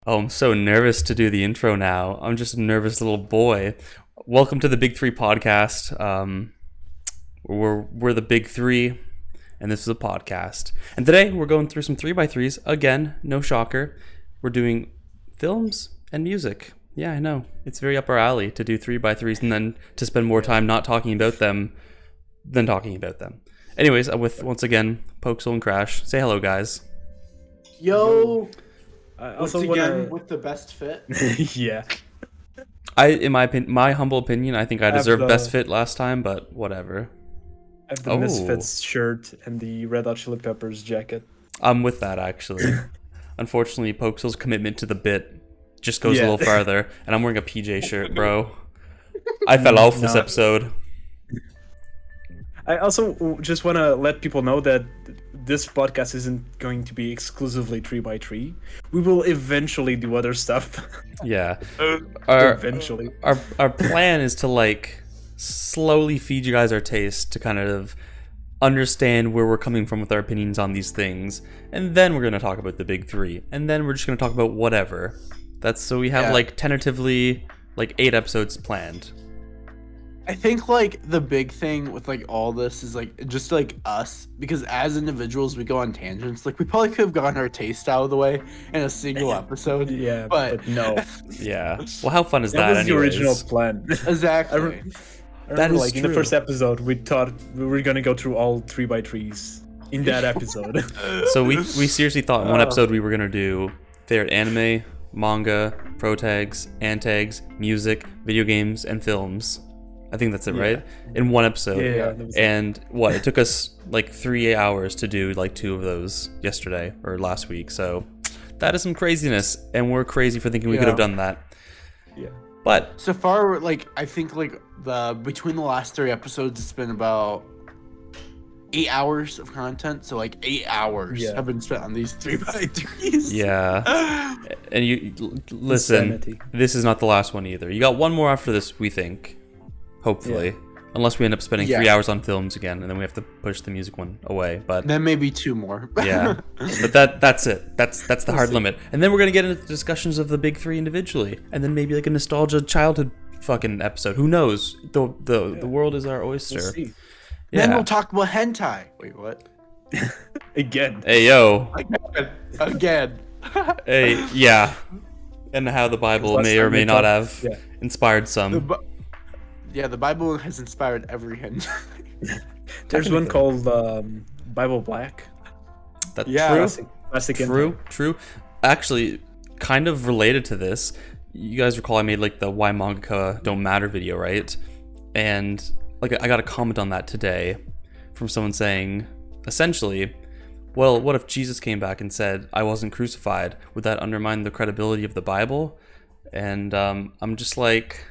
Oh, I'm so nervous to do the intro now. I'm just a nervous little boy. Welcome to the Big Three podcast. We're the Big Three, and this is a podcast. And today we're going through some 3x3s. Again, no shocker. We're doing films and music. Yeah, I know. It's very up our alley to do 3x3s and then to spend more time not talking about them than talking about them. Anyways, I'm with, once again, POXAL'S and Crash. Say hello, guys. Yo! Once again, with the best fit. Yeah. In my humble opinion, I think I deserved best fit last time, but whatever. I have the Misfits shirt and the Red Hot Chili Peppers jacket. I'm with that, actually. Unfortunately, POXAL'S commitment to the bit just goes a little farther, and I'm wearing a PJ shirt, bro. I fell off this episode. I also just want to let people know that this podcast isn't going to be exclusively 3x3. We will eventually do other stuff. Yeah. Eventually. Our plan is to, like, slowly feed you guys our taste to kind of understand where we're coming from with our opinions on these things. And then we're going to talk about the big three. And then we're just going to talk about whatever. That's so we have, like, tentatively, like, 8 episodes planned. I think like the big thing with like all this is like just like us, because as individuals we go on tangents. Like we probably could have gotten our taste out of the way in a single episode. Yeah, but no. Yeah. Well, how fun is that? That was anyways? The original plan. Exactly. I remember, that is like true. In the first episode, we thought we were gonna go through all 3x3s in that episode. So we seriously thought in one episode we were gonna do favorite anime, manga, pro tags, antags, music, video games, and films. I think that's it, right? In one episode. Yeah. And what? It took us like 3 hours to do like 2 of those yesterday or last week. So that is some craziness, and we're crazy for thinking we could have done that. Yeah. But so far, like I think like between the last 3 episodes, it's been about 8 hours of content. So like 8 hours have been spent on these 3x3s. Yeah. And you listen. Insanity. This is not the last one either. You got one more after this, we think. Hopefully, unless we end up spending 3 hours on films again, and then we have to push the music one away. But then maybe 2 more. Yeah, but that's it. That's the hard limit. And then we're gonna get into discussions of the big three individually, and then maybe like a nostalgia childhood fucking episode. Who knows? The world is our oyster. We'll see. Yeah. Then we'll talk about hentai. Wait, what? Again. Hey yo. Again. Hey, yeah. And how the Bible may or may not have inspired some. The Bible has inspired every hentai. There's one called Bible Black. That's true. Classic True. Actually, kind of related to this, you guys recall I made like the Why Manga Don't Matter video, right? And like I got a comment on that today from someone saying, essentially, well, what if Jesus came back and said, I wasn't crucified? Would that undermine the credibility of the Bible? And I'm just like,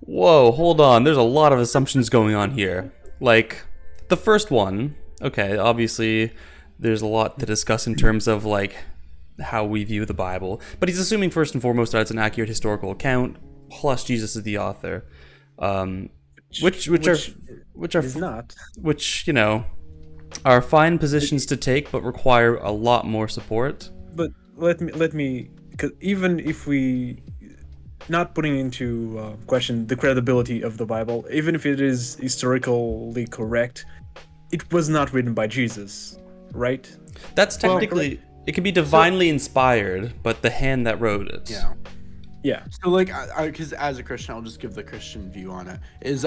whoa, hold on. There's a lot of assumptions going on here. Like, the first one, okay, obviously there's a lot to discuss in terms of like how we view the Bible, but he's assuming first and foremost that it's an accurate historical account, plus Jesus is the author, which you know are fine positions to take, but require a lot more support. But let me, because even if we not putting into question the credibility of the Bible, even if it is historically correct, it was not written by Jesus, right? That's technically, it can be divinely inspired, but the hand that wrote it. Yeah. So like, because as a Christian, I'll just give the Christian view on it. Is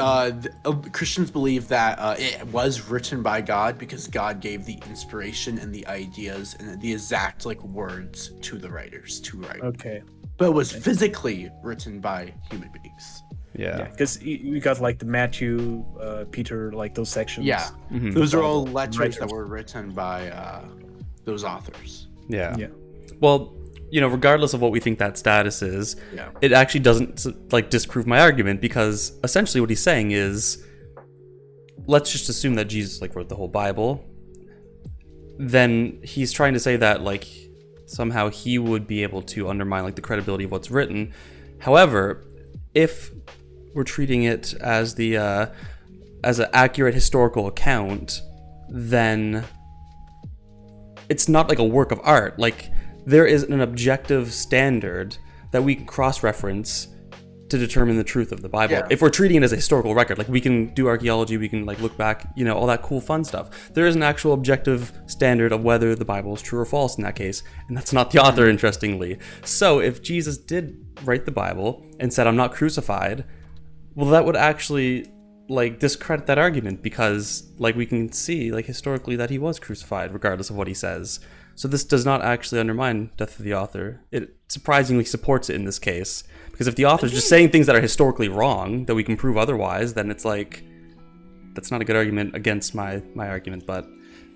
Christians believe that it was written by God because God gave the inspiration and the ideas and the exact like words to the writers to write. Okay. But it was physically written by human beings. Yeah. Because we got like the Matthew, Peter, like those sections. Yeah. Mhm. Those are all letters that were written by those authors. Yeah. Yeah. Well, you know, regardless of what we think that status is, Yeah. it actually doesn't like disprove my argument, because essentially what he's saying is, let's just assume that Jesus like wrote the whole Bible. Then he's trying to say that like somehow he would be able to undermine like the credibility of what's written. However, if we're treating it as the as an accurate historical account, then it's not like a work of art. Like there is an objective standard that we can cross-reference to determine the truth of the Bible. Yeah. If we're treating it as a historical record, like we can do archaeology, we can like look back, you know, all that cool fun stuff. There is an actual objective standard of whether the Bible is true or false in that case, and that's not the author, interestingly. So if Jesus did write the Bible and said, I'm not crucified, well, that would actually like discredit that argument, because like we can see like historically that he was crucified regardless of what he says. So this does not actually undermine death of the author. It surprisingly supports it in this case, because if the author's just saying things that are historically wrong that we can prove otherwise, then it's like that's not a good argument against my argument. But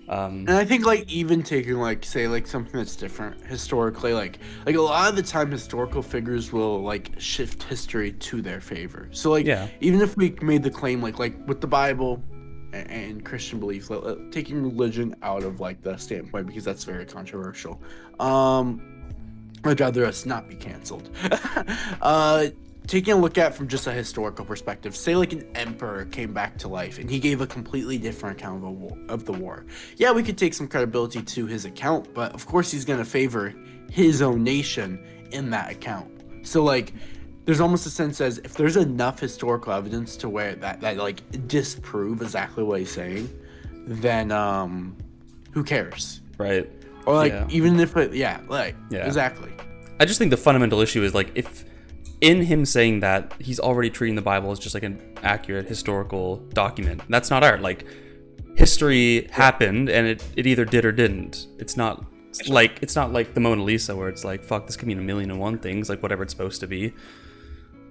and I think like even taking like say like something that's different historically, like a lot of the time historical figures will like shift history to their favor. So like even if we made the claim like with the Bible and Christian belief, taking religion out of like the standpoint, because that's very controversial. I'd rather us not be canceled. Taking a look at from just a historical perspective, say like an emperor came back to life and he gave a completely different account of the war. Yeah, we could take some credibility to his account, but of course he's going to favor his own nation in that account. So like there's almost a sense as if there's enough historical evidence to where that like disprove exactly what he's saying, then who cares? Right. Or like even if it exactly. I just think the fundamental issue is like if in him saying that, he's already treating the Bible as just like an accurate historical document. That's not art. Like history happened and it either did or didn't. It's not like the Mona Lisa where it's like, fuck, this could mean 1,000,001 things, like whatever it's supposed to be.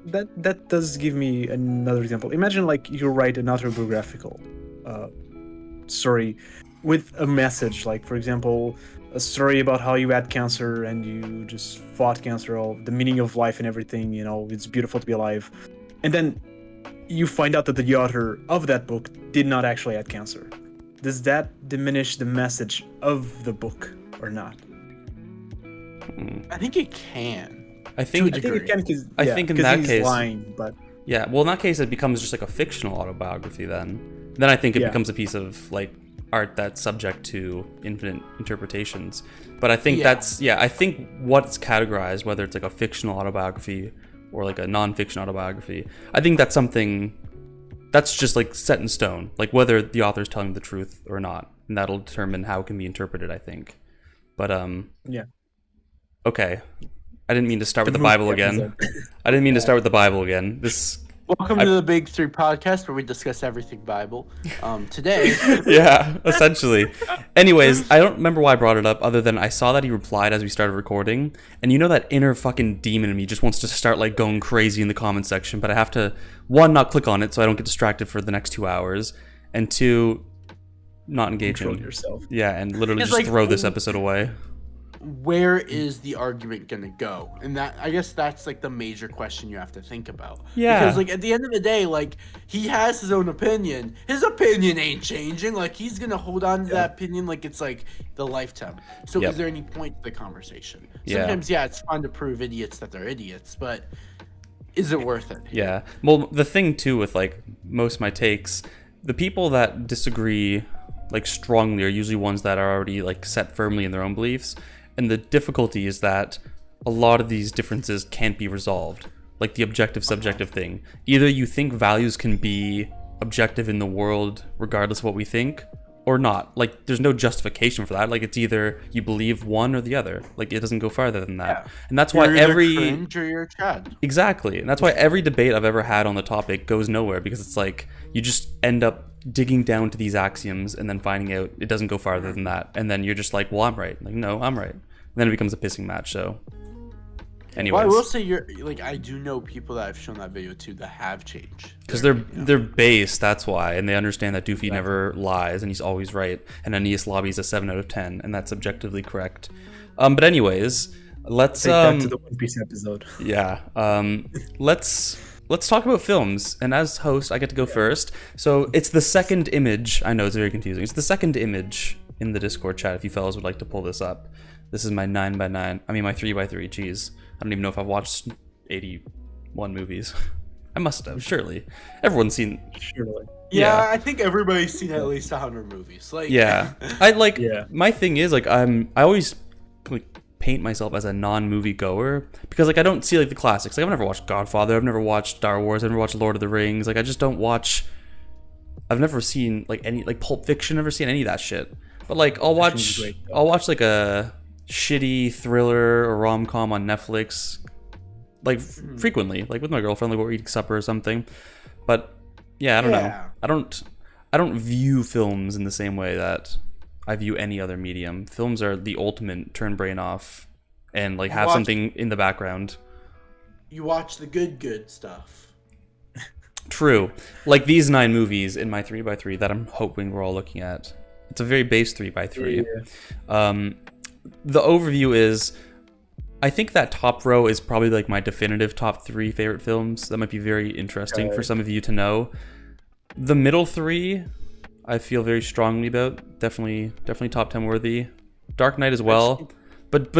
That does give me another example. Imagine like you write an autobiographical story with a message, like for example, a story about how you had cancer and you just fought cancer, all the meaning of life and everything, you know, it's beautiful to be alive. And then you find out that the author of that book did not actually have cancer. Does that diminish the message of the book or not? I think it can. I think it can, because in that he's case, lying, but yeah. Well, in that case, it becomes just like a fictional autobiography. Then I think it becomes a piece of like art that's subject to infinite interpretations. But I think I think what's categorized, whether it's like a fictional autobiography or like a non-fiction autobiography, I think that's something that's just like set in stone, like whether the author's telling the truth or not, and that'll determine how it can be interpreted, I think. But okay. I didn't mean to start with the Bible again. Welcome to the Big Three podcast, where we discuss everything Bible. Today, yeah, essentially. Anyways, I don't remember why I brought it up, other than I saw that he replied as we started recording, and you know that inner fucking demon in me just wants to start like going crazy in the comment section, but I have to, one, not click on it so I don't get distracted for the next 2 hours, and two, not engage control in yourself. Yeah, and literally It's just like, throw this episode away. Where is the argument gonna go? And that, I guess that's like the major question you have to think about. Yeah. Because like at the end of the day, like he has his own opinion. His opinion ain't changing. Like he's gonna hold on to that opinion like it's like the lifetime. So is there any point to the conversation? Sometimes it's fun to prove idiots that they're idiots, but is it worth it? Yeah. Well, the thing too with like most of my takes, the people that disagree like strongly are usually ones that are already like set firmly in their own beliefs. And the difficulty is that a lot of these differences can't be resolved. Like the objective-subjective thing. Either you think values can be objective in the world regardless of what we think, or not. Like there's no justification for that. Like it's either you believe one or the other. Like it doesn't go farther than that. And that's why every cringe or you're Chad. Exactly. And that's why every debate I've ever had on the topic goes nowhere, because it's like you just end up digging down to these axioms and then finding out it doesn't go farther than that, and then you're just like, well, I'm right. Like, no, I'm right. And then it becomes a pissing match. So anyways, well, I will say you're like, I do know people that I've shown that video to that have changed, because they're based, that's why, and they understand that Doofy never lies and he's always right, and Aeneas Lobby is a 7 out of 10, and that's objectively correct. But anyways, let's take that to the One Piece episode. Let's talk about films, and as host, I get to go first. So it's the second image. I know it's very confusing. It's the second image in the Discord chat. If you fellas would like to pull this up, this is my 9x9. I mean my 3x3. Jeez, I don't even know if I've watched 81 movies. I must have, surely. Everyone's seen. Surely. Yeah, I think everybody's seen at least 100 movies. Like, my thing is like I always like paint myself as a non-movie goer because like I don't see like the classics. Like I've never watched Godfather, I've never watched Star Wars, I've never watched Lord of the Rings. Like I just don't watch. I've never seen like any like Pulp Fiction, never seen any of that shit. But like I'll watch like a shitty thriller or rom-com on Netflix like frequently, like with my girlfriend, like we're eating supper or something. But yeah, I don't know. I don't view films in the same way that I view any other medium. Films are the ultimate turn brain off and like have something in the background. You watch the good stuff. True. Like these 9 movies in my 3x3 that I'm hoping we're all looking at. It's a very base 3x3. Yeah. The overview is, I think that top row is probably like my definitive top 3 favorite films. That might be very interesting for some of you to know. The middle 3, I feel very strongly about. Definitely top 10 worthy. Dark Knight as well. But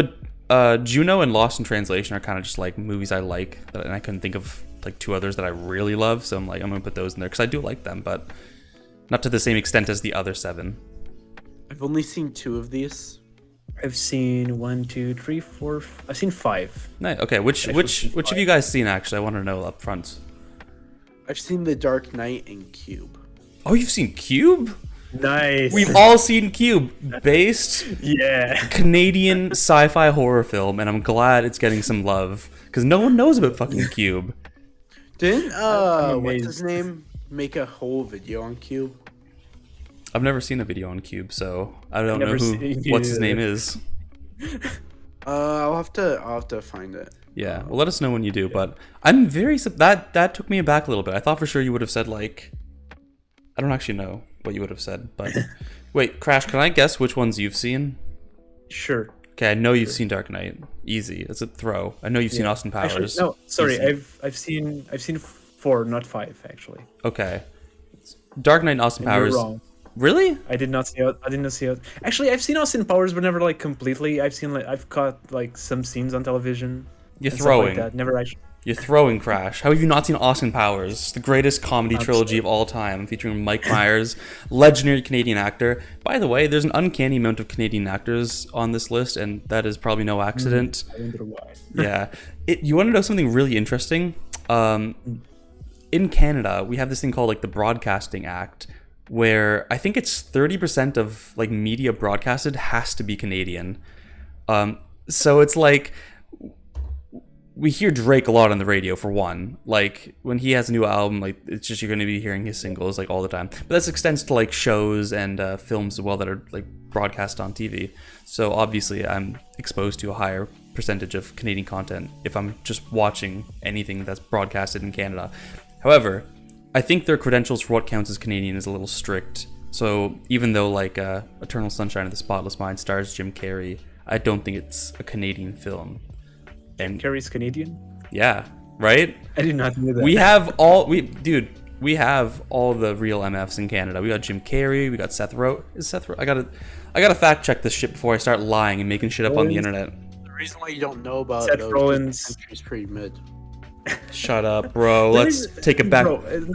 Juno and Lost in Translation are kind of just like movies I like, and I couldn't think of like 2 others that I really love. So I'm gonna put those in there because I do like them, but not to the same extent as the other 7. I've only seen 2 of these. I've seen 1, 2, 3, 4. I've seen 5. Nice. Okay, which have you guys seen? Actually, I want to know up front. I've seen The Dark Knight and Cube. Oh, you've seen Cube? Nice. We've all seen Cube, based Canadian sci-fi horror film, and I'm glad it's getting some love because no one knows about fucking Cube. Didn't what's his name make a whole video on Cube? I've never seen a video on Cube, so I don't know what's his name is. I'll have to find it. Yeah, well, let us know when you do. But I'm very that took me aback a little bit. I thought for sure you would have said like, I don't actually know what you would have said, but wait, Crash, can I guess which ones you've seen? Sure. Okay, I know you've seen Dark Knight. Easy, it's a throw. I know you've seen Austin Powers. Actually, no, sorry, I've seen 4, not 5 actually. Okay, Dark Knight and Austin Powers. You're wrong. Really? I did not see it. Actually, I've seen Austin Powers, but never like completely. I've caught like some scenes on television. You're throwing. Like that. Never actually. You're throwing, Crash. How have you not seen Austin Powers? The greatest comedy trilogy of all time, featuring Mike Myers, legendary Canadian actor. By the way, there's an uncanny amount of Canadian actors on this list, and that is probably no accident. I wonder why. Yeah. You want to know something really interesting? In Canada, we have this thing called like the Broadcasting Act, where I think it's 30% of like media broadcasted has to be Canadian. So it's like we hear Drake a lot on the radio for one. Like when he has a new album, like it's just you're going to be hearing his singles like all the time. But that extends to like shows and films as well that are like broadcast on TV. So obviously I'm exposed to a higher percentage of Canadian content if I'm just watching anything that's broadcasted in Canada. However, I think their credentials for what counts as Canadian is a little strict. So even though like Eternal Sunshine of the Spotless Mind stars Jim Carrey, I don't think it's a Canadian film. And Carrey's Canadian? Yeah, right? I did not know that. We have all the real MFs in Canada. We got Jim Carrey, we got Seth Rogen. I gotta fact check this shit before I start lying and making shit up on the internet. The reason why you don't know about Seth those Rogen's countries pretty mid. Shut up, bro. Let's take it back.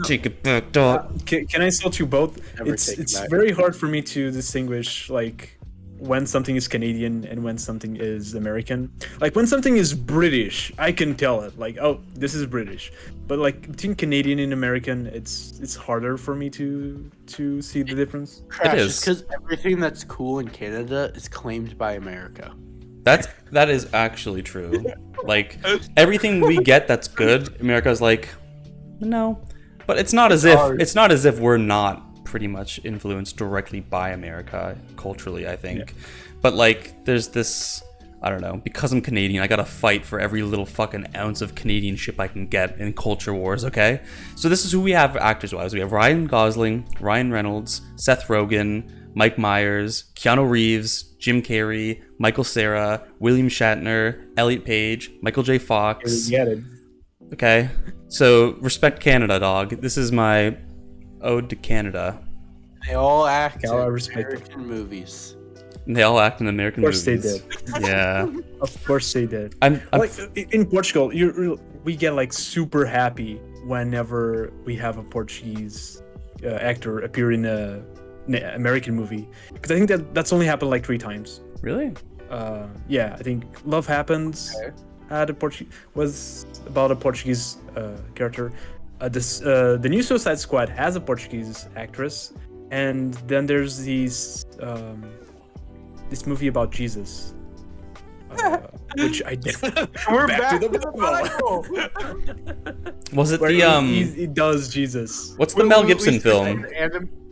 Take it back, dog. Can I insult you both? Never It's take it back. very hard for me to distinguish like when something is Canadian and when something is American. Like when something is British, I can tell it. Like, oh, this is British. But like between Canadian and American, it's harder for me to see the difference. Crash, is. because everything that's cool in Canada is claimed by America. That is actually true. Like everything we get that's good, America's like, no. But it's not as if we're not pretty much influenced directly by America culturally, I think. Yeah. But like there's this, I don't know, because I'm Canadian, I gotta fight for every little fucking ounce of Canadian ship I can get in culture wars, okay? So this is who we have actors-wise. We have Ryan Gosling, Ryan Reynolds, Seth Rogen, Mike Myers, Keanu Reeves, Jim Carrey, Michael Cera, William Shatner, Elliot Page, Michael J. Fox. Okay, so respect Canada, dog. This is my ode to Canada. They all act in American movies. They all act in American movies. Of course they did. Yeah. Of course they did. I'm like in Portugal, we get like super happy whenever we have a Portuguese actor appear in a American movie, because I think that's only happened like 3 times. Really? Yeah, I think Love Happens was about a Portuguese character. The new Suicide Squad has a Portuguese actress, and then there's this movie about Jesus, which I did. We're back to to the Bible. Was it Where the he does Jesus. what's the Mel Gibson film?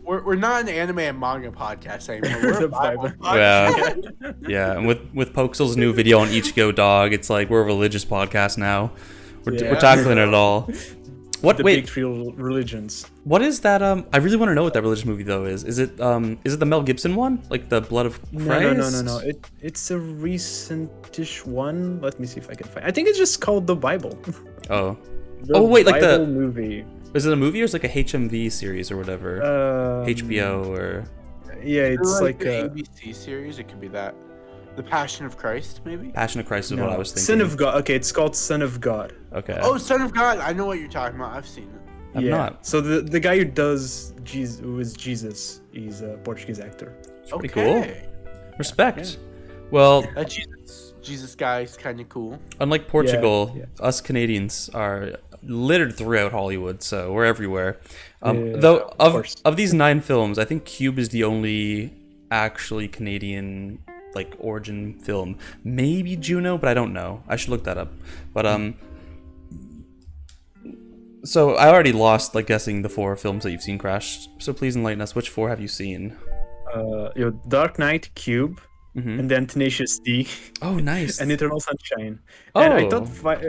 We're not an anime and manga podcast anymore. We're The a Bible Bible. podcast. Yeah, and with POXAL'S new video on Ichigo Dog, it's like we're a religious podcast now. We're tackling it all. What? The Wait, big three religions. what is that? I really want to know what that religious movie though is. Is it the Mel Gibson one, like the Blood of Christ? No. It's a recent-ish one. Let me see if I can find. I think it's just called The Bible. Oh, The wait, like Bible the movie. is it a movie or is it like a HMV series or whatever? HBO or Yeah, it's like the a ABC series. It could be that. The Passion of Christ, maybe. Passion of Christ is what I was thinking. Son of God. Okay, it's called Son of God. Okay. Oh, Son of God! I know what you're talking about. I've seen it. I'm not. So the guy who does Jesus, who is Jesus, he's a Portuguese actor. It's pretty cool. Respect. Well, That Jesus guy is kind of cool. unlike Portugal, yeah. us Canadians are littered throughout Hollywood, so we're everywhere. Yeah, Though of course. of these 9 films, I think Cube is the only actually Canadian like origin film. Maybe Juno, but I don't know. I should look that up. But so I already lost like guessing the 4 films that you've seen, Crash. So please enlighten us. Which 4 have you seen? Dark Knight, Cube, Mhm. and then Tenacious D, Oh, nice. and Eternal Sunshine. And I Oh. thought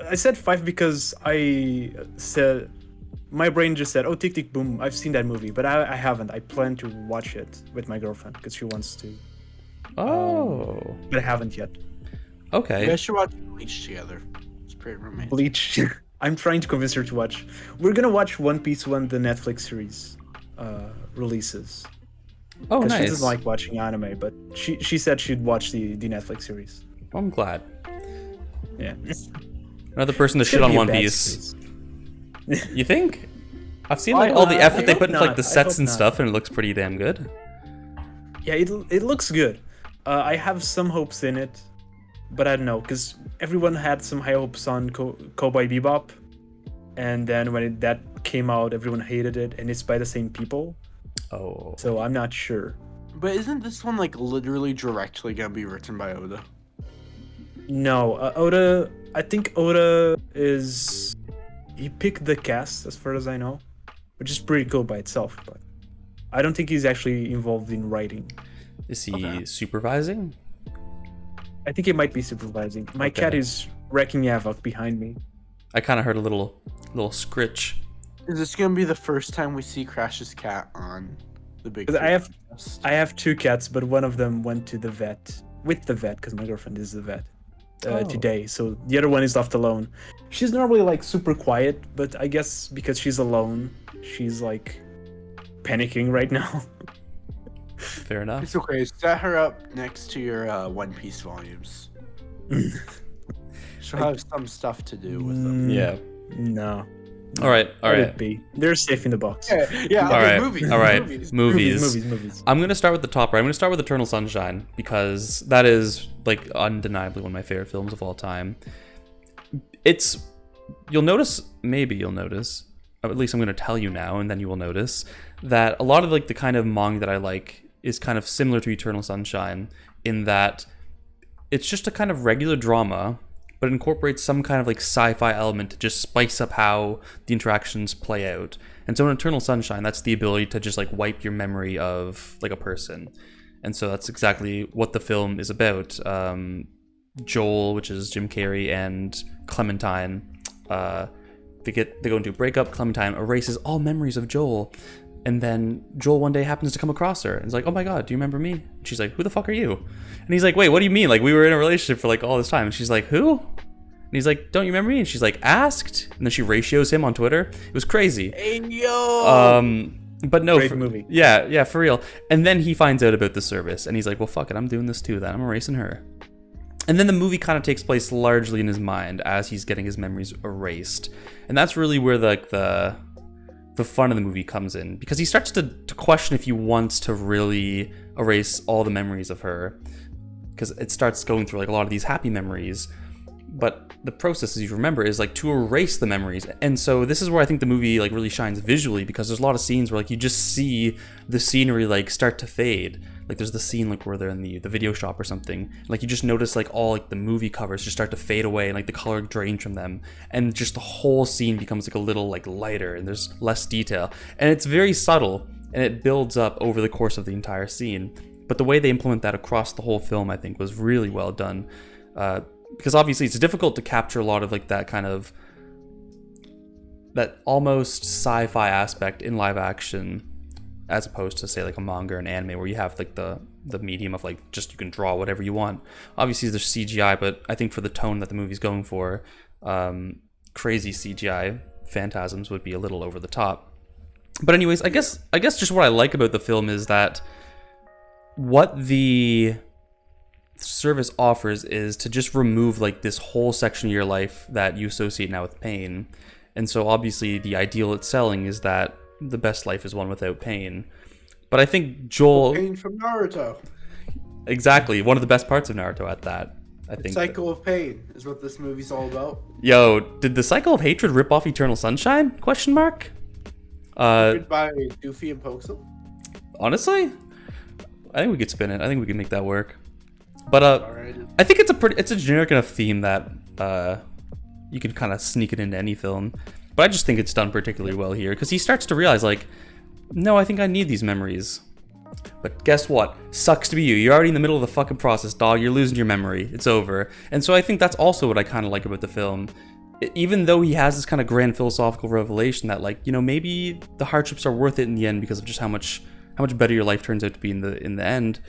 I said 5 because I said my brain just said, "Oh, Tick Tick Boom! I've seen that movie," but I haven't. I plan to watch it with my girlfriend because she wants to, Oh. but I haven't yet. You Okay. guys should watch Bleach together. It's pretty romantic. Bleach. I'm trying to convince her to watch. We're gonna watch One Piece when the Netflix series releases. Oh, Because she nice. doesn't like watching anime, but she said she'd watch the Netflix series. I'm glad. Yeah. Another person to It's shit gonna on be a One bad Piece. series. You think? I've seen Why like all the not? effort I they hope put into like not. the I sets hope and not. stuff, and it looks pretty damn good. Yeah, it looks good. I have some hopes in it, but I don't know because everyone had some high hopes on Cowboy Bebop, and then when that came out, everyone hated it, and it's by the same people, Oh. so I'm not sure. But isn't this one like literally directly gonna be written by Oda? No, Oda. I think Oda he picked the cast as far as I know, which is pretty cool by itself, but I don't think he's actually involved in writing. Is he Okay. supervising? I think he might be supervising. My Okay. cat is wrecking havoc behind me. I kind of heard a little scritch. Is this gonna be the first time we see Crash's cat on the big? 'Cause I have podcast? I have 2 cats, but one of them went to the vet with the vet because my girlfriend is the vet Oh. today. So the other one is left alone. She's normally like super quiet, but I guess because she's alone, she's like panicking right now. Fair enough. It's okay. Set her up next to your One Piece volumes. She'll have some stuff to do with them. Yeah. No. All right. All Let right. it be. They're safe in the box. Yeah. All right. Movies. All right. Movies. Movies. Movies. I'm gonna start with the top right. I'm gonna start with Eternal Sunshine because that is like undeniably one of my favorite films of all time. You'll notice, at least I'm gonna tell you now, and then you will notice that a lot of like the kind of manga that I like is kind of similar to Eternal Sunshine in that it's just a kind of regular drama, but it incorporates some kind of like sci-fi element to just spice up how the interactions play out. And so in Eternal Sunshine, that's the ability to just like wipe your memory of like a person. And so that's exactly what the film is about. Joel, which is Jim Carrey, and Clementine, they go into a breakup. Clementine erases all memories of Joel. And then Joel one day happens to come across her and is like, "Oh my god, do you remember me?" And she's like, "Who the fuck are you?" And he's like, "Wait, what do you mean? Like, we were in a relationship for like all this time." And she's like, "Who?" And he's like, "Don't you remember me?" And she's like, "Asked." And then she ratios him on Twitter. It was crazy. Hey yo. But no, Great movie. Yeah, for real. And then he finds out about the service and he's like, "Well, fuck it, I'm doing this too then. I'm erasing her." And then the movie kind of takes place largely in his mind as he's getting his memories erased. And that's really where the fun of the movie comes in, because he starts to question if he wants to really erase all the memories of her. because it starts going through like a lot of these happy memories, but the process, as you remember, is like to erase the memories. And so this is where I think the movie like really shines visually, because there's a lot of scenes where like you just see the scenery like start to fade. Like there's the scene like where they're in the video shop or something, like you just notice like all like the movie covers just start to fade away and like the color drains from them, and just the whole scene becomes like a little like lighter and there's less detail, and it's very subtle and it builds up over the course of the entire scene. But the way they implement that across the whole film, I think, was really well done, because obviously it's difficult to capture a lot of like that kind of that almost sci-fi aspect in live action, as opposed to say like a manga or an anime where you have like the medium of like just you can draw whatever you want. Obviously there's CGI, but I think for the tone that the movie's going for, crazy CGI phantasms would be a little over the top. But anyways, I guess just what I like about the film is that what the service offers is to just remove like this whole section of your life that you associate now with pain. And so obviously the ideal it's selling is that the best life is one without pain. But I think Joel... Pain from Naruto. Exactly. One of the best parts of Naruto at that. I think Cycle of pain is what this movie's all about. Yo, did the cycle of hatred rip off Eternal Sunshine? Question mark? By Doofy and POXAL'S? Honestly? I think we could spin it. I think we could make that work. But I think it's a generic enough theme that you can kind of sneak it into any film. But I just think it's done particularly well here, because he starts to realize, like, no, I think I need these memories. But guess what? Sucks to be you. You're already in the middle of the fucking process, dog. You're losing your memory. It's over. And so I think that's also what I kind of like about the film. Even though he has this kind of grand philosophical revelation that, like, you know, maybe the hardships are worth it in the end because of just how much better your life turns out to be in the end.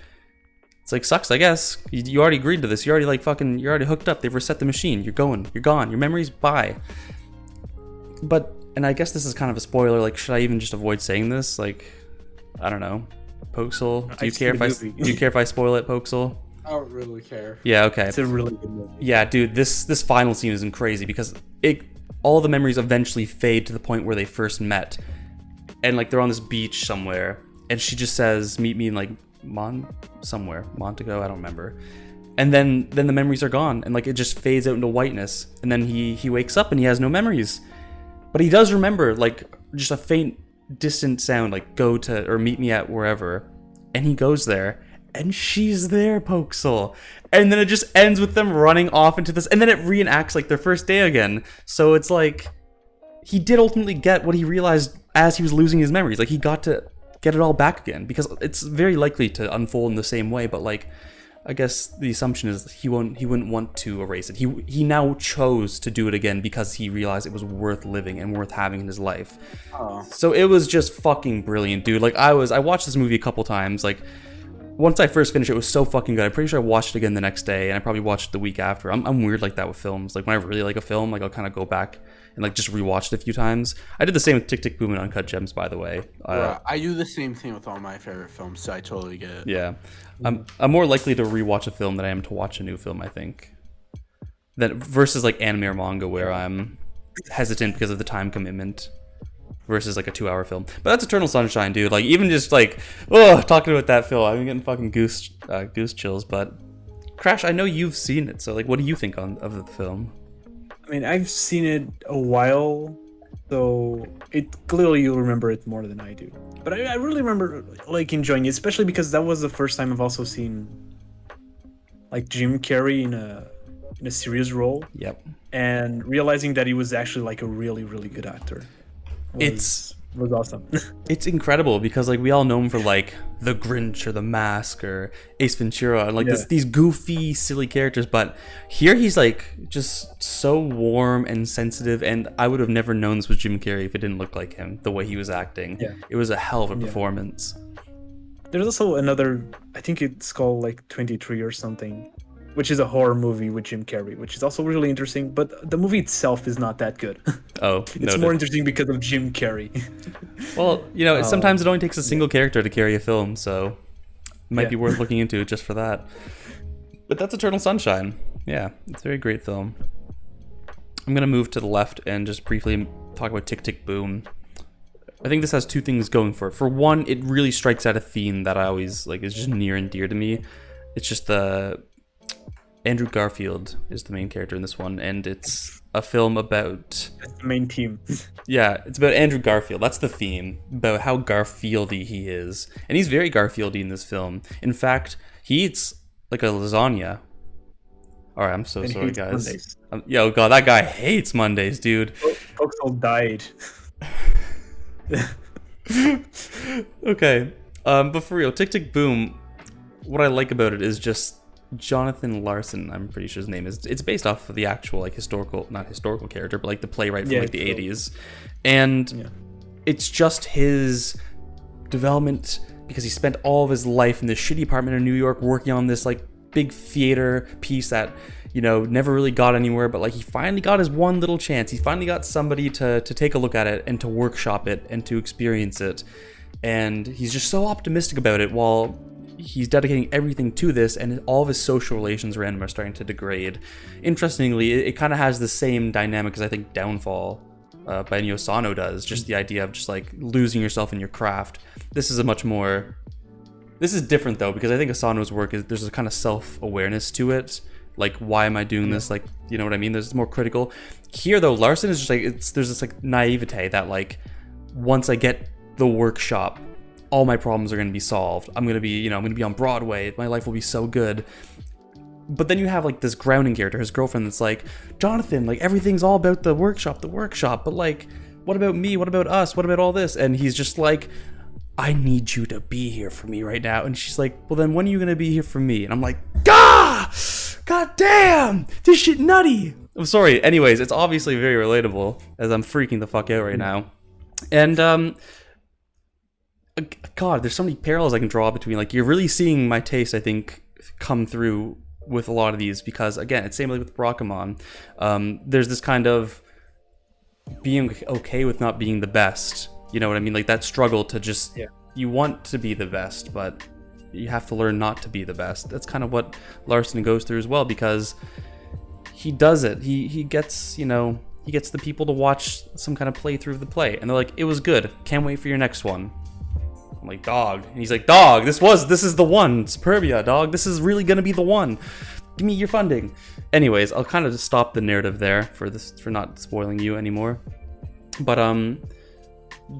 It's like, sucks, I guess. You already agreed to this. You're already hooked up. They've reset the machine. You're going. You're gone. Your memories, bye. But, and I guess this is kind of a spoiler, like, should I even just avoid saying this? Like, I don't know. POXAL, do you care if I spoil it, POXAL? I don't really care. Yeah, okay. It's a really good movie. Yeah, dude, this final scene isn't crazy because all the memories eventually fade to the point where they first met. And like they're on this beach somewhere, and she just says, meet me in like Montego, I don't remember. And then the memories are gone, and like it just fades out into whiteness. And then he wakes up and he has no memories. But he does remember like just a faint distant sound, like go to or meet me at wherever. And he goes there, and she's there, POXAL. And then it just ends with them running off into this, and then it reenacts like their first day again. So it's like he did ultimately get what he realized as he was losing his memories. Like he got to get it all back again, because it's very likely to unfold in the same way. But like, I guess the assumption is he wouldn't want to erase it. He now chose to do it again because he realized it was worth living and worth having in his life. Oh. So it was just fucking brilliant, dude. Like I watched this movie a couple times. Like once I first finished it, it was so fucking good. I'm pretty sure I watched it again the next day, and I probably watched it the week after. I'm weird like that with films. Like when I really like a film, like I'll kind of go back and like just rewatch it a few times. I did the same with Tick Tick Boom and Uncut Gems, by the way. I do the same thing with all my favorite films, so I totally get it. Yeah, I'm more likely to rewatch a film than I am to watch a new film, I think. That versus like anime or manga, where I'm hesitant because of the time commitment, versus like a 2-hour film. But that's Eternal Sunshine, dude. Like even just like talking about that film, I'm getting fucking goose chills. But Crash, I know you've seen it, so like, what do you think of the film? I mean, I've seen it a while, so clearly you'll remember it more than I do. But I really remember like enjoying it, especially because that was the first time I've also seen like Jim Carrey in a serious role. Yep. And realizing that he was actually like a really, really good actor. Was awesome. It's incredible because like we all know him for like The Grinch or The Mask or Ace Ventura and like these goofy, silly characters, but here he's like just so warm and sensitive, and I would have never known this was Jim Carrey if it didn't look like him, the way he was acting. Yeah. It was a hell of a performance. There's also another, I think it's called like 23 or something, which is a horror movie with Jim Carrey, which is also really interesting, but the movie itself is not that good. Oh, it's more interesting because of Jim Carrey. Well, you know, sometimes it only takes a single character to carry a film, so it might be worth looking into just for that. But that's Eternal Sunshine. Yeah, it's a very great film. I'm going to move to the left and just briefly talk about Tick Tick Boom. I think this has two things going for it. For one, it really strikes out a theme that I always, like, is just near and dear to me. It's just the Andrew Garfield is the main character in this one, and it's a film about... That's the main team. Yeah, it's about Andrew Garfield. That's the theme, about how Garfieldy he is. And he's very Garfieldy in this film. In fact, he eats like a lasagna. Alright, I'm so sorry, guys. Yo, God, that guy hates Mondays, dude. Folks all died. Okay, but for real, Tick Tick Boom, what I like about it is just Jonathan Larson, I'm pretty sure his name is. It's based off of the actual like not historical character, but like the playwright from like the 80s. And it's just his development because he spent all of his life in this shitty apartment in New York working on this like big theater piece that, you know, never really got anywhere, but like he finally got his one little chance. He finally got somebody to take a look at it and to workshop it and to experience it. And he's just so optimistic about it while he's dedicating everything to this, and all of his social relations around him are starting to degrade. Interestingly, it kind of has the same dynamic as I think Downfall by Ennio Sano does, just the idea of just like losing yourself in your craft. This is different though, because I think Asano's work is, there's a kind of self-awareness to it. Like, why am I doing this? Like, you know what I mean? There's more critical. Here though, Larson is just like, there's this like naivete that like, once I get the workshop, all my problems are going to be solved. I'm going to be on Broadway. My life will be so good. But then you have like this grounding character, his girlfriend, that's like, Jonathan, like everything's all about the workshop. But like, what about me? What about us? What about all this? And he's just like, I need you to be here for me right now. And she's like, well then when are you going to be here for me? And I'm like, God damn, this shit nutty. I'm sorry. Anyways, it's obviously very relatable as I'm freaking the fuck out right now. And, God, there's so many parallels I can draw between, like, you're really seeing my taste, I think, come through with a lot of these, because again, it's same like with Barakamon. There's this kind of being okay with not being the best, you know what I mean? Like that struggle to just, you want to be the best, but you have to learn not to be the best. That's kind of what Larson goes through as well, because he does it. He gets, you know, he gets the people to watch some kind of playthrough of the play, and they're like, it was good, can't wait for your next one. I'm like, dog. And he's like, dog, this is the one. Superbia, dog. This is really gonna be the one. Give me your funding. Anyways, I'll kind of just stop the narrative there for not spoiling you anymore. But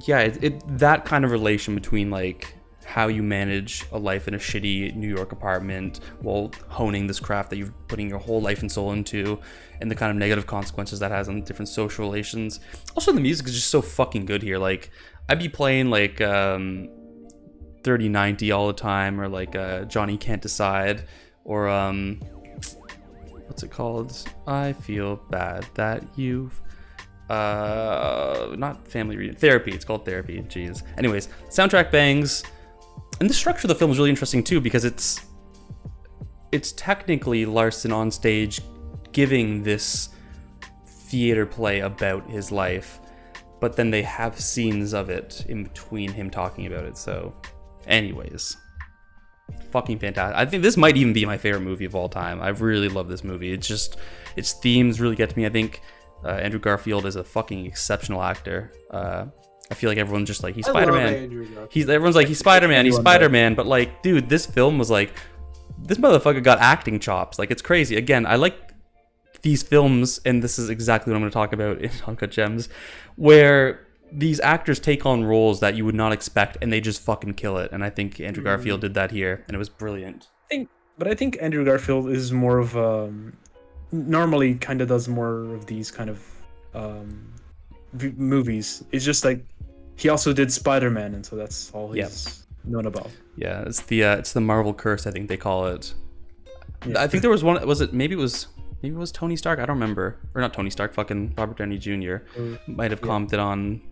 yeah, that kind of relation between like how you manage a life in a shitty New York apartment while honing this craft that you're putting your whole life and soul into, and the kind of negative consequences that has on different social relations. Also, the music is just so fucking good here. Like, I'd be playing like 3090 all the time, or like Johnny Can't Decide, or what's it called? I feel bad that you've not family reunion, therapy. It's called Therapy. Jeez. Anyways, soundtrack bangs, and the structure of the film is really interesting too, because it's technically Larson on stage giving this theater play about his life, but then they have scenes of it in between him talking about it. So anyways, fucking fantastic. I think this might even be my favorite movie of all time. I really love this movie. It's just, its themes really get to me. I think Andrew Garfield is a fucking exceptional actor. I feel like everyone's just like, he's Spider-Man. Everyone's like, he's Spider-Man, he's Spider-Man. But like, dude, this film was like, this motherfucker got acting chops. Like, it's crazy. Again, I like these films, and this is exactly what I'm going to talk about in Uncut Gems, where these actors take on roles that you would not expect, and they just fucking kill it. And I think Andrew Garfield did that here, and it was brilliant. I think Andrew Garfield is more of normally kind of does more of these kind of movies. It's just like he also did Spider-Man, and so that's all he's known about. Yeah, it's the Marvel curse, I think they call it. Yeah. I think there was one. Maybe it was Tony Stark. I don't remember, or not Tony Stark. Fucking Robert Downey Jr. Might have commented on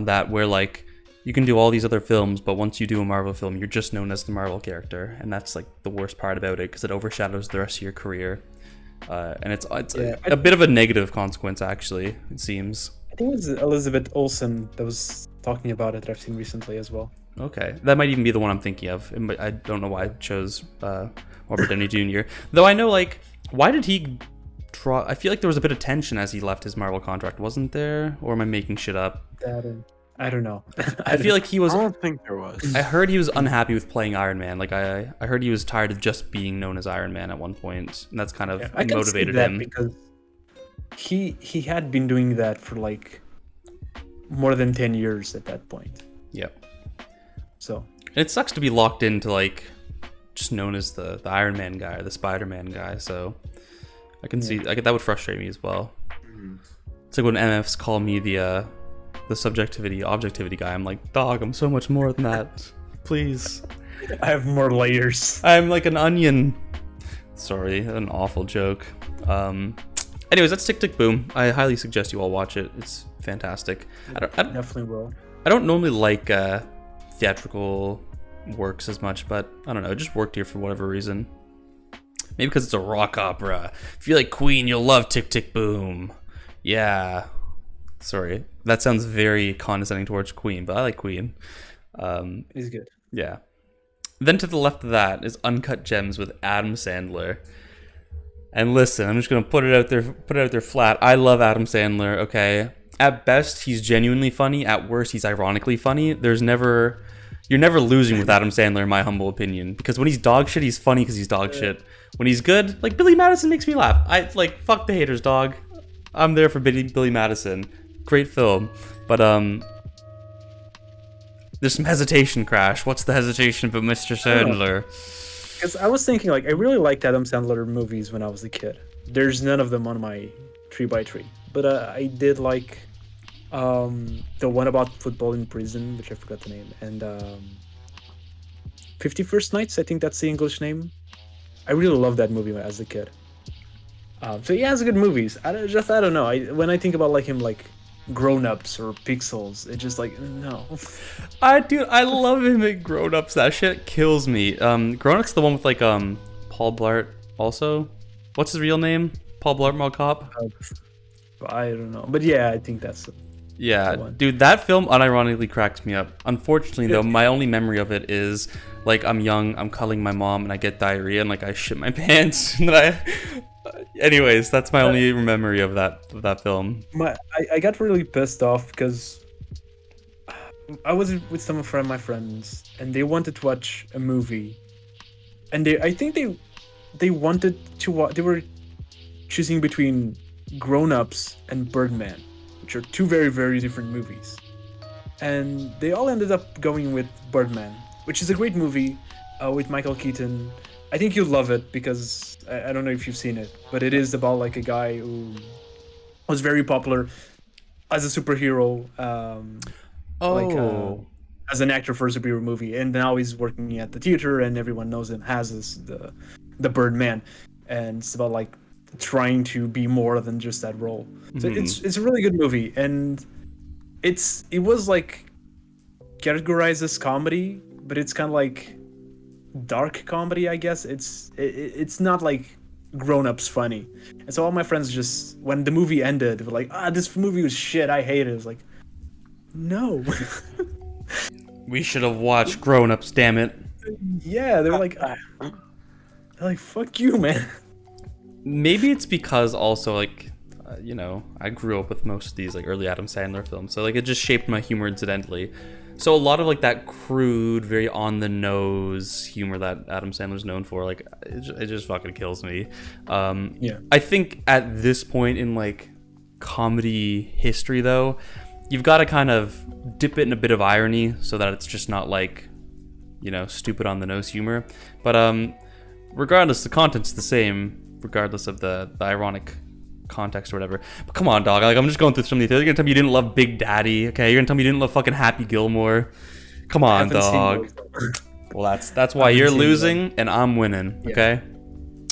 that, where like, you can do all these other films, but once you do a Marvel film, you're just known as the Marvel character, and that's like the worst part about it, because it overshadows the rest of your career. And it's a bit of a negative consequence, actually, it seems. I think it was Elizabeth Olsen that was talking about it that I've seen recently as well. Okay, that might even be the one I'm thinking of. I don't know why I chose Robert Downey Jr. Though I know, like, why did he I feel like there was a bit of tension as he left his Marvel contract, wasn't there? Or am I making shit up? I don't know. I feel like he was. I don't think there was. I heard he was unhappy with playing Iron Man. Like I heard he was tired of just being known as Iron Man at one point, and that's kind of I can see motivated that him. because he had been doing that for like more than 10 years at that point. Yep. So And it sucks to be locked into like just known as the Iron Man guy or the Spider-Man guy. So I can see that would frustrate me as well. It's like when MFs call me the subjectivity objectivity guy. I'm like, dog, I'm so much more than that. Please. I have more layers. I'm like an onion. Sorry, an awful joke. Anyways, that's Tick Tick Boom. I highly suggest you all watch it. It's fantastic. I Definitely will. I don't normally like theatrical works as much, but I don't know. It just worked here for whatever reason. Maybe because it's a rock opera. If you like Queen, you'll love Tick Tick Boom. Yeah. Sorry, that sounds very condescending towards Queen, but I like Queen. It's good. Yeah. Then to the left of that is Uncut Gems with Adam Sandler. And listen, I'm just gonna put it out there flat. I love Adam Sandler. Okay, at best he's genuinely funny. At worst he's ironically funny. You're never losing with Adam Sandler, in my humble opinion. Because when he's dog shit, he's funny because he's dog shit. When he's good, like Billy Madison makes me laugh. I like fuck the haters, dog. I'm there for Billy Madison. Great film, but there's some hesitation, Crash. What's the hesitation but Mr. Sandler? Because I was thinking, like, I really liked Adam Sandler movies when I was a kid. There's none of them on my 3x3. But I did like the one about football in prison, which I forgot the name, and 51st Nights, I think that's the English name. I really loved that movie as a kid. So he has good movies. I don't know. When I think about like him, like Grown Ups or Pixels, it's just like no. I love him in Grown Ups. That shit kills me. Grown Ups, the one with like Paul Blart. Also, what's his real name? Paul Blart Mall Cop. I don't know, but yeah, I think that's. Yeah, dude, that film unironically cracks me up. Unfortunately, though, my only memory of it is like I'm young, I'm cuddling my mom, and I get diarrhea, and like I shit my pants, and then Anyways, that's my only memory of that film. I got really pissed off because I was with some of my friends and they wanted to watch a movie, and I think they wanted to watch. They were choosing between Grown Ups and Birdman, which are two very, very different movies, and they all ended up going with Birdman, which is a great movie with Michael Keaton. I think you'll love it because I don't know if you've seen it, but it is about like a guy who was very popular as a superhero, as an actor for a superhero movie, and now he's working at the theater, and everyone knows him as the Birdman, and it's about like trying to be more than just that role. So it's a really good movie, and it was like categorized as comedy, but it's kind of like dark comedy, I guess. It's not like Grown Ups funny. And so all my friends just, when the movie ended, they were like, this movie was shit, I hate it. I was like, no. We should have watched Grown Ups, damn it. Yeah, they were like, fuck you, man. Maybe it's because also like I grew up with most of these like early Adam Sandler films, so like it just shaped my humor incidentally. So a lot of like that crude, very on the nose humor that Adam Sandler's known for, like it just fucking kills me. I think at this point in like comedy history, though, you've got to kind of dip it in a bit of irony so that it's just not like stupid on the nose humor. But regardless, the content's the same, regardless of the ironic context or whatever. But come on, dog. Like, I'm just going through some of these. You're gonna tell me you didn't love Big Daddy, okay? You're gonna tell me you didn't love fucking Happy Gilmore. Come on, dog. Well, that's why you're losing and I'm winning, okay?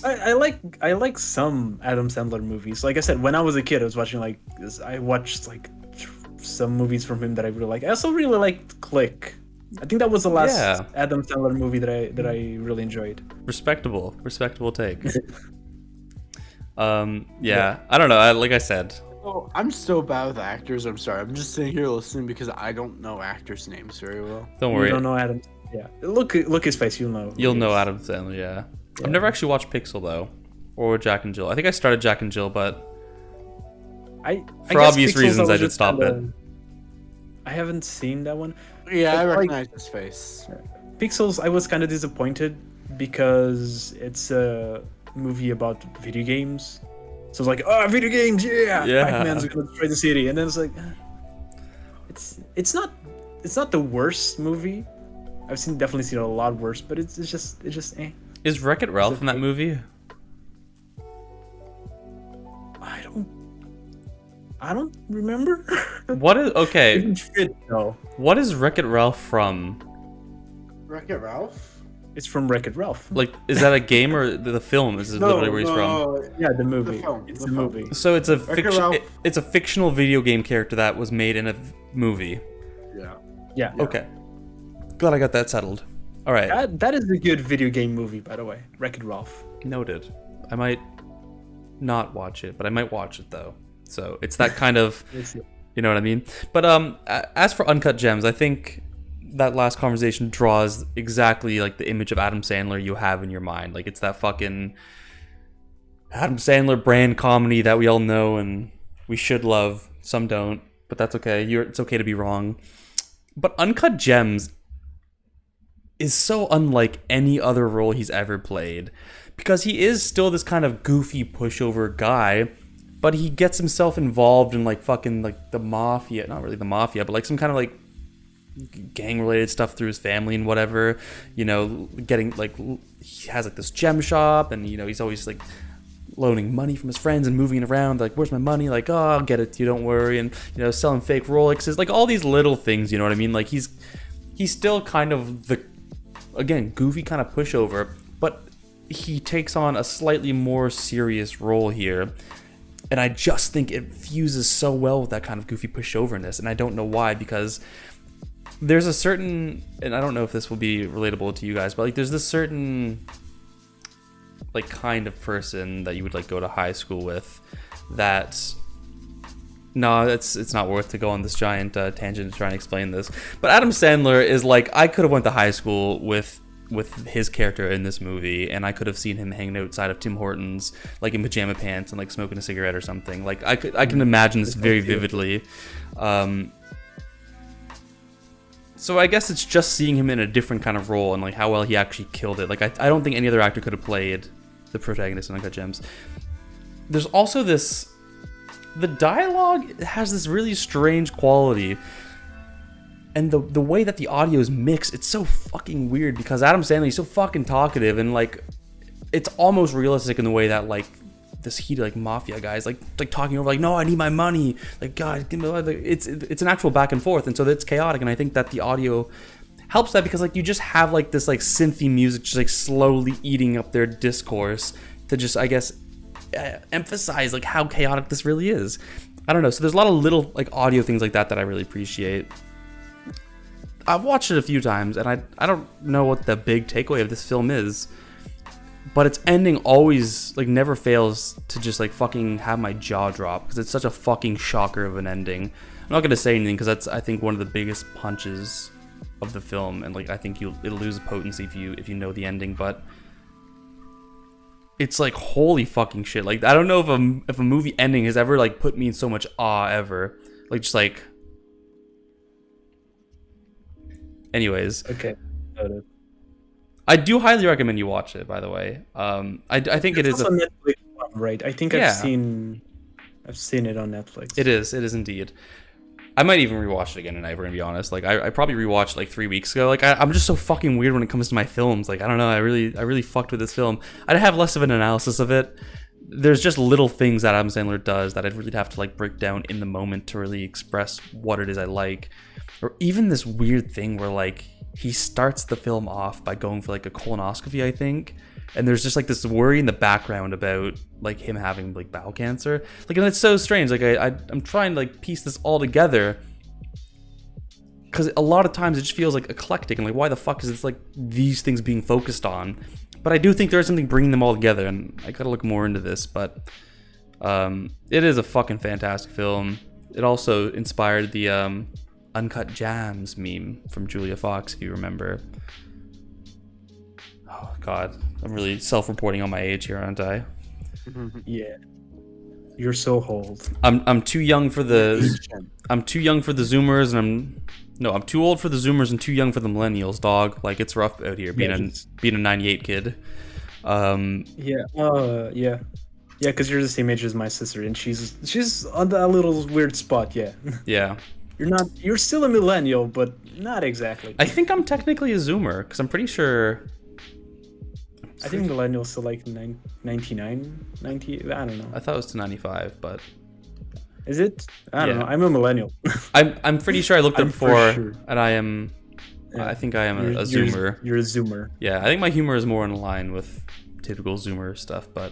I like some Adam Sandler movies. Like I said, when I was a kid, I was watching like this. I watched like some movies from him that I really like. I also really liked Click. I think that was the last Adam Sandler movie that I really enjoyed. Respectable take. I don't know. Like I said, I'm so bad with actors. I'm sorry. I'm just sitting here listening because I don't know actors' names very well. Don't worry. You don't know Adam? Yeah. Look his face. You'll know. You'll know Adam Sandler. Yeah. I've never actually watched Pixel though, or Jack and Jill. I think I started Jack and Jill, but for obvious reasons I did stop it. I haven't seen that one. Yeah, I But, like, recognize his face. Pixels, I was kind of disappointed because it's a movie about video games. So it's like, oh, video games, yeah, Yeah. Pac-Man's gonna destroy the city, and then it's like, it's not the worst movie. I've definitely seen a lot worse, but it's just eh. Is Wreck-It Ralph in that movie? I don't remember. What is It okay? didn't fit though. What is Wreck-It Ralph from? Wreck-It Ralph? It's from Wreck-It Ralph. Like, is that a game or the film? Is it literally where he's from? Yeah, the movie. film, It's the the film. movie. So it's a Wreck-It fiction. Ralph. It's a fictional video game character that was made in a movie. Yeah. Yeah. Okay. Glad I got that settled. All right. That is a good video game movie, by the way. Wreck-It Ralph. Noted. I might not watch it, but I might watch it though. So it's that kind of, you know what I mean? But as for Uncut Gems, I think that last conversation draws exactly like the image of Adam Sandler you have in your mind. Like, it's that fucking Adam Sandler brand comedy that we all know and we should love. Some don't, but that's okay. It's okay to be wrong. But Uncut Gems is so unlike any other role he's ever played, because he is still this kind of goofy pushover guy, but he gets himself involved in like fucking like the mafia, not really the mafia, but like some kind of like gang related stuff through his family and whatever, you know, getting like, he has like this gem shop, and you know, he's always like loaning money from his friends and moving it around, like, where's my money, like, oh, I'll get it to you, don't worry, and you know, selling fake Rolexes, like all these little things, you know what I mean? Like, he's still kind of the, again, goofy kind of pushover, but he takes on a slightly more serious role here. And I just think it fuses so well with that kind of goofy pushoverness. And I don't know why, because there's a certain, and I don't know if this will be relatable to you guys, but like, there's this certain like kind of person that you would like go to high school with that, no, it's not worth to go on this giant tangent to try and explain this. But Adam Sandler is like, I could have went to high school with his character in this movie, and I could have seen him hanging outside of Tim Hortons, like in pajama pants and like smoking a cigarette or something. Like, I can imagine this very vividly. So I guess it's just seeing him in a different kind of role and like how well he actually killed it. Like, I don't think any other actor could have played the protagonist in Uncut Gems. There's also this, the dialogue has this really strange quality. And the way that the audio is mixed, it's so fucking weird, because Adam Sandler, he's so fucking talkative, and like, it's almost realistic in the way that like this heated like mafia guys like talking over like, no, I need my money, like, God, give me, it's an actual back and forth, and so it's chaotic. And I think that the audio helps that, because like you just have like this like synthy music just like slowly eating up their discourse to just, I guess, emphasize like how chaotic this really is. I don't know. So there's a lot of little like audio things like that I really appreciate. I've watched it a few times, and I don't know what the big takeaway of this film is, but its ending always, like, never fails to just, like, fucking have my jaw drop, because it's such a fucking shocker of an ending. I'm not going to say anything, because that's, I think, one of the biggest punches of the film, and, like, I think it'll lose potency if you know the ending, but it's, like, holy fucking shit. Like, I don't know if a movie ending has ever, like, put me in so much awe ever. Like, just, like... Anyways, Okay. Noted. I do highly recommend you watch it, by the way. I think it is also Netflix one, right? I think Yeah. I've seen it on Netflix. It is indeed. I might even rewatch it again tonight, if we're gonna be honest. Like, I probably rewatched like 3 weeks ago. Like, I'm just so fucking weird when it comes to my films. Like, I don't know, I really fucked with this film. I'd have less of an analysis of it. There's just little things that Adam Sandler does that I'd really have to like break down in the moment to really express what it is I like. Or even this weird thing where like he starts the film off by going for like a colonoscopy, I think, and there's just like this worry in the background about like him having like bowel cancer. Like, and it's so strange. Like, I'm trying to like piece this all together, because a lot of times it just feels like eclectic and like, why the fuck is this like these things being focused on? But I do think there is something bringing them all together, and I gotta look more into this. But it is a fucking fantastic film. It also inspired the Uncut Gems meme from Julia Fox, if you remember. Oh God, I'm really self-reporting on my age here, aren't I? Yeah. You're so old. I'm too young for the I'm too young for the Zoomers, and I'm too old for the Zoomers and too young for the Millennials, dog. Like, it's rough out here being a 98 kid. Yeah, because you're the same age as my sister, and she's on that little weird spot. Yeah. Yeah. You're still a millennial, but not exactly. I think I'm technically a Zoomer because I'm pretty sure. I think millennials still like 99, 90. I don't know. I thought it was to 95, but is it? I don't know. I'm a millennial. I'm pretty sure I looked up before, sure. and I am. Yeah. I think I am a Zoomer. You're a Zoomer. Yeah, I think my humor is more in line with typical Zoomer stuff, but.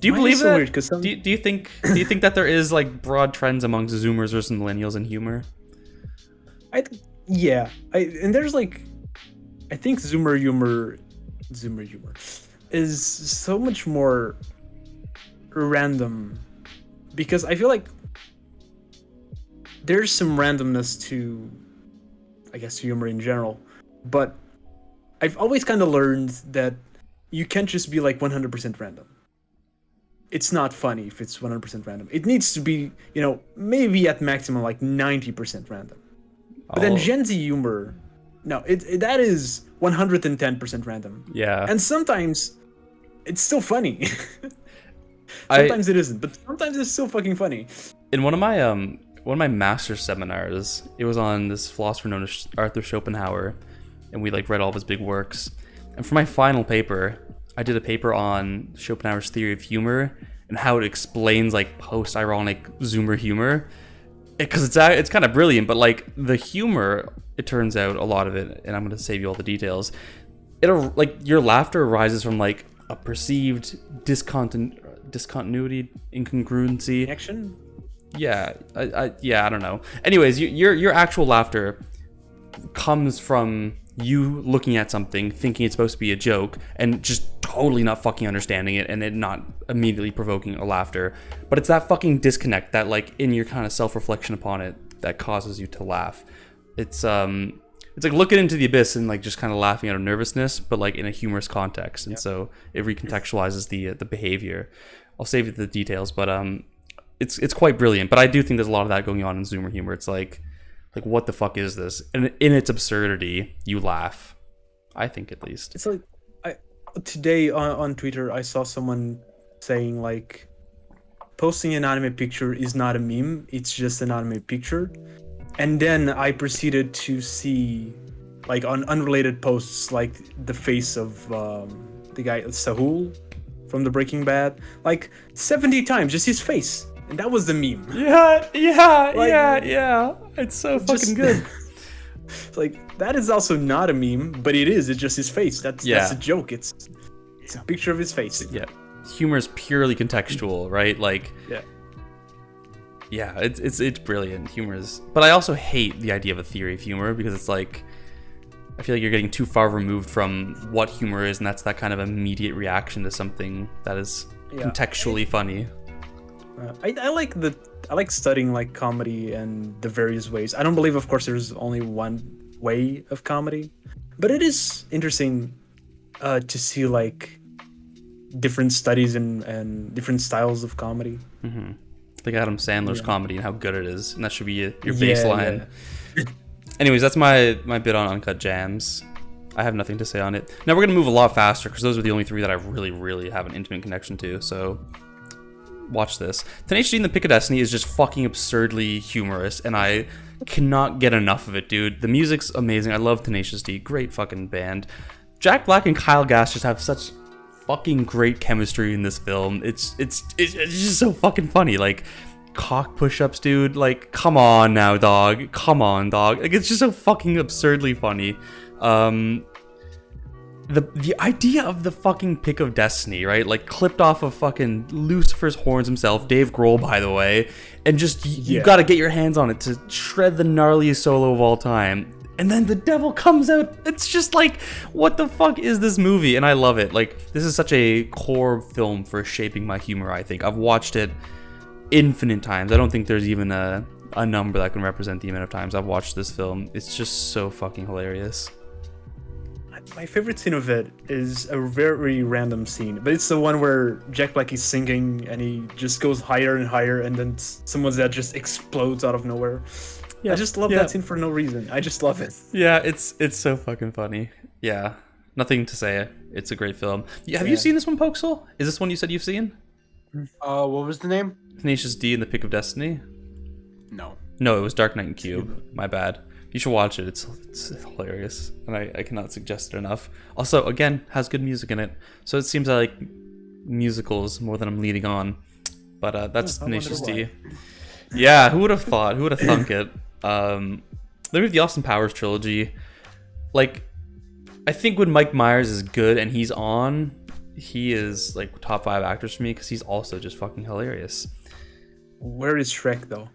Do you Mine believe so that? Weird, do you think that there is like broad trends amongst Zoomers versus Millennials in humor? And there's like, I think Zoomer humor is so much more random, because I feel like there's some randomness to, I guess, humor in general, but I've always kind of learned that you can't just be like 100% random. It's not funny if it's 100% random. It needs to be, maybe at maximum like 90% random. But then Gen Z humor, no, that is 110% random. Yeah. And sometimes it's still funny. Sometimes it isn't, but sometimes it's still fucking funny. In one of my master's seminars, it was on this philosopher known as Arthur Schopenhauer, and we like read all of his big works. And for my final paper, I did a paper on Schopenhauer's theory of humor and how it explains like post-ironic Zoomer humor, because it's kind of brilliant. But like the humor, it turns out a lot of it, and I'm gonna save you all the details. Like your laughter arises from like a perceived discontinuity, incongruency. Connection? Yeah, I don't know. Anyways, your actual laughter comes from you looking at something, thinking it's supposed to be a joke, and just totally not fucking understanding it, and it not immediately provoking a laughter. But it's that fucking disconnect that, like, in your kind of self-reflection upon it, that causes you to laugh. It's like looking into the abyss and like just kind of laughing out of nervousness, but like in a humorous context, and so it recontextualizes the behavior. I'll save you the details, but it's quite brilliant. But I do think there's a lot of that going on in Zoomer humor. It's like what the fuck is this? And in its absurdity, you laugh. I think, at least. It's like today on Twitter, I saw someone saying like, posting an anime picture is not a meme, it's just an anime picture. And then I proceeded to see like on unrelated posts like the face of the guy Sahul from the Breaking Bad, like 70 times, just his face. And that was the meme. Yeah. It's so fucking good. Like, that is also not a meme, but it is. It's just his face. That's a joke. It's a picture of his face. Yeah. Humor is purely contextual, right? Like, yeah, it's brilliant. Humor is, but I also hate the idea of a theory of humor, because it's like, I feel like you're getting too far removed from what humor is, and that's that kind of immediate reaction to something that is contextually funny. I like studying like comedy and the various ways. I don't believe, of course, there's only one way of comedy, but it is interesting to see like different studies and different styles of comedy. Mm-hmm. Like Adam Sandler's comedy and how good it is, and that should be your baseline. Yeah. Anyways, that's my bit on Uncut Gems. I have nothing to say on it. Now we're gonna move a lot faster, because those are the only three that I really have an intimate connection to. So watch this. Tenacious in the Pick of Destiny is just fucking absurdly humorous, and I cannot get enough of it, dude. The music's amazing. I love Tenacious D. Great fucking band. Jack Black and Kyle Gass just have such fucking great chemistry in this film. It's just so fucking funny. Like, cock push-ups, dude. Like, come on now, dog. Come on, dog. Like, it's just so fucking absurdly funny. The idea of the fucking Pick of Destiny, right? Like, clipped off of fucking Lucifer's horns himself, Dave Grohl, by the way, and just you gotta get your hands on it to shred the gnarliest solo of all time. And then the devil comes out. It's just like, what the fuck is this movie? And I love it. Like, this is such a core film for shaping my humor, I think. I've watched it infinite times. I don't think there's even a number that can represent the amount of times I've watched this film. It's just so fucking hilarious. My favorite scene of it is a very random scene, but it's the one where Jack Black is singing and he just goes higher and higher, and then someone's that just explodes out of nowhere. I just love that scene for no reason. I just love it. Yeah, it's so fucking funny. Yeah, nothing to say. It's a great film. Have you seen this one, Poxal? Is this one you said you've seen? What was the name? Tenacious D and the Pick of Destiny? No. No, it was Dark Knight and Cube. My bad. You should watch it. It's hilarious, and I cannot suggest it enough. Also, again, has good music in it, so it seems I like musicals more than I'm leading on. But that's Tenacious D. Yeah, who would have thought? Who would have thunk it? Then we have the Austin Powers trilogy. Like, I think when Mike Myers is good and he's on, he is like top 5 actors for me because he's also just fucking hilarious. Where is Shrek though?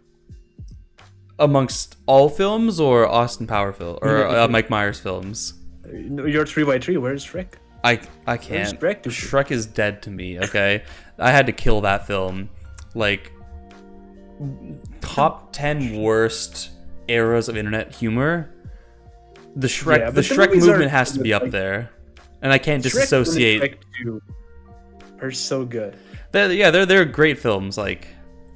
Amongst all films or Austin Power film or Mike Myers films? You're 3x3. Where is Shrek? I can't. Shrek, Shrek is dead to me. Okay, I had to kill that film. Like, top 10 worst eras of internet humor. The Shrek movement has to be up there, and I can't disassociate. Shrek 2 are so good. They're great films. Like,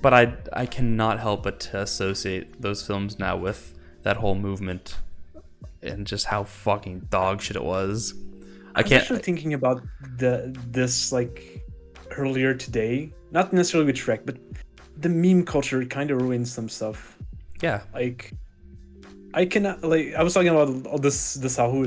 but I cannot help but to associate those films now with that whole movement and just how fucking dog shit it was. I'm actually thinking about this like earlier today. Not necessarily with Shrek, but the meme culture kind of ruins some stuff. Yeah. Like, I cannot, like, I was talking about all this, the Saul?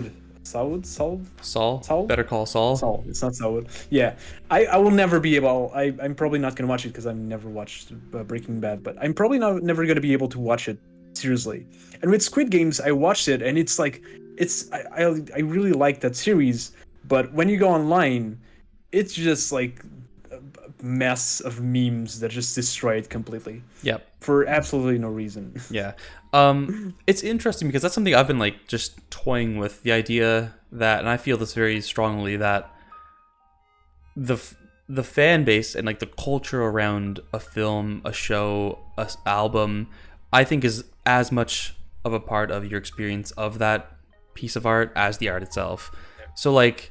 Better Call Saul. Saul. It's not Saul. Yeah. I will never be able, I'm probably not going to watch it because I've never watched Breaking Bad, but I'm probably never going to be able to watch it seriously. And with Squid Games, I watched it and it's like, I really like that series, but when you go online, it's just like a mess of memes that just destroy it completely. Yep. For absolutely no reason. Yeah. It's interesting because that's something I've been like just toying with, the idea that, and I feel this very strongly, that the fan base and like the culture around a film, a show, a album, I think is as much of a part of your experience of that piece of art as the art itself. So like,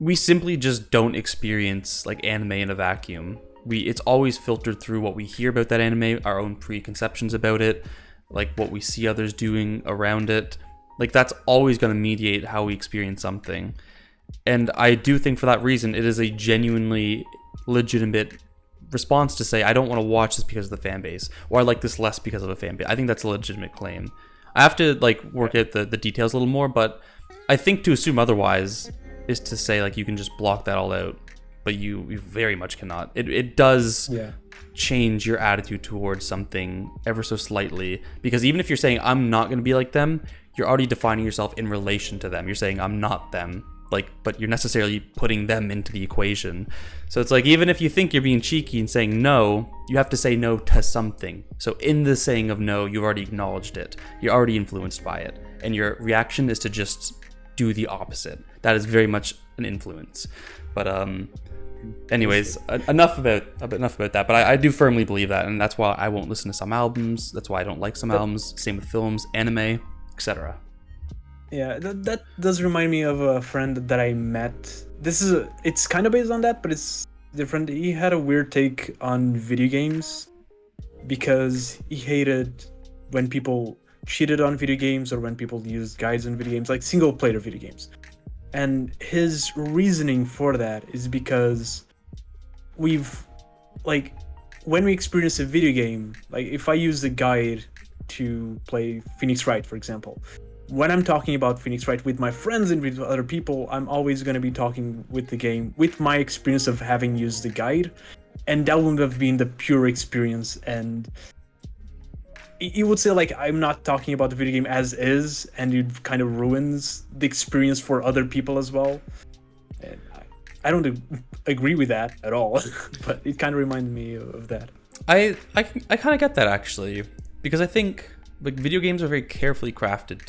we simply just don't experience like anime in a vacuum. It's always filtered through what we hear about that anime, our own preconceptions about it, like what we see others doing around it. Like, that's always going to mediate how we experience something. And I do think for that reason, it is a genuinely legitimate response to say, I don't want to watch this because of the fan base, or I like this less because of a fan base. I think that's a legitimate claim. I have to like work out the details a little more, but I think to assume otherwise is to say like you can just block that all out, but you very much cannot. It does change your attitude towards something ever so slightly, because even if you're saying I'm not going to be like them, you're already defining yourself in relation to them. You're saying I'm not them, like, but you're necessarily putting them into the equation. So it's like, even if you think you're being cheeky and saying no, you have to say no to something. So in the saying of no, you've already acknowledged it. You're already influenced by it, and your reaction is to just do the opposite. That is very much an influence. But anyways, enough about that. But I do firmly believe that, and that's why I won't listen to some albums. That's why I don't like some albums. Same with films, anime, etc. Yeah, that does remind me of a friend that I met. It's kind of based on that, but it's different. He had a weird take on video games because he hated when people cheated on video games or when people used guides on video games, like single player video games. And his reasoning for that is because when we experience a video game, like if I use the guide to play Phoenix Wright, for example, when I'm talking about Phoenix Wright with my friends and with other people, I'm always going to be talking with the game with my experience of having used the guide, and that wouldn't have been the pure experience. And he would say like I'm not talking about the video game as is, and it kind of ruins the experience for other people as well. And I don't agree with that at all, but it kind of reminded me of that. I kind of get that, actually, because I think like video games are very carefully crafted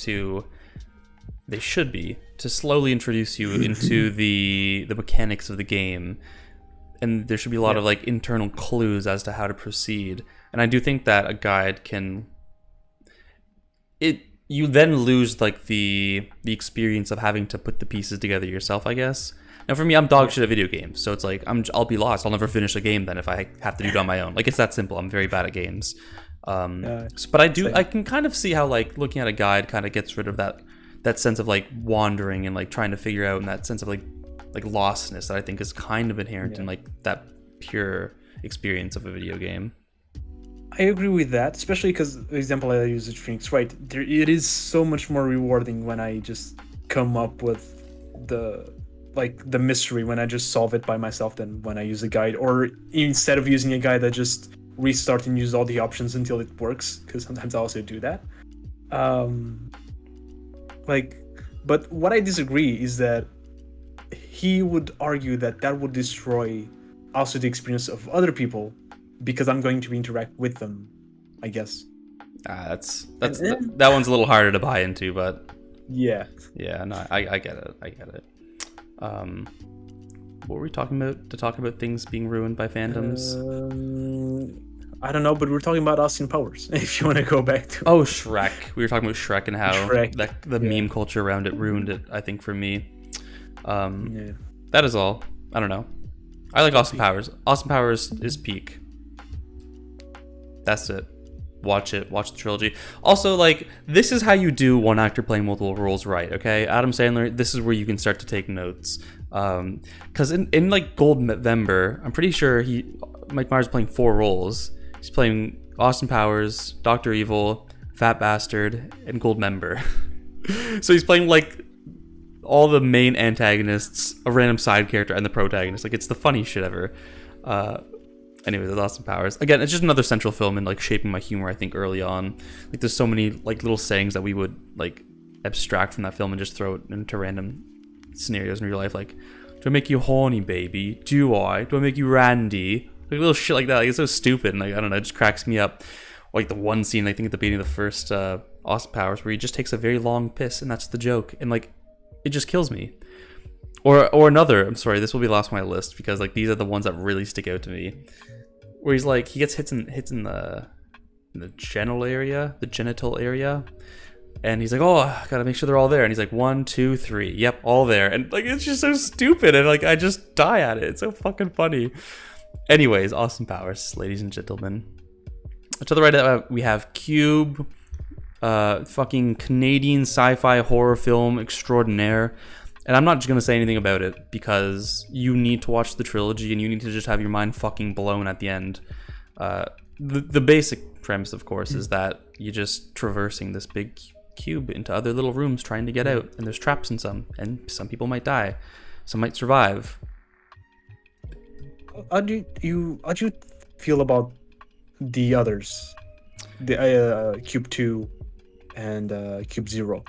they should be, to slowly introduce you into the mechanics of the game, and there should be a lot of like internal clues as to how to proceed. And I do think that a guide you then lose like the experience of having to put the pieces together yourself, I guess. Now for me, I'm dog shit at video games, so it's like I'll be lost. I'll never finish a game then if I have to do it on my own. Like, it's that simple. I'm very bad at games. But I can kind of see how like looking at a guide kind of gets rid of that sense of like wandering and like trying to figure out, and that sense of like lostness that I think is kind of inherent in like that pure experience of a video game. I agree with that, especially because the example I use is Phoenix, right? It is so much more rewarding when I just come up with the mystery, when I just solve it by myself, than when I use a guide, or instead of using a guide, I just restart and use all the options until it works, because sometimes I also do that. But what I disagree is that he would argue that would destroy also the experience of other people, because I'm going to interact with them, I guess. That one's a little harder to buy into, but yeah, no, I get it. What were we talking about to talk about things being ruined by fandoms? I don't know, but we're talking about Austin Powers. If you want to go back to Shrek, we were talking about Shrek and how the meme culture around it ruined it. I think for me, that is all. I don't know. I like Austin Powers. Austin Powers is peak. That's it. Watch it. Watch the trilogy. Also, like, this is how you do one actor playing multiple roles right, okay? Adam Sandler, this is where you can start to take notes. Because in like Gold November, I'm pretty sure Mike Myers playing 4 roles. He's playing Austin Powers, Dr. Evil, Fat Bastard, and Gold Member. So he's playing like all the main antagonists, a random side character, and the protagonist. Like, it's the funniest shit ever. Anyways, that's Austin Powers. Again, it's just another central film in like shaping my humor, I think, early on. Like, there's so many like little sayings that we would like abstract from that film and just throw it into random scenarios in real life. Like, do I make you horny, baby? Do I make you randy? Like, little shit like that. Like, it's so stupid, and like, I don't know, it just cracks me up. Like the one scene, I think at the beginning of the first Austin Powers, where he just takes a very long piss, and that's the joke, and like, it just kills me. Or another, I'm sorry, this will be last on my list, because like these are the ones that really stick out to me. Where he's like, he gets hits in the genital area, and he's like, oh, I gotta make sure they're all there, and he's like, 1, 2, 3, yep, all there, and like, it's just so stupid, and like, I just die at it. It's so fucking funny. Anyways, Austin Powers, ladies and gentlemen. To the right, we have Cube, fucking Canadian sci-fi horror film extraordinaire. And I'm not just going to say anything about it, because you need to watch the trilogy and you need to just have your mind fucking blown at the end. The basic premise, of course, is that you're just traversing this big cube into other little rooms trying to get out. And there's traps in some, and some people might die. Some might survive. How do you feel about the others? The Cube 2 and Cube 0?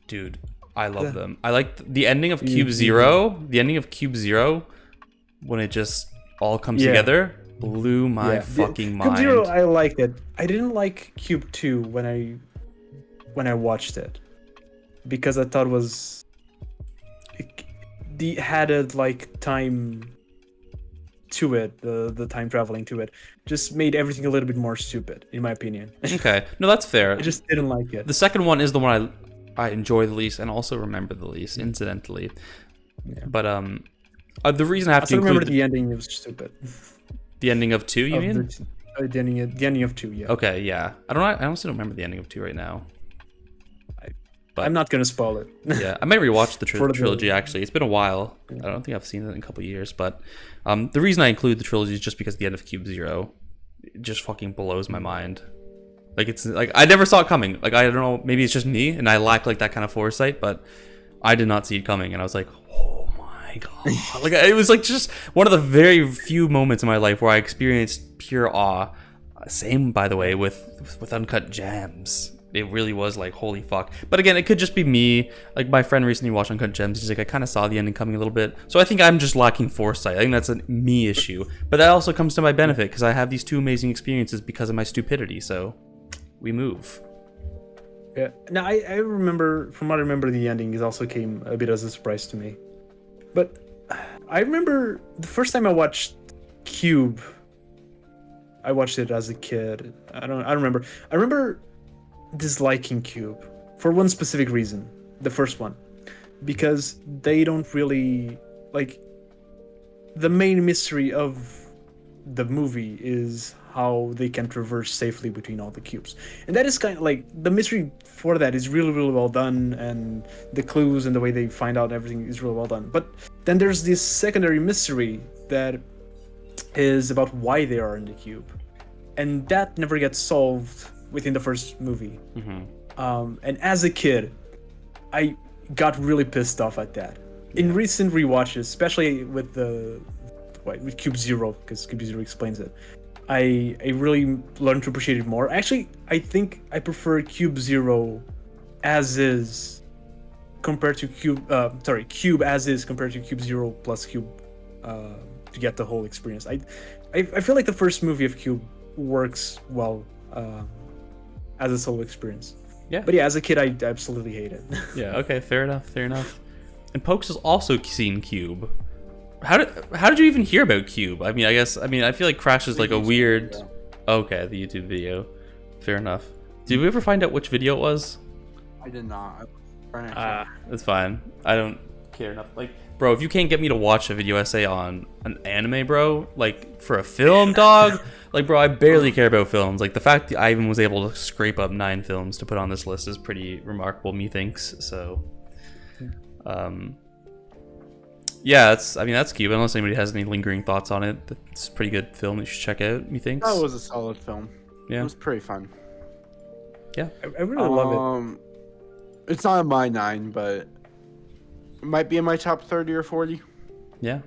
Dude, I love them. I like the ending of Cube Zero. The ending of Cube Zero, when it just all comes together, blew my fucking mind. Cube Zero, I liked it. I didn't like Cube 2 when I watched it, because I thought it had a like time to it, the time traveling to it just made everything a little bit more stupid, in my opinion. Okay, no, that's fair. I just didn't like it. The second one is the one I enjoy the least, and also remember the least, incidentally. Yeah. But the reason I have to include remember the ending was stupid. The ending of 2, you mean? The ending of 2, yeah. Okay, yeah. I honestly don't remember the ending of 2 right now. But I'm not gonna spoil it. Yeah, I might rewatch the trilogy. Actually, it's been a while. Yeah. I don't think I've seen it in a couple of years. But the reason I include the trilogy is just because the end of Cube Zero, it just fucking blows my mind. Like, it's like I never saw it coming. Like, I don't know, maybe it's just me and I lack like that kind of foresight, but I did not see it coming, and I was like, oh my god! Like, it was like just one of the very few moments in my life where I experienced pure awe. Same, by the way, with Uncut Gems. It really was like, holy fuck. But again, it could just be me. Like, my friend recently watched Uncut Gems. He's like, I kind of saw the ending coming a little bit. So I think I'm just lacking foresight. I think that's a me issue. But that also comes to my benefit, because I have these 2 amazing experiences because of my stupidity. So we move. Yeah. Now, I remember, from what I remember, the ending also came a bit as a surprise to me. But I remember the first time I watched Cube, I watched it as a kid. I don't remember. I remember disliking Cube. for one specific reason. The first one, because they don't really like. The main mystery of the movie is how they can traverse safely between all the cubes, and that is kind of like the mystery for that is really, really well done, and the clues and the way they find out everything is really well done. But then there's this secondary mystery that is about why they are in the cube, and that never gets solved within the first movie. And as a kid, I got really pissed off at that. In recent rewatches, especially with with Cube Zero, because Cube Zero explains it, I really learned to appreciate it more. Actually, I think I prefer Cube Zero as is compared to Cube as is compared to Cube Zero plus Cube to get the whole experience. I feel like the first movie of Cube works well as a solo experience. Yeah. But yeah, as a kid, I absolutely hate it. Yeah. Okay. Fair enough. And Pokes has also seen Cube. How did you even hear about Cube? I feel like Crash is like a weird. Video. Okay, the YouTube video. Fair enough. Did we ever find out which video it was? I did not. It's fine. I don't care enough. Like, bro, if you can't get me to watch a video essay on an anime, bro, like for a film, dog, like, bro, I barely care about films. Like, the fact that I even was able to scrape up 9 films to put on this list is pretty remarkable, methinks. So, yeah, that's Cube. Unless anybody has any lingering thoughts on it, it's a pretty good film that you should check out, methinks. That was a solid film. Yeah, it was pretty fun. Yeah, I really love it. It's not in my 9, but it might be in my top 30 or 40. Yeah.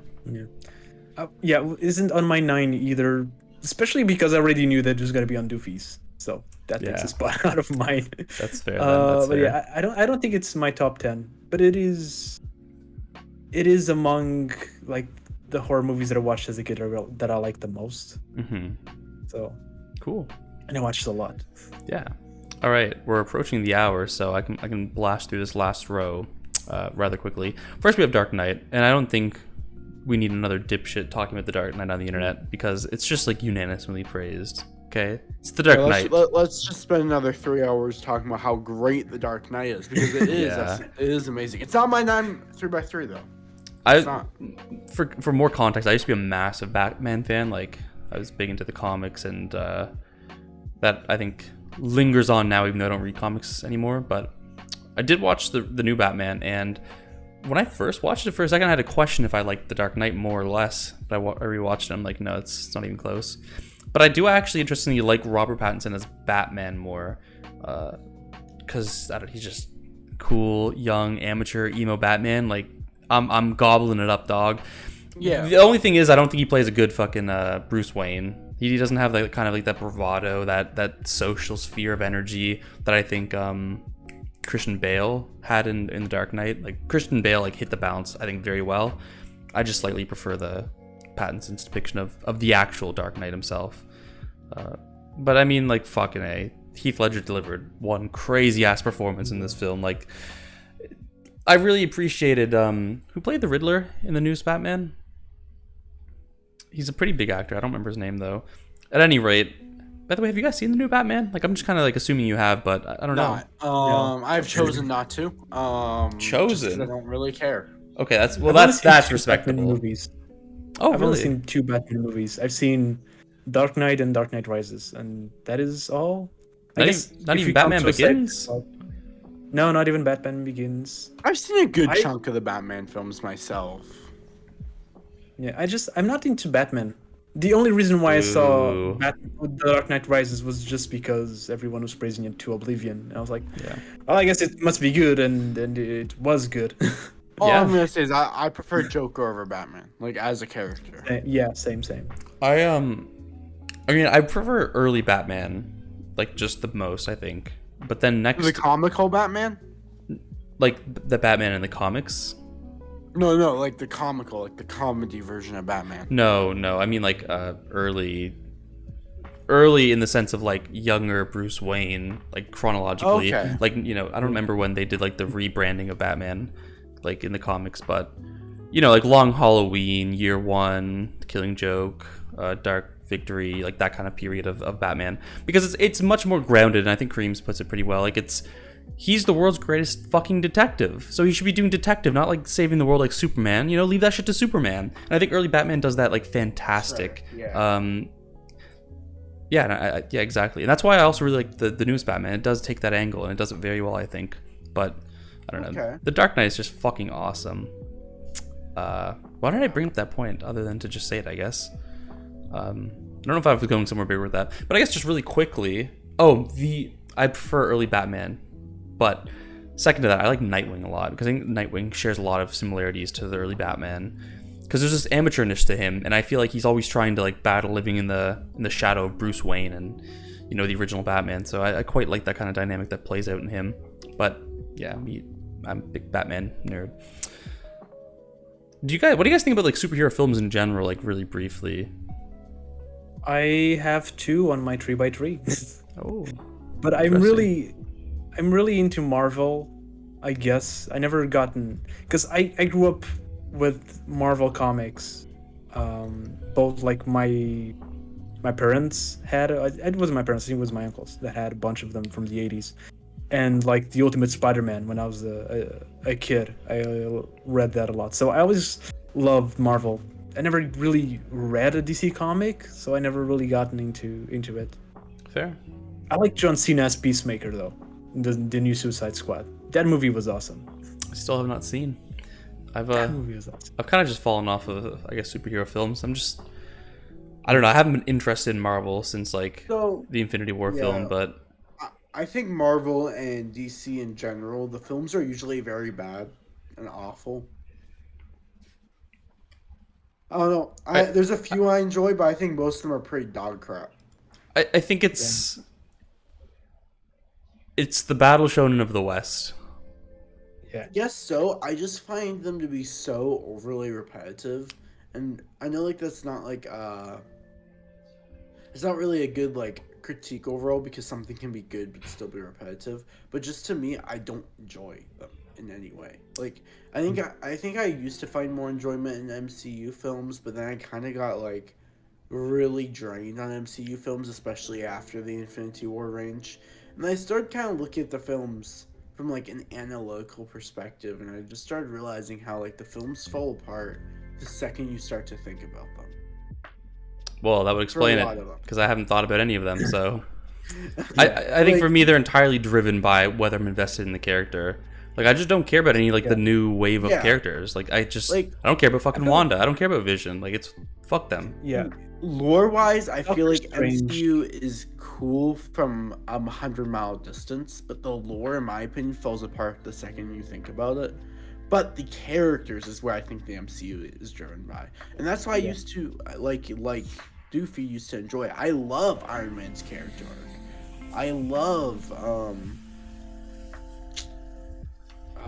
Yeah, isn't on my 9 either, especially because I already knew that it was going to be on DOOFY'S. So that takes a spot out of mine. That's fair. That's but fair. yeah, I don't think it's my top 10, but it is among like the horror movies that I watched as a kid that I like the most. So cool. And I watched a lot. Yeah. All right, we're approaching the hour, so I can blast through this last row rather quickly. First, we have Dark Knight, and I don't think we need another dipshit talking about the Dark Knight on the internet because it's just like unanimously praised. Okay, it's the Dark Knight. Let's just spend another 3 hours talking about how great the Dark Knight is because it is. It is amazing. It's not my 9 3x3 though. For more context, I used to be a massive Batman fan. Like, I was big into the comics, and that I think lingers on now, even though I don't read comics anymore. But I did watch the new Batman, and when I first watched it for a second, I had a question if I liked the Dark Knight more or less. But I rewatched it, I'm like, no, it's not even close. But I do actually, interestingly, like Robert Pattinson as Batman more, because he's just cool, young, amateur, emo Batman. Like, I'm gobbling it up, dog. Yeah. The only thing is, I don't think he plays a good fucking Bruce Wayne. He doesn't have that kind of like that bravado, that social sphere of energy that I think Christian Bale had in the Dark Knight. Like, Christian Bale like hit the balance, I think, very well. I just slightly prefer the Pattinson's depiction of the actual Dark Knight himself. But I mean, like, fucking A, Heath Ledger delivered one crazy ass performance in this film. Like, I really appreciated who played the Riddler in the newest Batman. He's a pretty big actor. I don't remember his name though. At any rate, by the way, have you guys seen the new Batman? Like, I'm just kind of like assuming you have, but I don't know. I've chosen not to. Chosen? I don't really care. Okay, that's respectable. Batman movies. Oh, I've really? only seen 2 Batman movies. I've seen Dark Knight and Dark Knight Rises, and that is all. Not even Batman Begins? No, not even Batman Begins. I've seen a good chunk of the Batman films myself. Yeah, I'm not into Batman. The only reason why I saw The Dark Knight Rises was just because everyone was praising it to oblivion. And I was like, well, I guess it must be good, and it was good. All I'm gonna say is I prefer Joker over Batman, like, as a character. Yeah, same. I mean, I prefer early Batman, like, just the most, I think. But then next, the comical Batman, like the Batman in the comics. No, like the comical, like the comedy version of Batman. No, I mean, like, early in the sense of, like, younger Bruce Wayne, like, chronologically. Okay. Like, you know, I don't remember when they did like the rebranding of Batman, like, in the comics, but, you know, like Long Halloween, Year One, Killing Joke, Dark Victory, like that kind of period of Batman, because it's much more grounded, and I think Creams puts it pretty well. Like, he's the world's greatest fucking detective. So he should be doing detective, not like saving the world like Superman. You know, leave that shit to Superman. And I think early Batman does that like fantastic. Right. Yeah. Yeah, yeah, exactly. And that's why I also really like the newest Batman. It does take that angle, and it does it very well, I think. But I don't know. The Dark Knight is just fucking awesome. Why did I bring up that point other than to just say it, I guess? I don't know if I was going somewhere bigger with that. But I guess just really quickly. I prefer early Batman. But second to that, I like Nightwing a lot. Because I think Nightwing shares a lot of similarities to the early Batman. Because there's this amateurness to him, and I feel like he's always trying to like battle living in the shadow of Bruce Wayne and, you know, the original Batman. So I quite like that kind of dynamic that plays out in him. But yeah, I'm a big Batman nerd. What do you guys think about like superhero films in general, like really briefly? I have 2 on my 3x3. Oh, but I'm really into Marvel, I guess. I never gotten, because I grew up with Marvel comics. Both like my parents had, it wasn't my parents, it was my uncles that had a bunch of them from the 80s. And like the Ultimate Spider-Man when I was a kid, I read that a lot. So I always loved Marvel. I never really read a DC comic, so I never really gotten into it. Fair. I like John Cena as Peacemaker though, the new Suicide Squad. That movie was awesome. I still have not seen. That movie was awesome. I've kind of just fallen off of, I guess, superhero films. I don't know. I haven't been interested in Marvel since like the Infinity War film, but I think Marvel and DC in general, the films are usually very bad and awful. I don't know. There's a few I enjoy, but I think most of them are pretty dog crap. I think it's the battle shonen of the West. Yeah. Yes, so I just find them to be so overly repetitive, and I know like that's not like it's not really a good like critique overall because something can be good but still be repetitive. But just to me, I don't enjoy them in any way. Like I think I used to find more enjoyment in MCU films, but then I kind of got like really drained on MCU films, especially after the Infinity War range. And I started kind of looking at the films from like an analytical perspective, and I just started realizing how like the films fall apart the second you start to think about them. Well, that would explain it, because I haven't thought about any of them. So Yeah, I think for me, they're entirely driven by whether I'm invested in the character. Like I just don't care about any like the new wave of characters. Like I don't care about fucking Wanda. I don't care about Vision. Like it's fuck them. Yeah. Lore-wise, I feel like Strange. MCU is cool from a 100-mile distance, but the lore, in my opinion, falls apart the second you think about it. But the characters is where I think the MCU is driven by, and that's why I used to like Doofy used to enjoy it. I love Iron Man's character arc. I love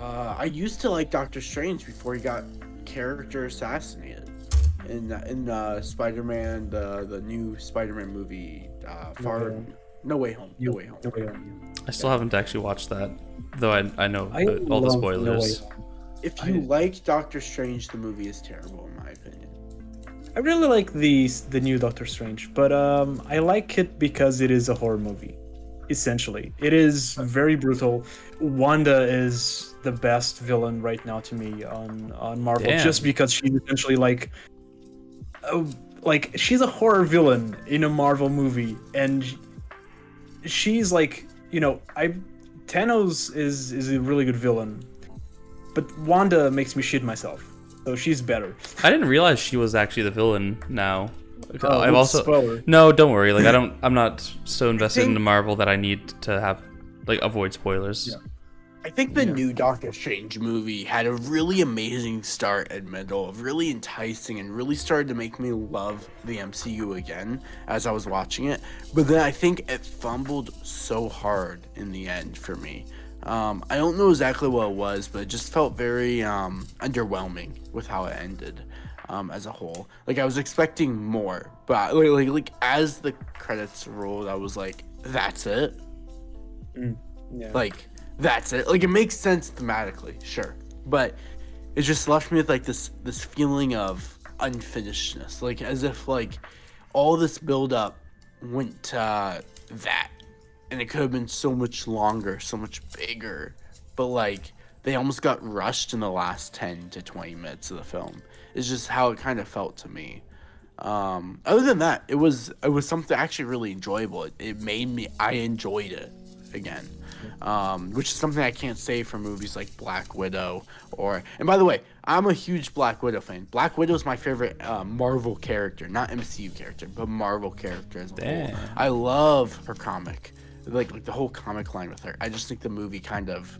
I used to like Doctor Strange before he got character assassinated. In Spider-Man, the new Spider-Man movie, No Way Home. I still haven't actually watched that, though I know all the spoilers. If you like Doctor Strange, the movie is terrible in my opinion. I really like the new Doctor Strange, but I like it because it is a horror movie. Essentially, it is very brutal. Wanda is the best villain right now to me on Marvel, just because she's essentially like she's a horror villain in a Marvel movie, and she's like, you know, Thanos is a really good villain, but Wanda makes me shit myself, so she's better. I didn't realize she was actually the villain now. I've also spoiler. No, don't worry. Like I'm not so invested in Marvel that I need to have like avoid spoilers. Yeah. I think the new Doctor Strange movie had a really amazing start and middle, really enticing, and really started to make me love the MCU again as I was watching it. But then I think it fumbled so hard in the end for me. I don't know exactly what it was, but it just felt very underwhelming with how it ended as a whole. Like I was expecting more, but like as the credits rolled, I was like, "That's it." Like. That's it. Like it makes sense thematically, sure, but it just left me with like this feeling of unfinishedness, like as if like all this build up went to that, and it could have been so much longer, so much bigger, but like they almost got rushed in the last 10 to 20 minutes of the film. It's just how it kind of felt to me. Other than that, it was something actually really enjoyable. I enjoyed it again, which is something I can't say for movies like Black Widow and by the way, I'm a huge Black Widow fan. Black Widow is my favorite Marvel character, not MCU character, but Marvel character as a whole. I love her comic, like the whole comic line with her. I just think the movie kind of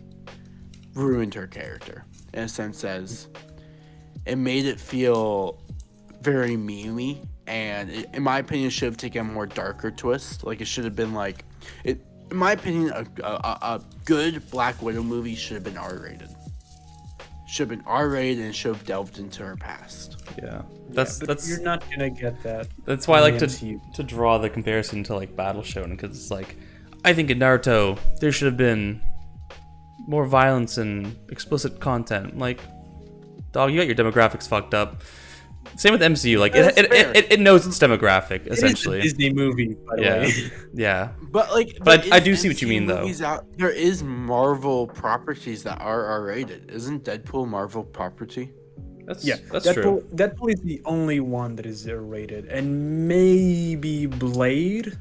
ruined her character in a sense, as it made it feel very memey, and in my opinion, it should have taken a more darker twist. Like it should have been like it. In my opinion, a good Black Widow movie should have been R-rated. Should have been R-rated and should have delved into her past. Yeah, But you're not gonna get that. that's why I like in the MCU. to draw the comparison to like Battle Shonen, because it's like I think in Naruto there should have been more violence and explicit content. Like, dog, you got your demographics fucked up. Same with MCU. Like it knows its demographic essentially. It is a Disney movie, by the way. Yeah. But I do see what you mean, though. There is Marvel properties that are R-rated. Isn't Deadpool Marvel property? That's Deadpool, true. Deadpool is the only one that is rated, and maybe Blade.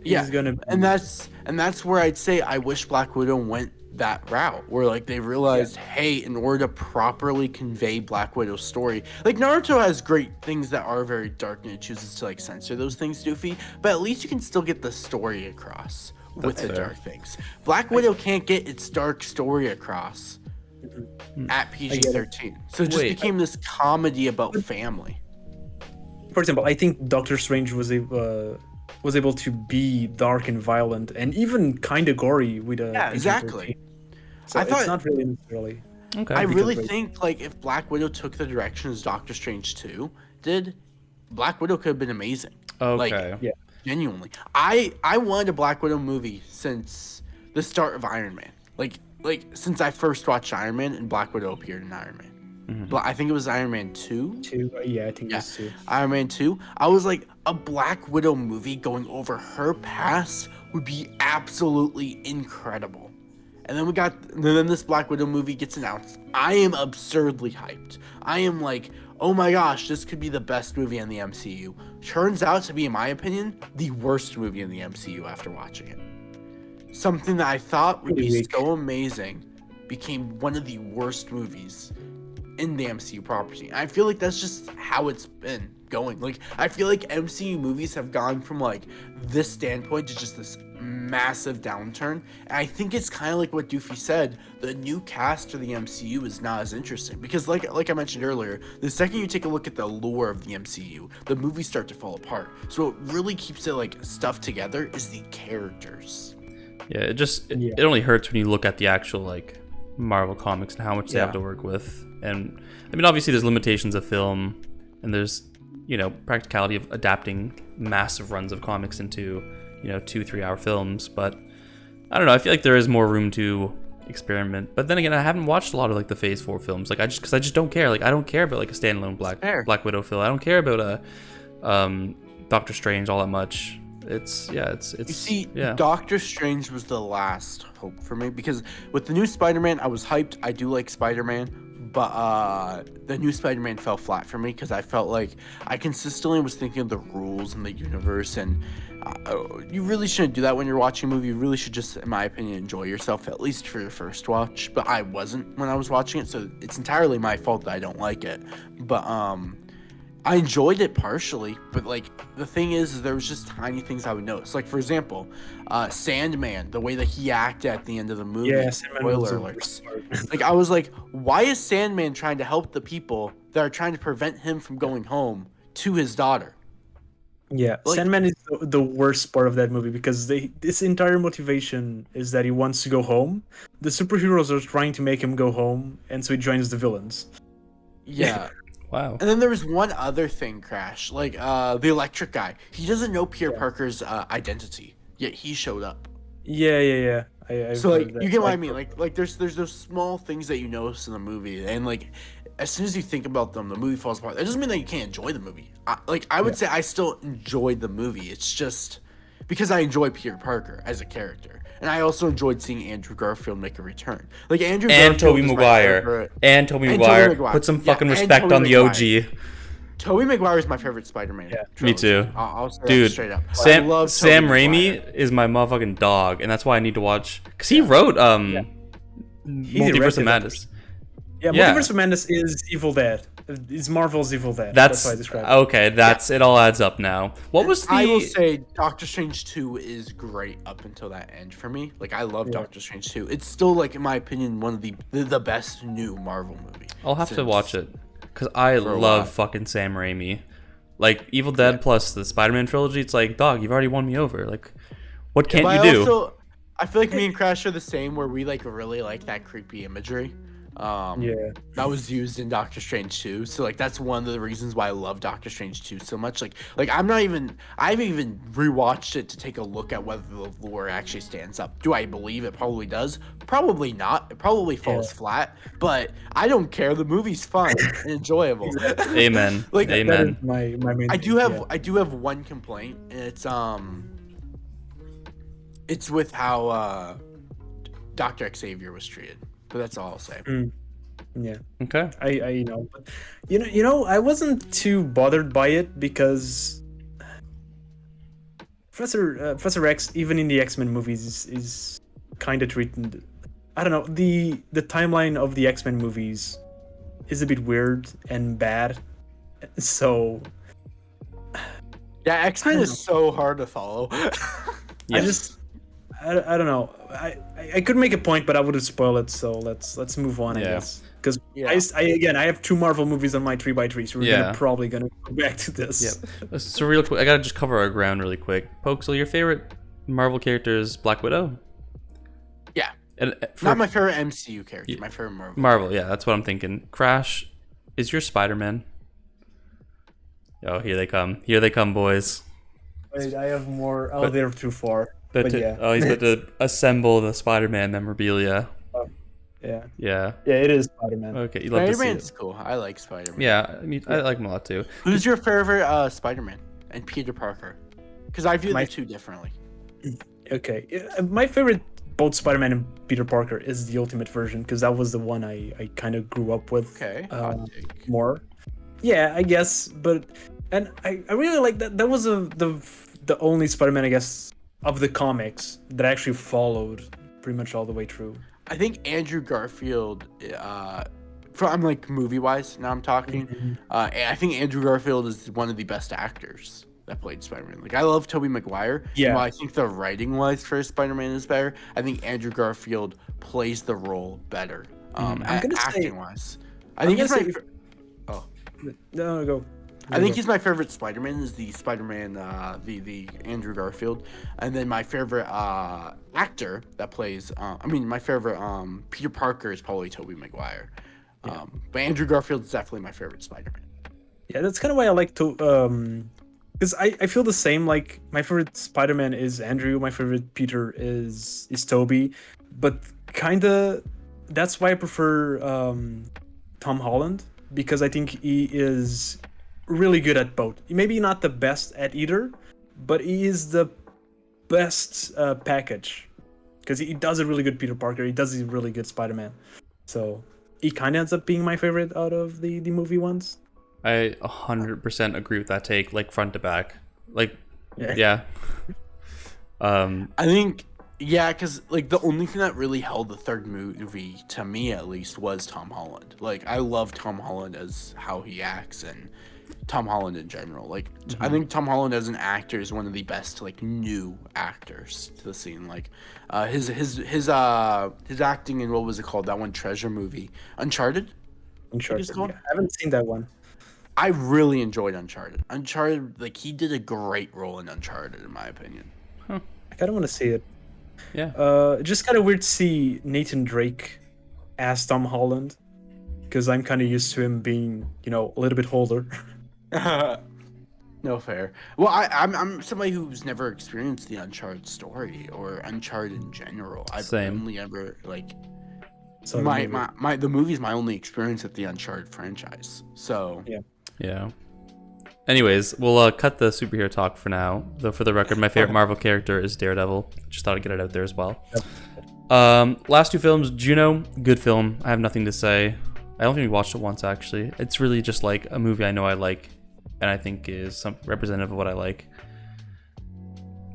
Yeah, is gonna. and that's where I'd say I wish Black Widow went that route, where like they realized, hey, in order to properly convey Black Widow's story, like Naruto has great things that are very dark and it chooses to like censor those things, Doofy, but at least you can still get the story across with the dark things. Black Widow can't get its dark story across at PG-13, so it just became this comedy about family. For example, I think Doctor Strange was able to be dark and violent and even kind of gory with a PG-13. Exactly. So I thought it's not really necessarily. Okay. I really think like if Black Widow took the direction as Doctor Strange 2 did, Black Widow could have been amazing. Okay. Yeah. Genuinely, I wanted a Black Widow movie since the start of Iron Man. Like since I first watched Iron Man and Black Widow appeared in Iron Man. But I think it was Iron Man 2. Yeah, I think it's 2. Iron Man 2. I was like, a Black Widow movie going over her past would be absolutely incredible. And then this Black Widow movie gets announced. I am absurdly hyped. I am like, oh my gosh, this could be the best movie in the MCU. Turns out to be, in my opinion, the worst movie in the MCU after watching it. Something that I thought would be so amazing became one of the worst movies in the MCU property. I feel like that's just how it's been going. Like, I feel like MCU movies have gone from like this standpoint to just this massive downturn. And I think it's kind of like what Doofy said, the new cast for the MCU is not as interesting because like I mentioned earlier, the second you take a look at the lore of the MCU, the movies start to fall apart. So what really keeps it like stuff together is the characters. Yeah, it only hurts when you look at the actual like Marvel comics and how much they have to work with. And I mean, obviously there's limitations of film and there's, practicality of adapting massive runs of comics into, 2-3 hour films. But I don't know, I feel like there is more room to experiment. But then again, I haven't watched a lot of like the Phase 4 films. Like I just don't care. Like I don't care about like a standalone Black Widow film. I don't care about a Doctor Strange all that much. It's you see, Doctor Strange was the last hope for me because with the new Spider-Man, I was hyped. I do like Spider-Man, but the new Spider-Man fell flat for me because I felt like I consistently was thinking of the rules in the universe, and you really shouldn't do that when you're watching a movie. You really should just, in my opinion, enjoy yourself, at least for your first watch. But I wasn't when I was watching it, so it's entirely my fault that I don't like it. But I enjoyed it partially, but like the thing is there was just tiny things I would notice. Like for example, Sandman, the way that he acted at the end of the movie. Yeah, spoiler alerts. Like I was like, why is Sandman trying to help the people that are trying to prevent him from going home to his daughter? Yeah, Like, Sandman is the worst part of that movie because this entire motivation is that he wants to go home. The superheroes are trying to make him go home, and so he joins the villains. Yeah. Wow. And then there was one other thing, Crash. Like, the electric guy. He doesn't know Peter Parker's identity, yet he showed up. Yeah. So, like, you get what I mean? Like, there's those small things that you notice in the movie, and, like, as soon as you think about them, the movie falls apart. That doesn't mean that you can't enjoy the movie. I would say I still enjoyed the movie. It's just, because I enjoy Peter Parker as a character. And I also enjoyed seeing Andrew Garfield make a return. Like Andrew And Garfield Tobey is my Maguire. favorite- And Tobey and Maguire. Tobey Maguire. Put some fucking and respect Tobey on the Maguire. OG. Tobey Maguire is my favorite Spider-Man. Yeah. Me too. I'll say that Dude, straight up. I Sam love Sam Tobey Raimi Maguire. is my motherfucking dog, and that's why I need to watch. Because he wrote Multiverse directed of Madness. Yeah, Yeah. Multiverse of Madness is Evil Dead. It's Marvel's Evil Dead. That's how I describe it. okay. It all adds up now. What was the? I will say Doctor Strange 2 is great up until that end for me. Like I love Doctor Strange 2. It's still like in my opinion one of the best new Marvel movie. I'll have to watch it because I a while. love fucking Sam Raimi. Like Evil Dead plus the Spider-Man trilogy. It's like, dog, you've already won me over. Like, what can't But you do? Also, I feel like me and Crash are the same where we like really like that creepy imagery. That was used in Doctor Strange 2. So like that's one of the reasons why I love Doctor Strange 2 so much. Like I haven't even rewatched it to take a look at whether the lore actually stands up. Do I believe it probably does? Probably not. It probably falls flat, but I don't care. The movie's fun and enjoyable. Amen. Like, That Amen. is my main I do thing, have I do have one complaint, and it's with how Dr. Xavier was treated. But that's all I'll say. Yeah. Okay. I know, but I wasn't too bothered by it because Professor X, even in the X-Men movies, is kind of treated. I don't know, the timeline of the X-Men movies is a bit weird and bad, so Yeah, X-Men is so hard to follow. Yes. I don't know. I could make a point, but I would have spoiled it. So let's move on. I Yeah. guess because Yeah. I have 2 Marvel movies on my 3x3, so we're probably gonna go back to this. Yeah. So real quick, I gotta just cover our ground really quick. Poxal, your favorite Marvel character is Black Widow? Yeah. And Not my favorite MCU character. My favorite Marvel. Marvel, yeah, that's what I'm thinking. Crash, is your Spider-Man? Oh, here they come. Here they come, boys. Wait, I have more. Oh, they're too far. But yeah. Oh, he's about to assemble the Spider-Man memorabilia. Yeah. Yeah. Yeah, it is Spider-Man. Okay, you love to see Spider-Man's it. cool. I like Spider-Man. Yeah, I mean, I like him a lot too. Who's your favorite Spider-Man and Peter Parker? Because I view My- the two differently. Okay, my favorite both Spider-Man and Peter Parker is the Ultimate version because that was the one I kind of grew up with. Okay. hot take. More. Yeah, I guess, but I really like that. That was the only Spider-Man, I guess, of the comics that actually followed pretty much all the way through. I think Andrew Garfield, from like movie wise, now I'm talking. I think Andrew Garfield is one of the best actors that played Spider-Man. Like I love Tobey Maguire. Yeah. And while I think the writing wise for Spider-Man is better, I think Andrew Garfield plays the role better. I'm gonna say- acting wise. I think he's gonna my. say- No, go. I think he's my favorite Spider-Man is the Spider-Man, the Andrew Garfield, and then my favorite actor that plays, my favorite Peter Parker is probably Tobey Maguire, but Andrew Garfield is definitely my favorite Spider-Man. Yeah, that's kind of why I like to because I feel the same. Like my favorite Spider-Man is Andrew, my favorite Peter is Toby, but kind of that's why I prefer Tom Holland because I think he is really good at both. Maybe not the best at either, but he is the best package because he does a really good Peter Parker. He does a really good Spider-Man. So he kind of ends up being my favorite out of the movie ones. I 100% agree with that take, like front to back. Like, Yeah. yeah. I think, yeah, because like the only thing that really held the third movie to me at least was Tom Holland. Like I love Tom Holland as how he acts and Tom Holland in general. Like I think Tom Holland as an actor is one of the best like new actors to the scene. Like his acting in what was it called? That one Treasure movie, Uncharted. Uncharted. called? Yeah. I haven't seen that one. I really enjoyed Uncharted. Uncharted, like he did a great role in Uncharted, in my opinion. I kind of want to see it. Yeah. Just kind of weird to see Nathan Drake as Tom Holland because I'm kind of used to him being, a little bit older. No fair. Well, I'm somebody who's never experienced the Uncharted story or Uncharted in general. I've Same. only ever like So the movie's my only experience with the Uncharted franchise. So Yeah. Anyways, we'll cut the superhero talk for now. Though for the record, my favorite Marvel character is Daredevil. Just thought I'd get it out there as well. Last two films, Juno, good film. I have nothing to say. I don't think we watched it once actually. It's really just like a movie I know I like, and I think is some representative of what I like.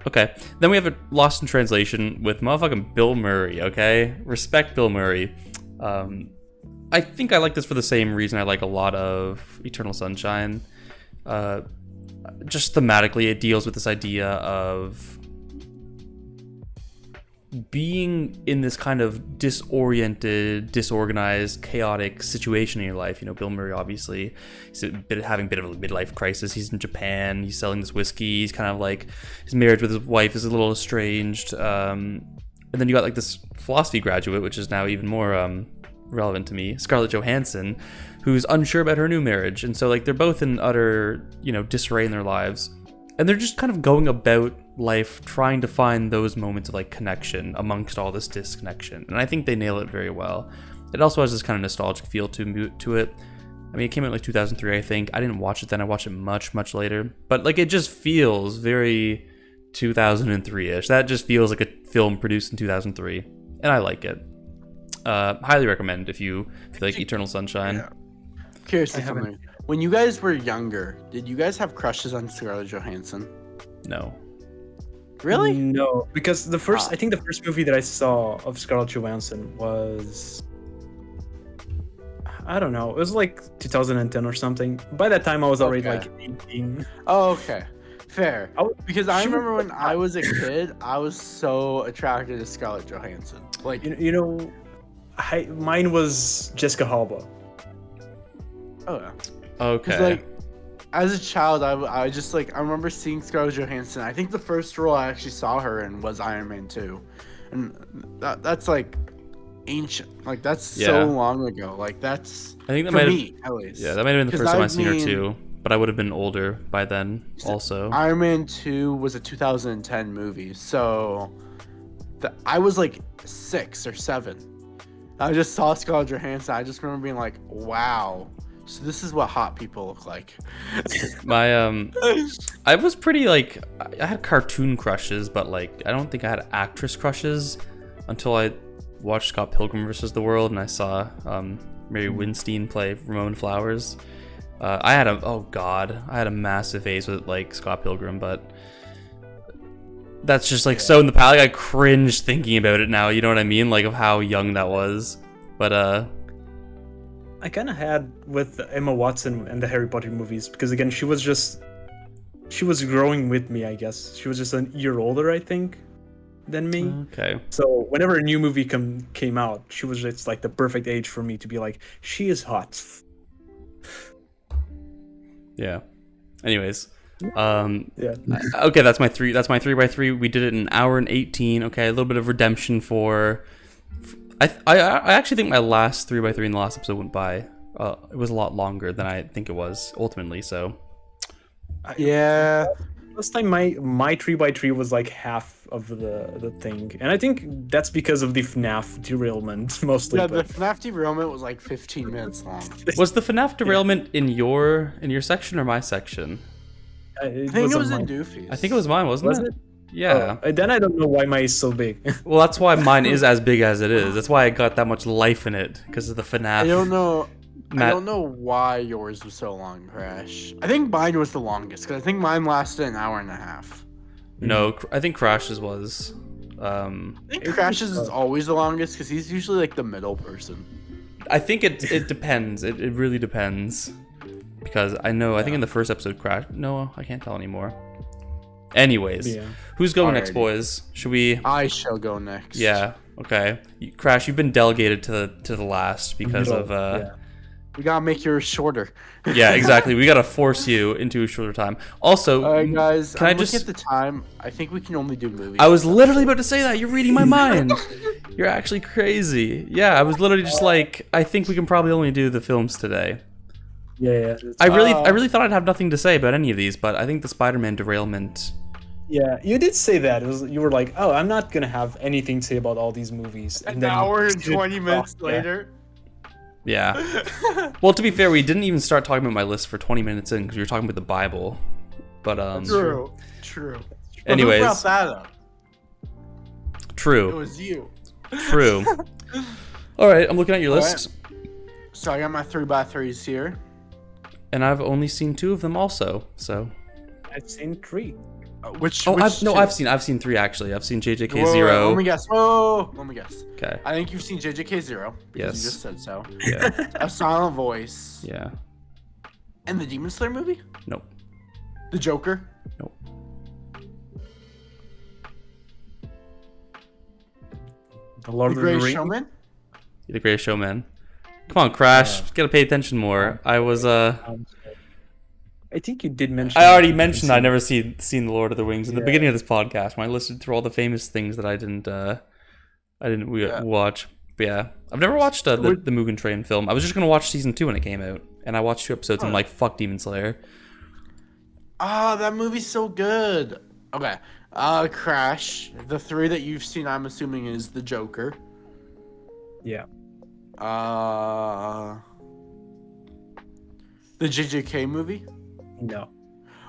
Okay, then we have a Lost in Translation with motherfucking Bill Murray. Okay, respect Bill Murray. I think I like this for the same reason I like a lot of Eternal Sunshine. Just thematically, it deals with this idea of being in this kind of disoriented, disorganized, chaotic situation in your life. You know, Bill Murray obviously he's having a bit of a midlife crisis. He's in Japan. He's selling this whiskey. He's kind of like his marriage with his wife is a little estranged. And then you got like this philosophy graduate, which is now even more relevant to me, Scarlett Johansson, who's unsure about her new marriage. And so like they're both in utter, disarray in their lives, and they're just kind of going about life trying to find those moments of like connection amongst all this disconnection. And I think they nail it very well. It also has this kind of nostalgic feel to it. I mean, it came out in like 2003, I think. I didn't watch it then. I watched it much later, but like it just feels very 2003ish. That just feels like a film produced in 2003, and I like it. Highly recommend if you like Eternal Sunshine. Yeah. Curious to something. When you guys were younger, did you guys have crushes on Scarlett Johansson? No. Really? No, because I think the first movie that I saw of Scarlett Johansson was, I don't know, it was like 2010 or something. By that time, I was already like 18. Oh, okay. Fair. Because I remember when I was a kid, I was so attracted to Scarlett Johansson. Like, mine was Jessica Alba. Oh yeah. Okay. Like, as a child, I just like I remember seeing Scarlett Johansson. I think the first role I actually saw her in was Iron Man 2, and that's like ancient. Like that's so long ago. Like that's I think that for might me at least. Yeah, that might have been the first time I seen her too. But I would have been older by then. Also, Iron Man 2 was a 2010 movie, so I was like 6 or 7. I just saw Scarlett Johansson. I just remember being like, wow. So this is what hot people look like. I was pretty like, I had cartoon crushes, but like, I don't think I had actress crushes until I watched Scott Pilgrim vs. the World and I saw Mary Winstein play Ramona Flowers. I had a massive phase with like Scott Pilgrim, but that's just like so in the past. Like, I cringe thinking about it now. You know what I mean? Like of how young that was. But I kind of had with Emma Watson and the Harry Potter movies because again she was growing with me. I guess she was just a year older, I think, than me. Okay. So whenever a new movie came out, she was just like the perfect age for me to be like, she is hot. Yeah. Anyways. Okay, that's my 3x3. We did it in an hour and 18. Okay, a little bit of redemption for. I actually think my last 3x3 in the last episode went by. It was a lot longer than I think it was ultimately. So. Yeah. Last time my 3x3 was like half of the thing, and I think that's because of the FNAF derailment mostly. Yeah, the FNAF derailment was like 15 minutes long. Was the FNAF derailment in your section or my section? I think it was in Doofy's. I think it was mine, wasn't it? Yeah. Then I don't know why mine is so big. Well, that's why mine is as big as it is. That's why I got that much life in it because of the FNAF. I don't know why yours was so long, Crash. I think mine was the longest because I think mine lasted an hour and a half. No, I think Crash's was. I think Crash's is always the longest because he's usually like the middle person. I think it depends. It really depends. Because I think in the first episode, Crash. No, I can't tell anymore. Anyways, who's going next, boys? Should we? I shall go next. Yeah. Okay. Crash, you've been delegated to the last because of. We gotta make yours shorter. Yeah, exactly. We gotta force you into a shorter time. Also, all right, guys. Can I just look at the time? I think we can only do movies. I was literally about to say that. You're reading my mind. You're actually crazy. Yeah, I was literally just like, I think we can probably only do the films today. Yeah. I really thought I'd have nothing to say about any of these, but I think the Spider-Man derailment. Yeah, you did say that. You were like, "Oh, I'm not gonna have anything to say about all these movies." And an hour and 20 minutes later. Yeah. Well, to be fair, we didn't even start talking about my list for 20 minutes in because we were talking about the Bible. But True. But anyways, who brought that up? It true. was you. True. All right, I'm looking at your All list, So I got my 3x3s here. and I've only seen 2 of them also. So. I've seen 3. Which? Oh, which I've seen 3 actually. I've seen JJK Whoa, Zero. Let me guess. Whoa, let me guess. Okay. I think you've seen JJK Zero because Yes. you just said so. Yeah. A Silent Voice. Yeah. And the Demon Slayer movie. Nope. The Joker. Nope. The Lord The of the Great Rings. Showman. The Greatest Showman. Come on, Crash. Gotta pay attention more. I was I think you did mention. I already mentioned I never seen the Lord of the Rings in the Yeah. beginning of this podcast when I listed through all the famous things that I didn't watch. But yeah, I've never watched the Mugen Train film. I was just gonna watch season 2 when it came out, and I watched 2 episodes. And I'm like, fuck Demon Slayer. Ah, that movie's so good. Okay. Crash. The 3 that you've seen, I'm assuming, is The Joker. Yeah. The JJK movie. No.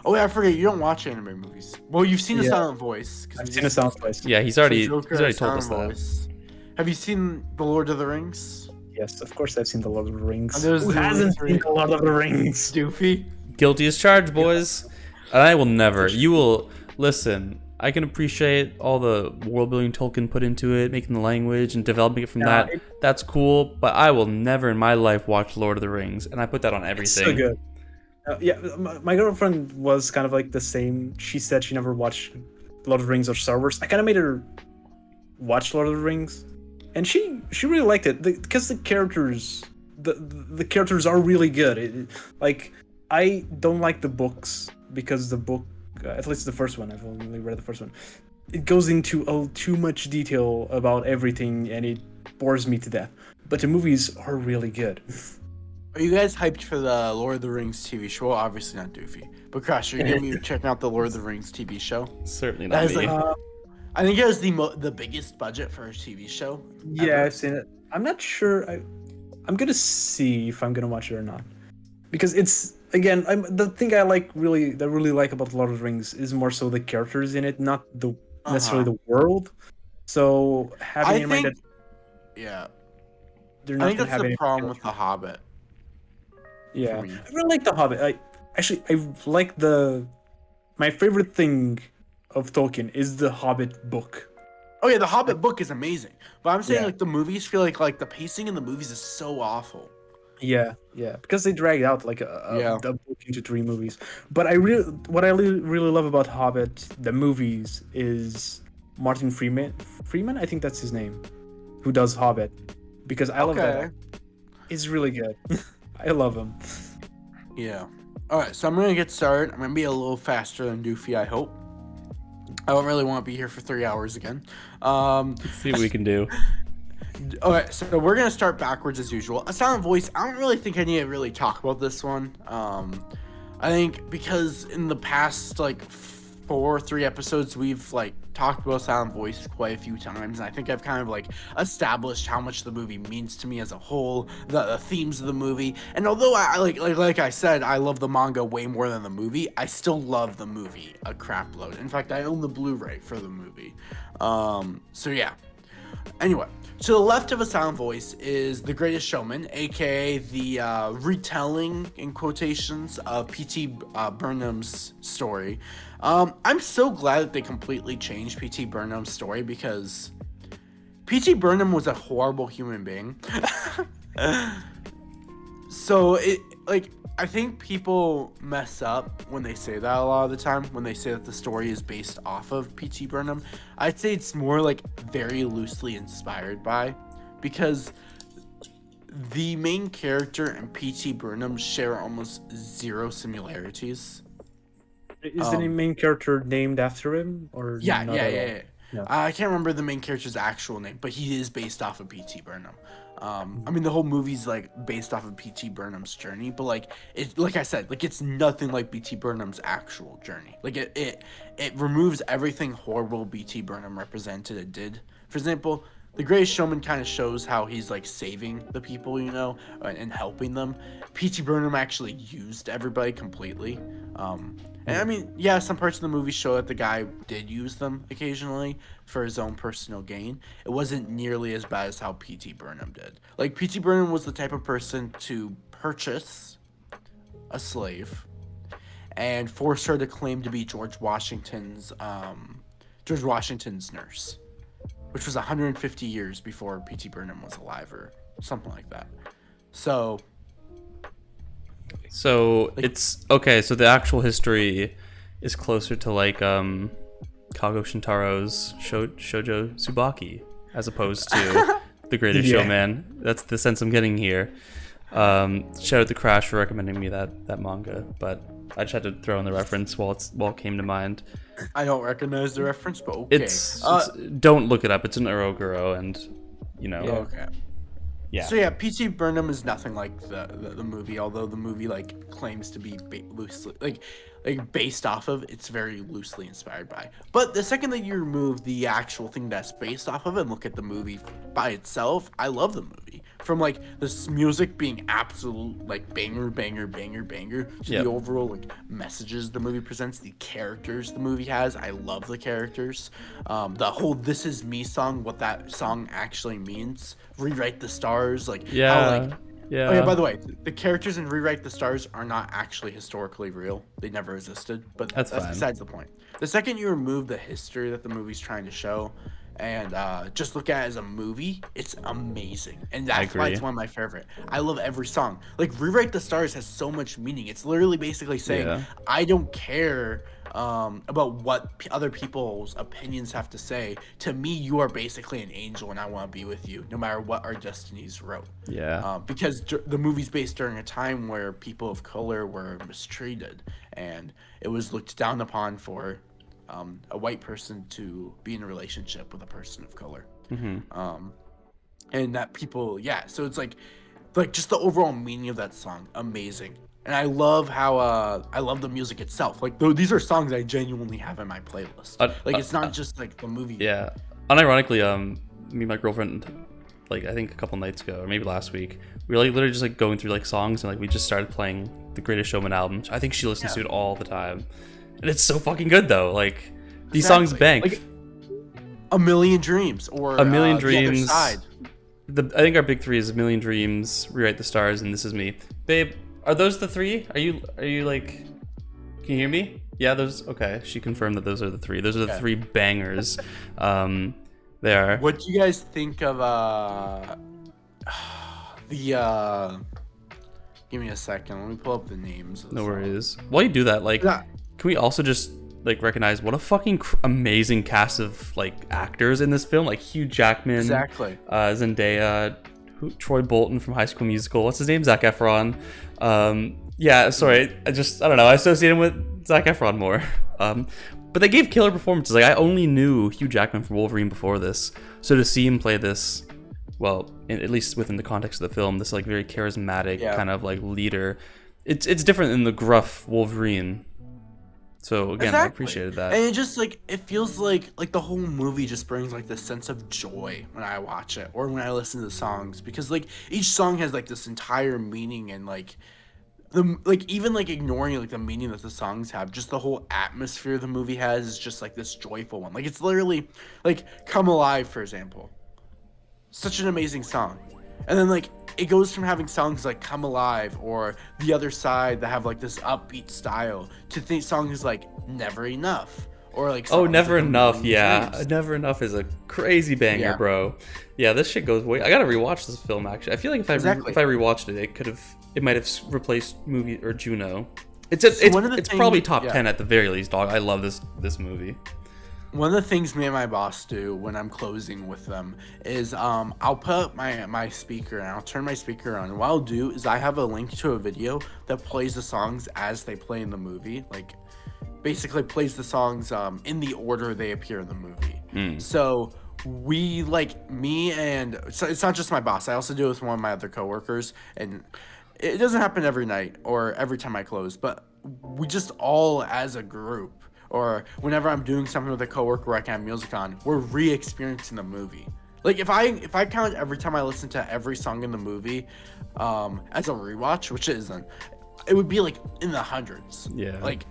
Oh yeah, I forget. You don't watch anime movies. Well, you've seen A Yeah. Silent Voice. I've seen a Silent Voice. Yeah, he's already Joker, told us Silent that. Voice. Have you seen The Lord of the Rings? Yes, of course I've seen the Lord of the Rings. There's Who the hasn't three. seen the Lord of the Rings? Doofy. Guilty as charged, boys. And I will never. You will listen. I can appreciate all the world building Tolkien put into it, making the language and developing it from that. That's cool, but I will never in my life watch Lord of the Rings, and I put that on everything. It's so good. Yeah, my girlfriend was kind of like the same. She said she never watched Lord of the Rings or Star Wars. I kind of made her watch Lord of the Rings, and she really liked it because the characters, the characters are really good. Like, I don't like the books because the book, at least the first one, I've only read the first one, it goes into too much detail about everything, and it bores me to death. But the movies are really good. Are you guys hyped for the Lord of the Rings TV show? Well, obviously not Doofy. But Crash, are you gonna be checking out the Lord of the Rings TV show? Certainly That not is me. like, I think it was the biggest budget for a TV show. Yeah, ever. I've seen it. I'm not sure. I'm gonna see if I'm gonna watch it or not, because it's again. The thing I really like about Lord of the Rings is more so the characters in it, not the necessarily the world. So having in mind that yeah, they're I not think gonna that's have the any problem with The Hobbit. Yeah, for me. I really like The Hobbit. I like my favorite thing of Tolkien is the Hobbit book. Oh yeah, the Hobbit book is amazing, but I'm saying Yeah. like the movies feel like the pacing in the movies is so awful. Yeah, because they dragged out like a book into 3 movies. But what I really love about Hobbit, the movies, is Martin Freeman. I think that's his name, who does Hobbit, because I love that. It's really good. I love him. Yeah. All right, so I'm gonna get started. I'm gonna be a little faster than Doofy, I hope. I don't really want to be here for 3 hours again. Let's see what we can do. Okay, so we're gonna start backwards as usual. A Silent Voice. I don't really think I need to really talk about this one. I think because in the past like 3 episodes we've like talked about Silent Voice quite a few times, and I think I've kind of like established how much the movie means to me as a whole, the themes of the movie. And although I like I said, I love the manga way more than the movie, I still love the movie a crap load. In fact, I own the Blu-ray for the movie. So yeah. Anyway, to the left of A Silent Voice is The Greatest Showman, aka the retelling, in quotations, of P.T. Burnham's story. I'm so glad that they completely changed P.T. Burnham's story because P.T. Burnham was a horrible human being. So I think people mess up when they say that a lot of the time, when they say that the story is based off of P.T. Burnham. I'd say it's more like very loosely inspired by, because the main character and P.T. Burnham share almost 0 similarities. Is the main character named after him, or Yeah. not at all? No. I can't remember the main character's actual name, but he is based off of P.T. Burnham. I mean, the whole movie's like based off of P.T. Burnham's journey, but like I said, like it's nothing like P.T. Burnham's actual journey. Like it removes everything horrible P.T. Burnham represented and did. For example, The Greatest Showman kind of shows how he's like saving the people, you know, and helping them. P.T. Burnham actually used everybody completely. And I mean, yeah, some parts of the movie show that the guy did use them occasionally for his own personal gain. It wasn't nearly as bad as how P.T. Burnham did. Like, P.T. Burnham was the type of person to purchase a slave and force her to claim to be George Washington's nurse, which was 150 years before P.T. Burnham was alive or something like that. So it's okay. So the actual history is closer to like Kago Shintaro's Shoujo Tsubaki as opposed to The Greatest Showman. That's the sense I'm getting here. Shout out to Crash for recommending me that manga, but I just had to throw in the reference while it came to mind. I don't recognize the reference, but okay. It's don't look it up. It's an Uroguro, and you know. Yeah, okay. Yeah. So yeah, P.T. Burnham is nothing like the movie, although the movie like claims to be loosely like based off of. It's very loosely inspired by. But the second that you remove the actual thing that's based off of and look at the movie by itself, I love the movie. From like this music being absolute like banger to the overall like messages the movie presents, the characters the movie has. I love the characters. The whole "This Is Me" song, what that song actually means. Rewrite the Stars, like how, like, yeah. Oh yeah, by the way, the characters in Rewrite the Stars are not actually historically real. They never existed, but that's besides the point. The second you remove the history that the movie's trying to show and just look at it as a movie, it's amazing. And that's why it's one of my favorite. I love every song. Like, Rewrite the Stars has so much meaning. It's literally basically saying, I don't care about what other people's opinions have to say. To me, you are basically an angel and I want to be with you no matter what our destinies wrote. Because the movie's based during a time where people of color were mistreated and it was looked down upon for a white person to be in a relationship with a person of color. And that people, so it's like just the overall meaning of that song, amazing. And I love how I love the music itself. Like, these are songs I genuinely have in my playlist. Like, it's not just like the movie. Yeah. Unironically, me and my girlfriend, like I think a couple nights ago or maybe last week, we were like literally just like going through like songs and like we just started playing the Greatest Showman album. I think she listens to it all the time, and it's so fucking good though. Like, these songs bank. Like, A Million Dreams or A Million Dreams. The Other Side. I think our big three is A Million Dreams, Rewrite the Stars, and This Is Me. Babe, are those the three? Are you like, can you hear me? Yeah, those, okay. She confirmed that those are the three. Those are the three bangers. They are. What do you guys think of give me a second. Let me pull up the names. No worries. While you do that, like, can we also just like recognize what a fucking amazing cast of like actors in this film? Like Hugh Jackman, Zendaya, Troy Bolton from High School Musical. What's his name? Zac Efron. Sorry, I don't know. I associate him with Zac Efron more. But they gave killer performances. Like, I only knew Hugh Jackman from Wolverine before this, so to see him play this, well, at least within the context of the film, this like very charismatic kind of like leader, it's different than the gruff Wolverine. So again, I appreciated that. And it just like, it feels like the whole movie just brings like this sense of joy when I watch it or when I listen to the songs, because like each song has like this entire meaning, and like even like ignoring like the meaning that the songs have, just the whole atmosphere the movie has is just like this joyful one. Like, it's literally like Come Alive, for example. Such an amazing song. And then like it goes from having songs like Come Alive or The Other Side that have like this upbeat style to songs like Never Enough or like Never Enough. Never Enough is a crazy banger, bro. Yeah, this shit goes way. I gotta rewatch this film actually. I feel like if I rewatched it, it might have replaced movie or Juno. It's probably top 10 at the very least, dog. I love this movie. One of the things me and my boss do when I'm closing with them is I'll put up my speaker and I'll turn my speaker on. And what I'll do is I have a link to a video that plays the songs as they play in the movie. Like, basically plays the songs in the order they appear in the movie. So we, like, me and so it's not just my boss. I also do it with one of my other coworkers, and it doesn't happen every night or every time I close, but we just all as a group, or whenever I'm doing something with a coworker where I can have music on, we're re-experiencing the movie. Like if I count every time I listen to every song in the movie, as a rewatch, which it isn't, it would be like in the hundreds. Yeah. Like,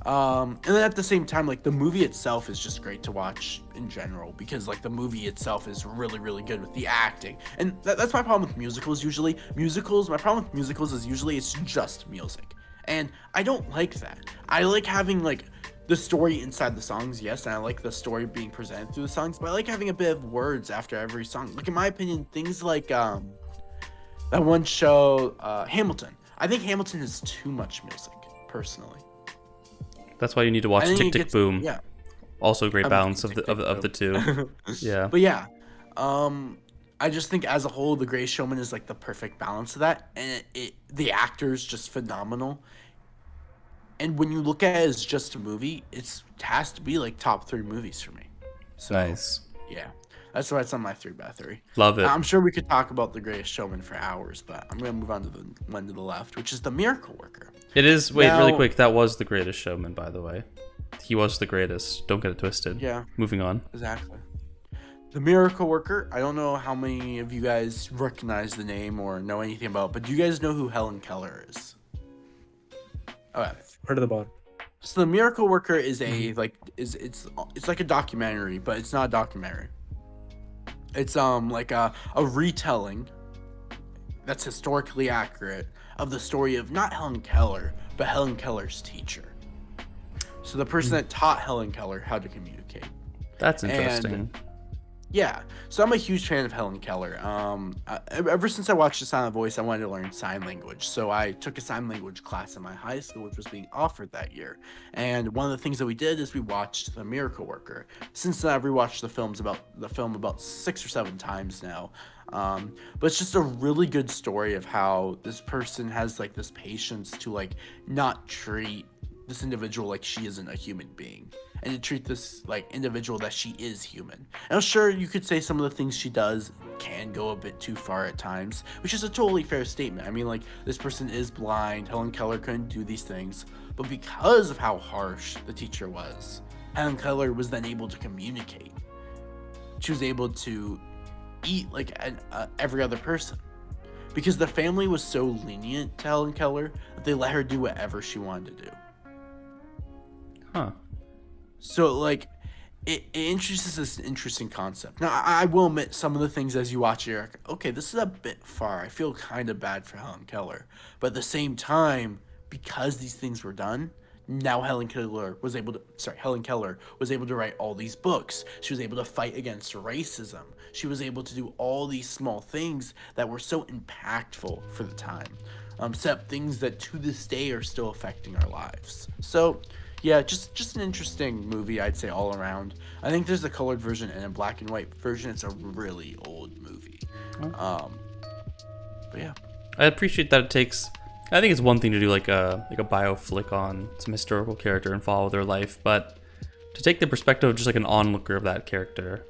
and then at the same time, like the movie itself is just great to watch in general because like the movie itself is really really good with the acting, and that's my problem with musicals. Usually, my problem with musicals is usually it's just music, and I don't like that. I like having like the story inside the songs, yes, and I like the story being presented through the songs, but I like having a bit of words after every song. Like in my opinion, things like that one show, Hamilton. I think Hamilton has too much music, personally. That's why you need to watch Tick Tick Boom. Yeah. Also a great I'm balance Tick, of the two. Yeah. But yeah, I just think as a whole, The Greatest Showman is like the perfect balance of that, and the actor's just phenomenal. And when you look at it as just a movie, it has to be like top 3 movies for me. So, Nice. Yeah, that's why it's on my 3x3. Love it. I'm sure we could talk about The Greatest Showman for hours, but I'm gonna move on to the one to the left, which is The Miracle Worker. It is. Wait, really Now- quick. That was The Greatest Showman, by the way. He was the greatest. Don't get it twisted. Yeah, Moving on. exactly. The Miracle Worker. I don't know how many of you guys recognize the name or know anything about, but do you guys know who Helen Keller is? Okay. Heard of the bot. So The Miracle Worker is it's like a documentary, but it's not a documentary. It's like a retelling that's historically accurate of the story of not Helen Keller, but Helen Keller's teacher. So the person that taught Helen Keller how to communicate. That's interesting. And yeah, so I'm a huge fan of Helen Keller. Ever since I watched The Silent Voice, I wanted to learn sign language. So I took a sign language class in my high school, which was being offered that year. And one of the things that we did is we watched The Miracle Worker. Since then, I've rewatched the film about 6 or 7 times now. But it's just a really good story of how this person has like this patience to like not treat this individual like she isn't a human being, and to treat this like individual that she is human. And I'm sure you could say some of the things she does can go a bit too far at times, which is a totally fair statement. I mean, like, this person is blind, Helen Keller couldn't do these things, but because of how harsh the teacher was, Helen Keller was then able to communicate. She was able to eat like every other person, because the family was so lenient to Helen Keller that they let her do whatever she wanted to do. Huh. So like it introduces this interesting concept. Now I will admit, some of the things as you watch it, you're like, okay, this is a bit far. I feel kind of bad for Helen Keller, but at the same time, because these things were done, now Helen Keller was able to write all these books. She was able to fight against racism. She was able to do all these small things that were so impactful for the time. Set up things that to this day are still affecting our lives. So yeah, just an interesting movie, I'd say, all around. I think there's a colored version and a black and white version. It's a really old movie. But yeah. I appreciate that it takes. I think it's one thing to do like a bio flick on some historical character and follow their life, but to take the perspective of just like an onlooker of that character,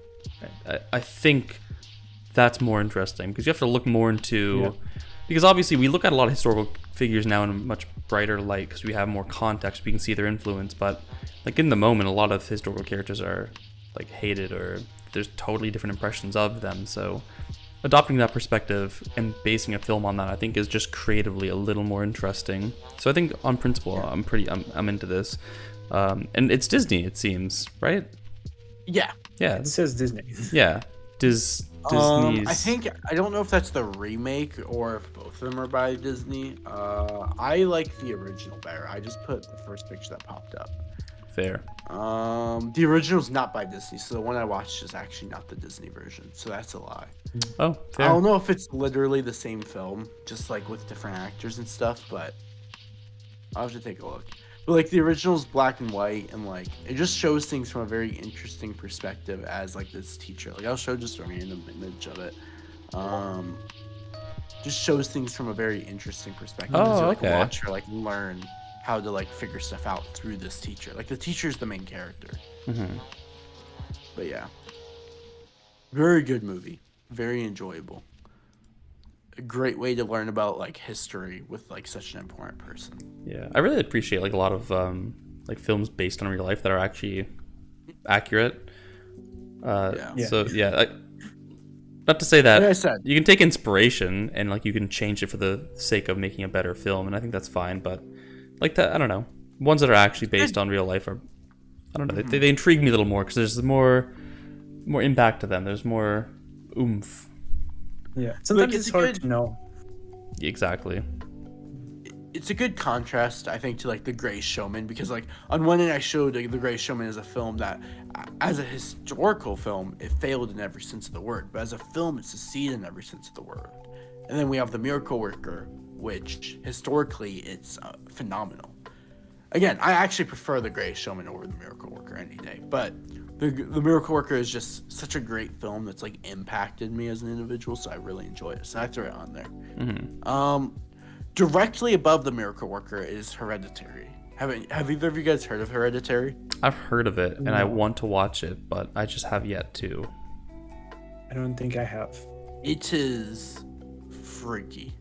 I think that's more interesting, because you have to look more into. Yeah. Because obviously we look at a lot of historical figures now in a much brighter light because we have more context, we can see their influence, but like in the moment a lot of historical characters are like hated, or there's totally different impressions of them. So adopting that perspective and basing a film on that, I think, is just creatively a little more interesting. So I think on principle, I'm into this. And it's Disney, it seems, right? Yeah. Yeah. It says Disney. Yeah. Disney's. I don't know if that's the remake or if both of them are by Disney. I like the original better. I just put the first picture that popped up. Fair. The original's not by Disney, so the one I watched is actually not the Disney version, so that's a lie. Oh, fair. I don't know if it's literally the same film, just like with different actors and stuff, but I'll have to take a look. But like the original's black and white, and like it just shows things from a very interesting perspective as like this teacher. Like I'll show just a random image of it. Just shows things from a very interesting perspective. Oh, as you, like, okay. watch her like learn how to like figure stuff out through this teacher. Like the teacher's the main character. Mm-hmm. But yeah, very good movie, very enjoyable. A great way to learn about like history with like such an important person. Yeah, I really appreciate like a lot of like films based on real life that are actually accurate. So yeah, Not to say that Like I said, you can take inspiration and like you can change it for the sake of making a better film, and I think that's fine. But like that, I don't know. Ones that are actually based on real life are, I don't know. They intrigue me a little more because there's more impact to them. There's more oomph. Yeah. Sometimes it's it's a hard good- to know. Exactly. it's a good contrast, I think, to like The Greatest Showman, because like on one end I showed The Greatest Showman as a film that, as a historical film, it failed in every sense of the word, but as a film it succeeded in every sense of the word. And then we have The Miracle Worker, which historically it's phenomenal. Again, I actually prefer The Greatest Showman over The Miracle Worker any day, but the Miracle Worker is just such a great film that's like impacted me as an individual, so I really enjoy it. So I throw it on there. Directly above The Miracle Worker is Hereditary. Have either of you guys heard of Hereditary? I've heard of it and I want to watch it, but I just have yet to. I don't think I have. It is freaky,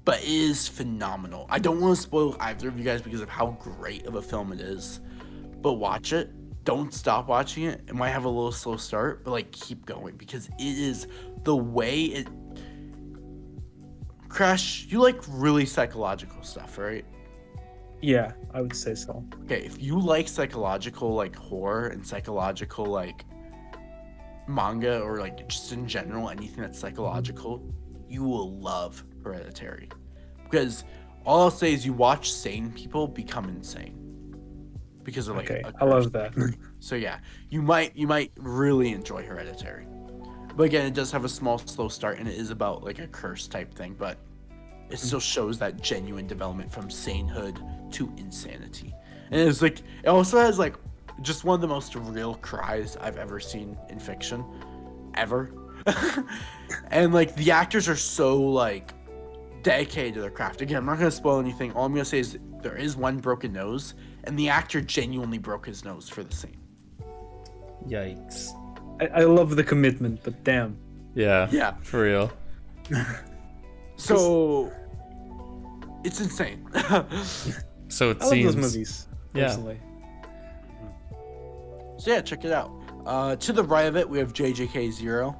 but it is phenomenal. I don't want to spoil either of you guys because of how great of a film it is, but watch it. Don't stop watching it. It might have a little slow start, but like keep going because it is the way it. Crash, you like really psychological stuff, right? Yeah, I would say so. Okay, if you like psychological like horror and psychological like manga or like just in general anything that's psychological, you will love Hereditary. Because all I'll say is you watch sane people become insane. Because of like Okay, I love that. So yeah, you might really enjoy Hereditary. But again, it does have a small slow start and it is about like a curse type thing, but it still shows that genuine development from sanehood to insanity. And it's like it also has like just one of the most real cries I've ever seen in fiction ever. And like the actors are so like dedicated to their craft. Again, I'm not gonna spoil anything. All I'm gonna say is there is one broken nose, and the actor genuinely broke his nose for the scene. Yikes. I love the commitment, but damn. Yeah. For real. So it's insane. So it I love seems. those movies, Yeah. personally. So yeah, check it out. To the right of it, we have JJK0.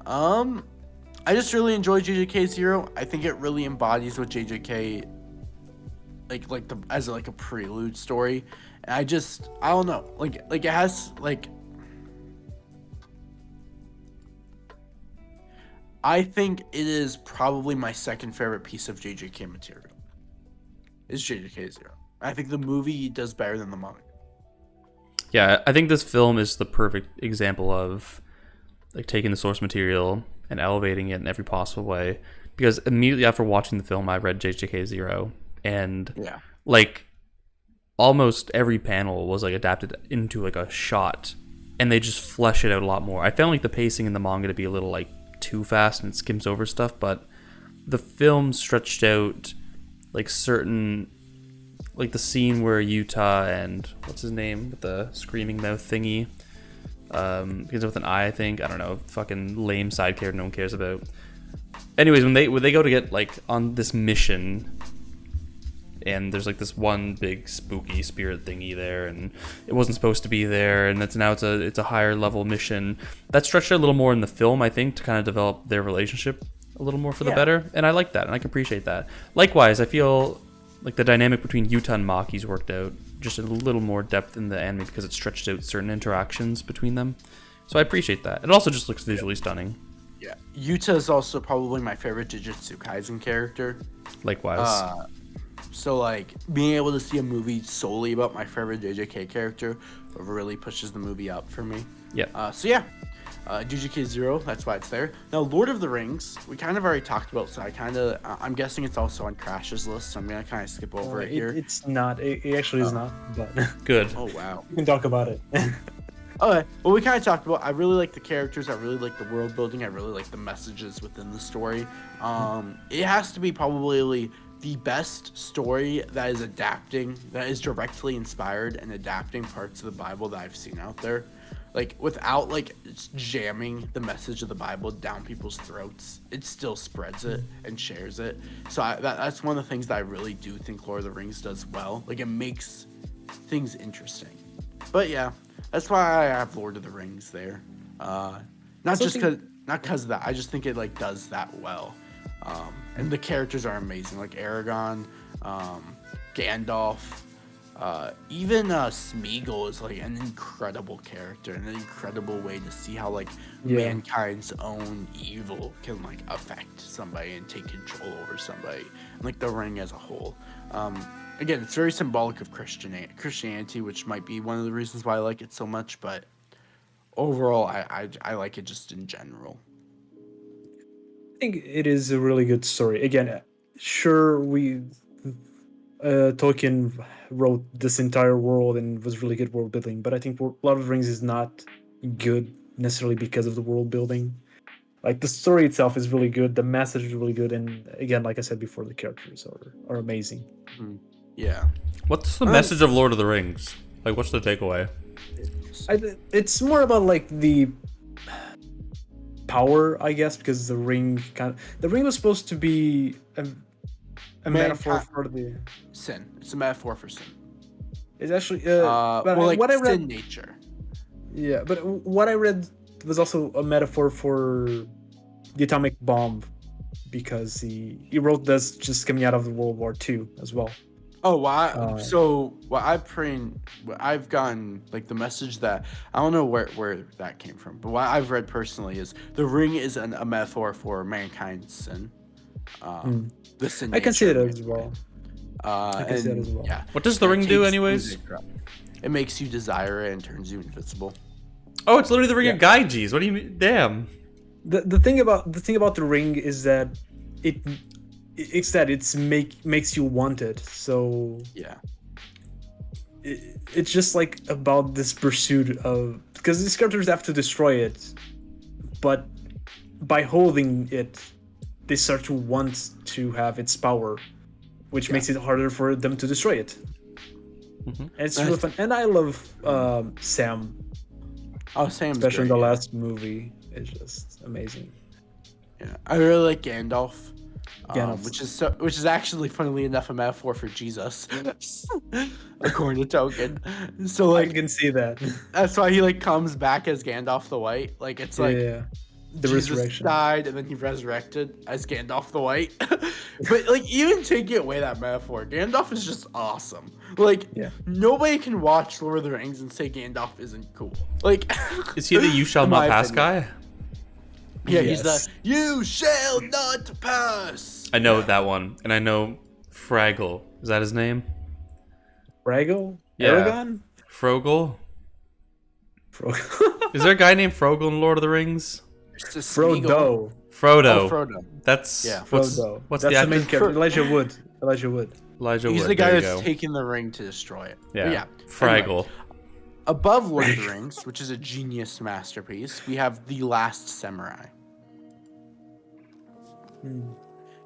I just really enjoy JJK0. I think it really embodies what JJK like the as like a prelude story. And I don't know. Like it has like I think it is probably my second favorite piece of JJK material. Is JJK0. I think the movie does better than the manga. Yeah, I think this film is the perfect example of like taking the source material and elevating it in every possible way. Because immediately after watching the film, I read JJK0, and Yeah. like almost every panel was like adapted into like a shot, and they just flesh it out a lot more. I found like the pacing in the manga to be a little like too fast and it skims over stuff, but the film stretched out like certain, like the scene where Utah and what's his name with the screaming mouth thingy, begins with an I think. I don't know, fucking lame side character no one cares about. Anyways, when they go to get like on this mission, and there's like this one big spooky spirit thingy there, and it wasn't supposed to be there, and it's a higher level mission. That stretched out a little more in the film, I think, to kind of develop their relationship a little more for the better, and I like that, and I can appreciate that. Likewise, I feel like the dynamic between Yuta and Maki's worked out just a little more depth in the anime because it stretched out certain interactions between them. So I appreciate that. It also just looks visually stunning. Yeah. Yuta is also probably my favorite Jujutsu Kaisen character. Likewise. So like being able to see a movie solely about my favorite JJK character really pushes the movie up for me. Yeah. So yeah, JJK0, that's why it's there. Now Lord of the Rings, we kind of already talked about, so I'm guessing it's also on Crash's list, so I'm gonna kind of skip over it here. It's not. It actually is not. But Good. Oh wow. we can talk about it. Okay, well we kind of talked about. I really like the characters. I really like the world building. I really like the messages within the story. It has to be probably the best story that is directly inspired and adapting parts of the Bible that I've seen out there. Like without like jamming the message of the Bible down people's throats, it still spreads it and shares it. So that's one of the things that I really do think Lord of the Rings does well. Like it makes things interesting. But yeah, that's why I have Lord of the Rings there. Not just because. not because of that. I just think it like does that well. And the characters are amazing, like Aragon, Gandalf, even Smeagol is like an incredible character and an incredible way to see how like mankind's own evil can like affect somebody and take control over somebody, and like the Ring as a whole. Again, it's very symbolic of Christianity, which might be one of the reasons why I like it so much, but overall I like it just in general. I think it is a really good story. Again, sure, Tolkien wrote this entire world and was really good world building, but I think Lord of the Rings is not good necessarily because of the world building. Like the story itself is really good, the message is really good, and again, like I said before, the characters are amazing. Yeah. What's the message of Lord of the Rings? Like, what's the takeaway? It's more about like the power, I guess, because the ring was supposed to be a metaphor for the sin. It's a metaphor for sin. It's actually well, like what I read, sin nature. Yeah, but what I read was also a metaphor for the atomic bomb, because he wrote this just coming out of the World War II as well. Oh, wow. So what I've gotten, like the message that I don't know where that came from, but what I've read personally is the ring is a metaphor for mankind's sin. The sin. I can see it as well. I can see it as well. Yeah. What does the ring do, anyways? It makes you desire it and turns you invincible. Oh, it's literally the ring of Gyges. What do you mean? Damn. The thing about the ring is that it makes you want it. So yeah, it's just like about this pursuit of, because these characters have to destroy it, but by holding it, they start to want to have its power, which makes it harder for them to destroy it. And it's really fun, and I love Sam. Oh, Sam's especially great, in the last movie. It's just amazing. Yeah, I really like Gandalf. Which is actually, funnily enough, a metaphor for Jesus, according to Tolkien. So like, I can see that. That's why he like comes back as Gandalf the White. Like it's like the Jesus resurrection died and then he resurrected as Gandalf the White. But like, even taking away that metaphor, Gandalf is just awesome. Like nobody can watch Lord of the Rings and say Gandalf isn't cool. Like, is he the "You shall not pass" guy? Yeah, he's the "You shall not pass." I know that one, and I know Fraggle. Is that his name? Fraggle? Yeah. Aragon? Frogel? Is there a guy named Frogel in Lord of the Rings? Frodo. Frodo. Oh, Frodo. That's Frodo. What's that's the main character? Elijah Wood. He's the guy that's taking the ring to destroy it. Yeah. Fraggle. Anyway, above Lord of the Rings, which is a genius masterpiece, we have The Last Samurai.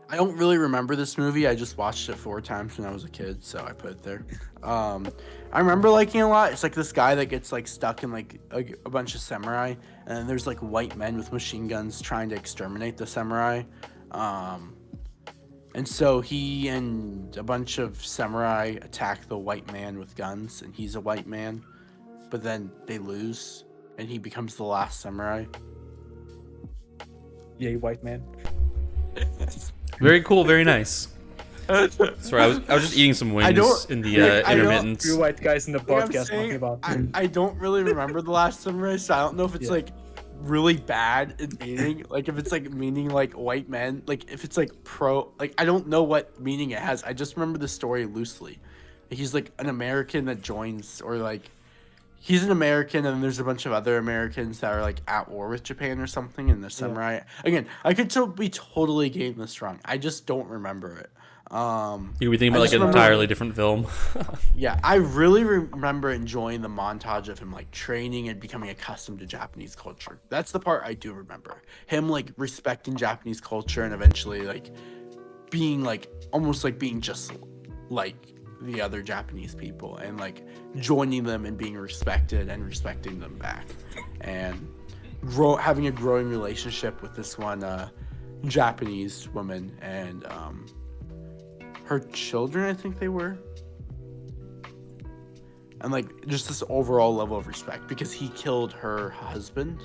I don't really remember this movie. I just watched it 4 times when I was a kid, so I put it there. I remember liking it a lot. It's like this guy that gets like stuck in like a bunch of samurai, and then there's like white men with machine guns trying to exterminate the samurai. And so he and a bunch of samurai attack the white man with guns, and he's a white man, but then they lose, and he becomes the last samurai. Yay, white man. Very cool, very nice. Sorry, I was just eating some wings in the intermittent. 3 white guys in the podcast talking about. I don't really remember The Last Samurai, so I don't know if it's like really bad in meaning. Like if it's like meaning like white men, like if it's like I don't know what meaning it has. I just remember the story loosely. He's like an American that joins, or like he's an American and there's a bunch of other Americans that are like at war with Japan or something, and the samurai. Again, I could be totally getting this wrong. I just don't remember it. You could be thinking about like an entirely different film. Yeah, I really remember enjoying the montage of him like training and becoming accustomed to Japanese culture. That's the part I do remember. Him like respecting Japanese culture and eventually like being like almost like being just like the other Japanese people, and like joining them and being respected and respecting them back, and having a growing relationship with this one Japanese woman and her children, I think they were, and like just this overall level of respect because he killed her husband,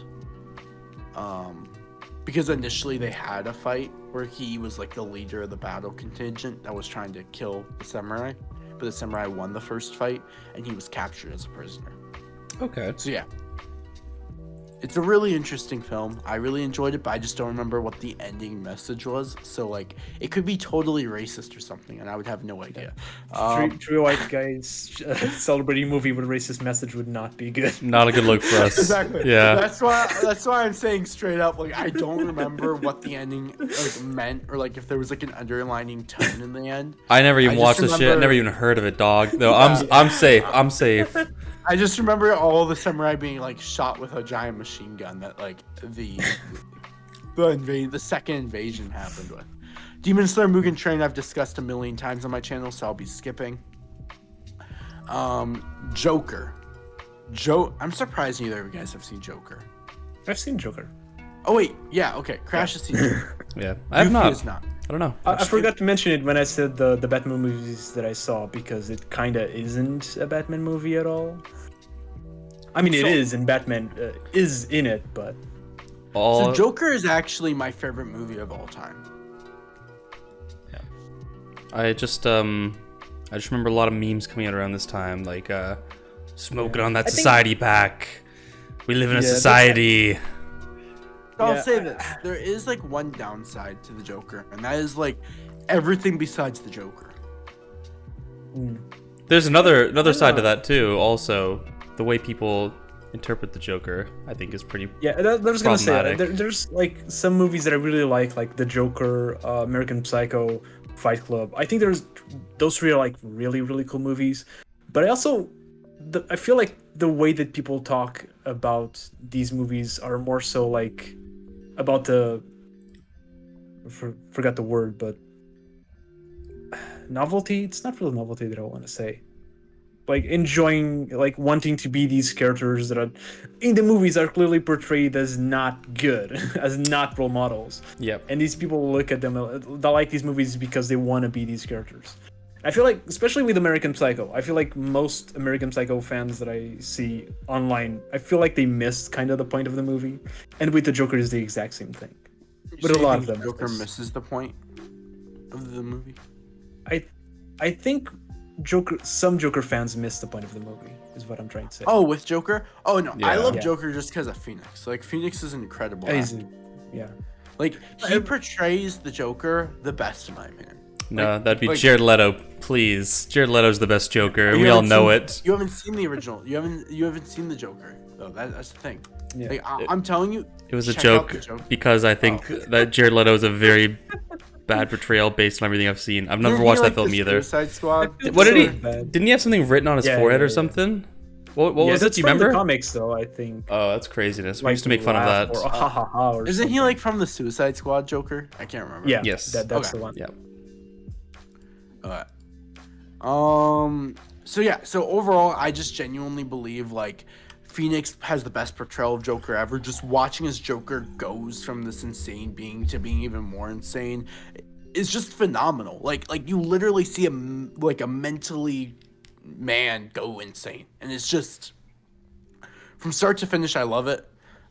because initially they had a fight where he was like the leader of the battle contingent that was trying to kill the samurai, but the samurai won the first fight and he was captured as a prisoner. Okay. So yeah, it's a really interesting film. I really enjoyed it, but I just don't remember what the ending message was. So like, it could be totally racist or something, and I would have no idea. Three white guys celebrating a movie with a racist message would not be good. Not a good look for us. Exactly. Yeah. That's why I'm saying straight up, like, I don't remember what the ending like meant, or like if there was like an underlining tone in the end. I never even watched this shit. I never even heard of it, dog. Though I'm safe. I'm safe. I just remember all the samurai being like shot with a giant machine gun that like the second invasion happened with. Demon Slayer Mugen Train I've discussed a million times on my channel, so I'll be skipping. Joker. I'm surprised neither of you guys have seen Joker. I've seen Joker. Oh wait, yeah, okay. Crash has seen Joker. Yeah, I have Goofy not. not. I don't know. I forgot to mention it when I said the Batman movies that I saw, because it kind of isn't a Batman movie at all. I mean, it is, and Batman is in it, but... So Joker is actually my favorite movie of all time. Yeah. I just remember a lot of memes coming out around this time, like smoking on that society pack. We live in a society. I'll say this: there is like one downside to the Joker, and that is like everything besides the Joker. There's another side to that too. Also, the way people interpret the Joker, I think, is pretty there's gonna say there's like some movies that I really like The Joker, American Psycho, Fight Club. I think those three are like really, really cool movies. But I also I feel like the way that people talk about these movies are more so like about forgot the word, but novelty. It's not really novelty that I want to say. Like enjoying, like wanting to be these characters that are in the movies are clearly portrayed as not good, as not role models. Yep. And these people look at them, they like these movies because they want to be these characters. I feel like, especially with American Psycho, I feel like most American Psycho fans that I see online, I feel like they missed kind of the point of the movie. And with the Joker is the exact same thing. But a lot of them. Joker misses the point of the movie. I think some Joker fans miss the point of the movie, is what I'm trying to say. Oh, with Joker? Oh no, Yeah. I love Joker just because of Phoenix. Like Phoenix is an incredible actor. Yeah. Like he portrays the Joker the best in my opinion. No, Like- that'd be like- Jared Leto, please. Jared Leto's the best Joker, and You we all haven't know seen- it. You haven't seen the original. You haven't seen the Joker. though. That's the thing. Yeah. Like, I'm telling you, It was a check out joke the joke. because I think that Jared Leto is a very bad portrayal based on everything I've seen. I've never watched that film either. Suicide Squad. What did he? bad. Didn't he have something written on his Yeah, forehead yeah, or yeah. something? What was it? That's Do you from remember? the comics, though, I think. Oh, that's craziness. We used to make fun of laugh that. Or, ha, ha, ha, or Isn't he something. like from the Suicide Squad Joker? I can't remember. Yeah. Yes. That's Okay. the one. Yeah. Alright. So yeah. So overall, I just genuinely believe like Phoenix has the best portrayal of Joker ever. Just watching as Joker goes from this insane being to being even more insane is just phenomenal. Like you literally see a mentally man go insane, and it's just from start to finish. I love it.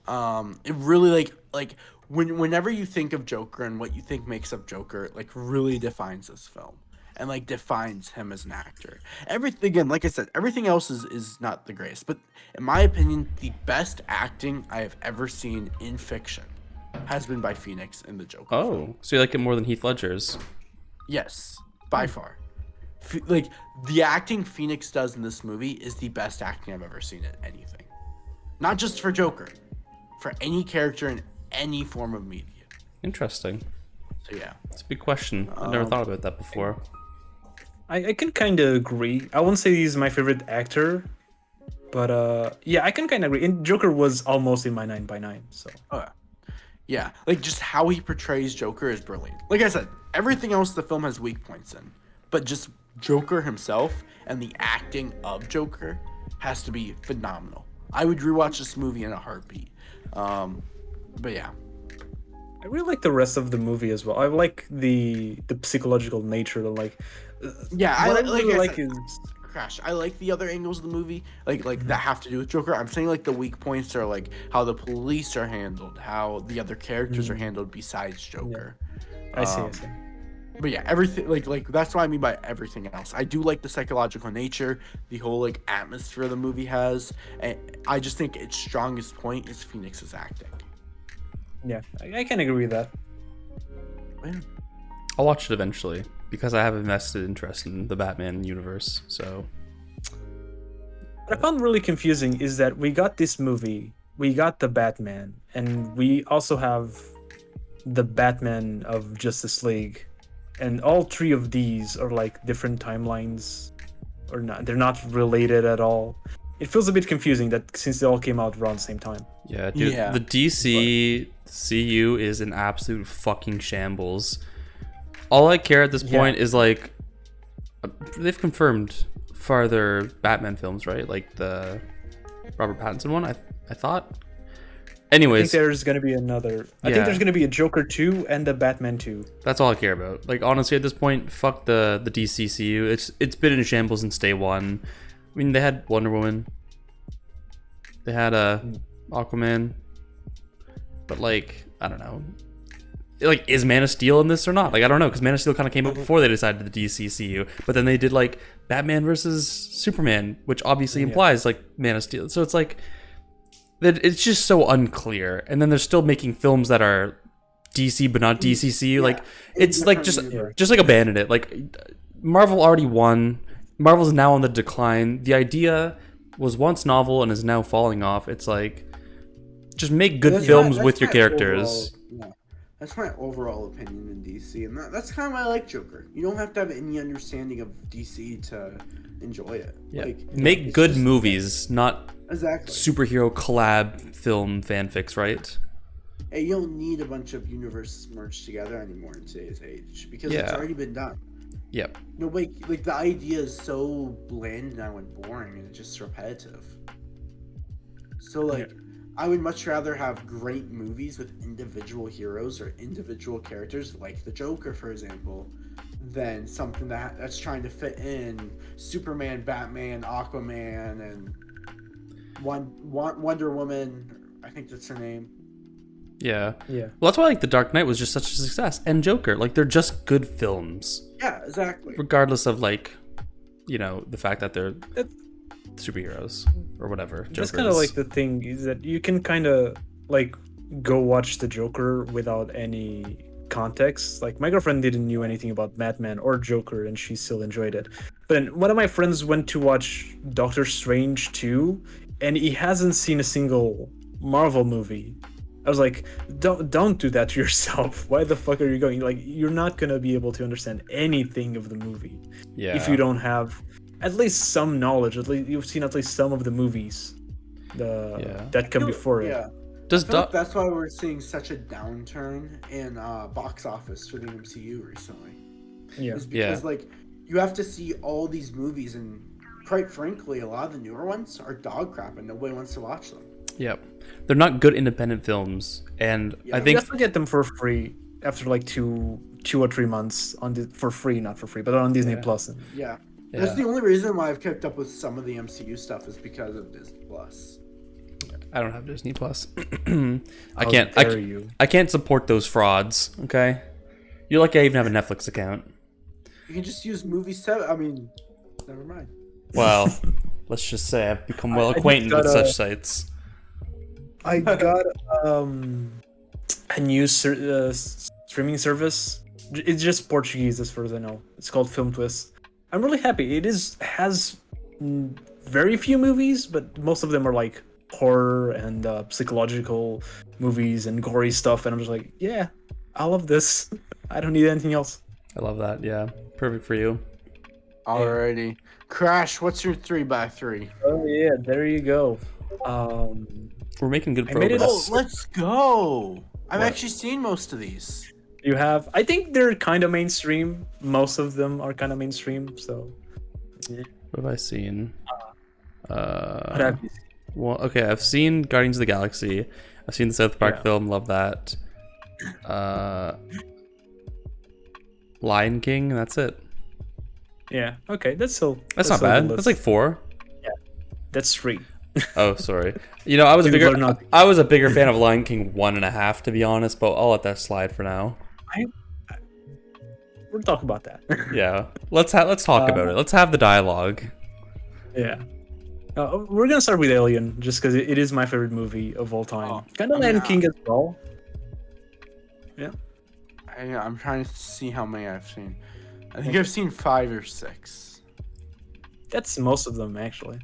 It really like whenever you think of Joker and what you think makes up Joker, like really defines this film and like defines him as an actor. Everything, again, like I said, everything else is not the greatest, but in my opinion, the best acting I have ever seen in fiction has been by Phoenix in the Joker. Oh, so you like it more than Heath Ledger's? Yes, by far. Like the acting Phoenix does in this movie is the best acting I've ever seen in anything. Not just for Joker, for any character in any form of media. Interesting. So yeah. It's a big question. I've never thought about that before. I can kind of agree. I won't say he's my favorite actor, but yeah, I can kind of agree. And Joker was almost in my 9x9, so. Yeah, like just how he portrays Joker is brilliant. Like I said, everything else the film has weak points in, but just Joker himself and the acting of Joker has to be phenomenal. I would rewatch this movie in a heartbeat. But yeah. I really like the rest of the movie as well. I like the psychological nature, like Yeah, what I I really I like said, is Crash. I like the other angles of the movie, like that have to do with Joker. I'm saying like the weak points are like how the police are handled, how the other characters are handled besides Joker. I see. But yeah, everything like that's what I mean by everything else. I do like the psychological nature, the whole like atmosphere the movie has, and I just think its strongest point is Phoenix's acting. Yeah, I can agree with that. Yeah. I'll watch it eventually because I have a vested interest in the Batman universe. So What I found really confusing is that we got this movie, we got the Batman, and we also have the Batman of Justice League. And all three of these are like different timelines, or not. They're not related at all. It feels a bit confusing that since they all came out around the same time. yeah, dude, the DCCU is an absolute fucking shambles. All I care at this point is like they've confirmed farther Batman films, right? Like the Robert Pattinson one. I thought. Anyways, I think there's gonna be another. I think there's gonna be a Joker 2 and a Batman 2. That's all I care about. Like honestly, at this point, fuck the DCCU. It's been in shambles since day one. I mean, they had Wonder Woman. They had Aquaman. But like, I don't know. Like, is Man of Steel in this or not? Like, I don't know, because Man of Steel kind of came out before they decided the DCCU. But then they did like Batman versus Superman, which obviously implies like Man of Steel. So it's like. It's just so unclear, and then they're still making films that are DC but not DCCU. Like it's like just like abandon it. Like Marvel already won. Marvel's now on the decline. The idea was once novel and is now falling off. It's like just make good films with your characters. That's my overall opinion in DC, and that's kind of why I like Joker. You don't have to have any understanding of DC to enjoy it. Yeah. Like, make good movies, not exactly superhero collab film fanfics, right? Hey, you don't need a bunch of universes merged together anymore in today's age because it's already been done. Yep. Nobody like the idea is so bland now and boring, and it's just repetitive. So like. I would much rather have great movies with individual heroes or individual characters, like the Joker, for example, than something that's trying to fit in Superman, Batman, Aquaman, and Wonder Woman. I think that's her name. Yeah. Well, that's why like The Dark Knight was just such a success, and Joker, like they're just good films. Yeah, exactly. Regardless of like, you know, the fact that they're superheroes or whatever. That's kind of like the thing is that you can kind of like go watch the Joker without any context. Like my girlfriend didn't knew anything about Batman or Joker, and she still enjoyed it. But then one of my friends went to watch Doctor Strange 2, and he hasn't seen a single Marvel movie. I was like, don't do that to yourself. Why the fuck are you going? Like, you're not gonna be able to understand anything of the movie if you don't have at least some knowledge. At least you've seen at least some of the movies that come before it. Yeah. That's why we're seeing such a downturn in box office for the MCU recently. Yeah. It's because like you have to see all these movies, and quite frankly, a lot of the newer ones are dog crap, and nobody wants to watch them. Yep. They're not good independent films, and I think you have to get them for free after like two or 3 months for free, not for free, but on Disney Plus. Yeah. That's the only reason why I've kept up with some of the MCU stuff is because of Disney Plus. I don't have Disney Plus. I can't support those frauds. Okay, you're lucky I even have a Netflix account. You can just use Movie 7. I mean, never mind. Well, let's just say I've become well acquainted with such sites. I got a new streaming service. It's just Portuguese as far as I know. It's called Film Twist. I'm really happy. It has very few movies, but most of them are like horror and psychological movies and gory stuff. And I'm just like, yeah, I love this. I don't need anything else. I love that. Yeah, perfect for you. Alrighty, Crash. What's your 3x3? Oh yeah, there you go. We're making good progress. Oh, let's go. I've actually seen most of these. You have? I think they're kind of mainstream. Most of them are kind of mainstream. So, what have I seen? What have you seen? Well, okay, I've seen Guardians of the Galaxy. I've seen the South Park film. Love that. Lion King. That's it. Yeah. Okay, that's still That's still not a bad. good That's list. like 4. That's 3. Oh, sorry. You know, I was a People bigger are not- I was a bigger fan of Lion King 1.5, to be honest, but I'll let that slide for now. We'll talk about that. Yeah. Let's talk about it. Let's have the dialogue. Yeah. We're gonna start with Alien, just because it is my favorite movie of all time. Oh, Kind of I mean, Lion King as well. I'm trying to see how many I've seen. I think I've seen 5 or 6. That's most of them actually.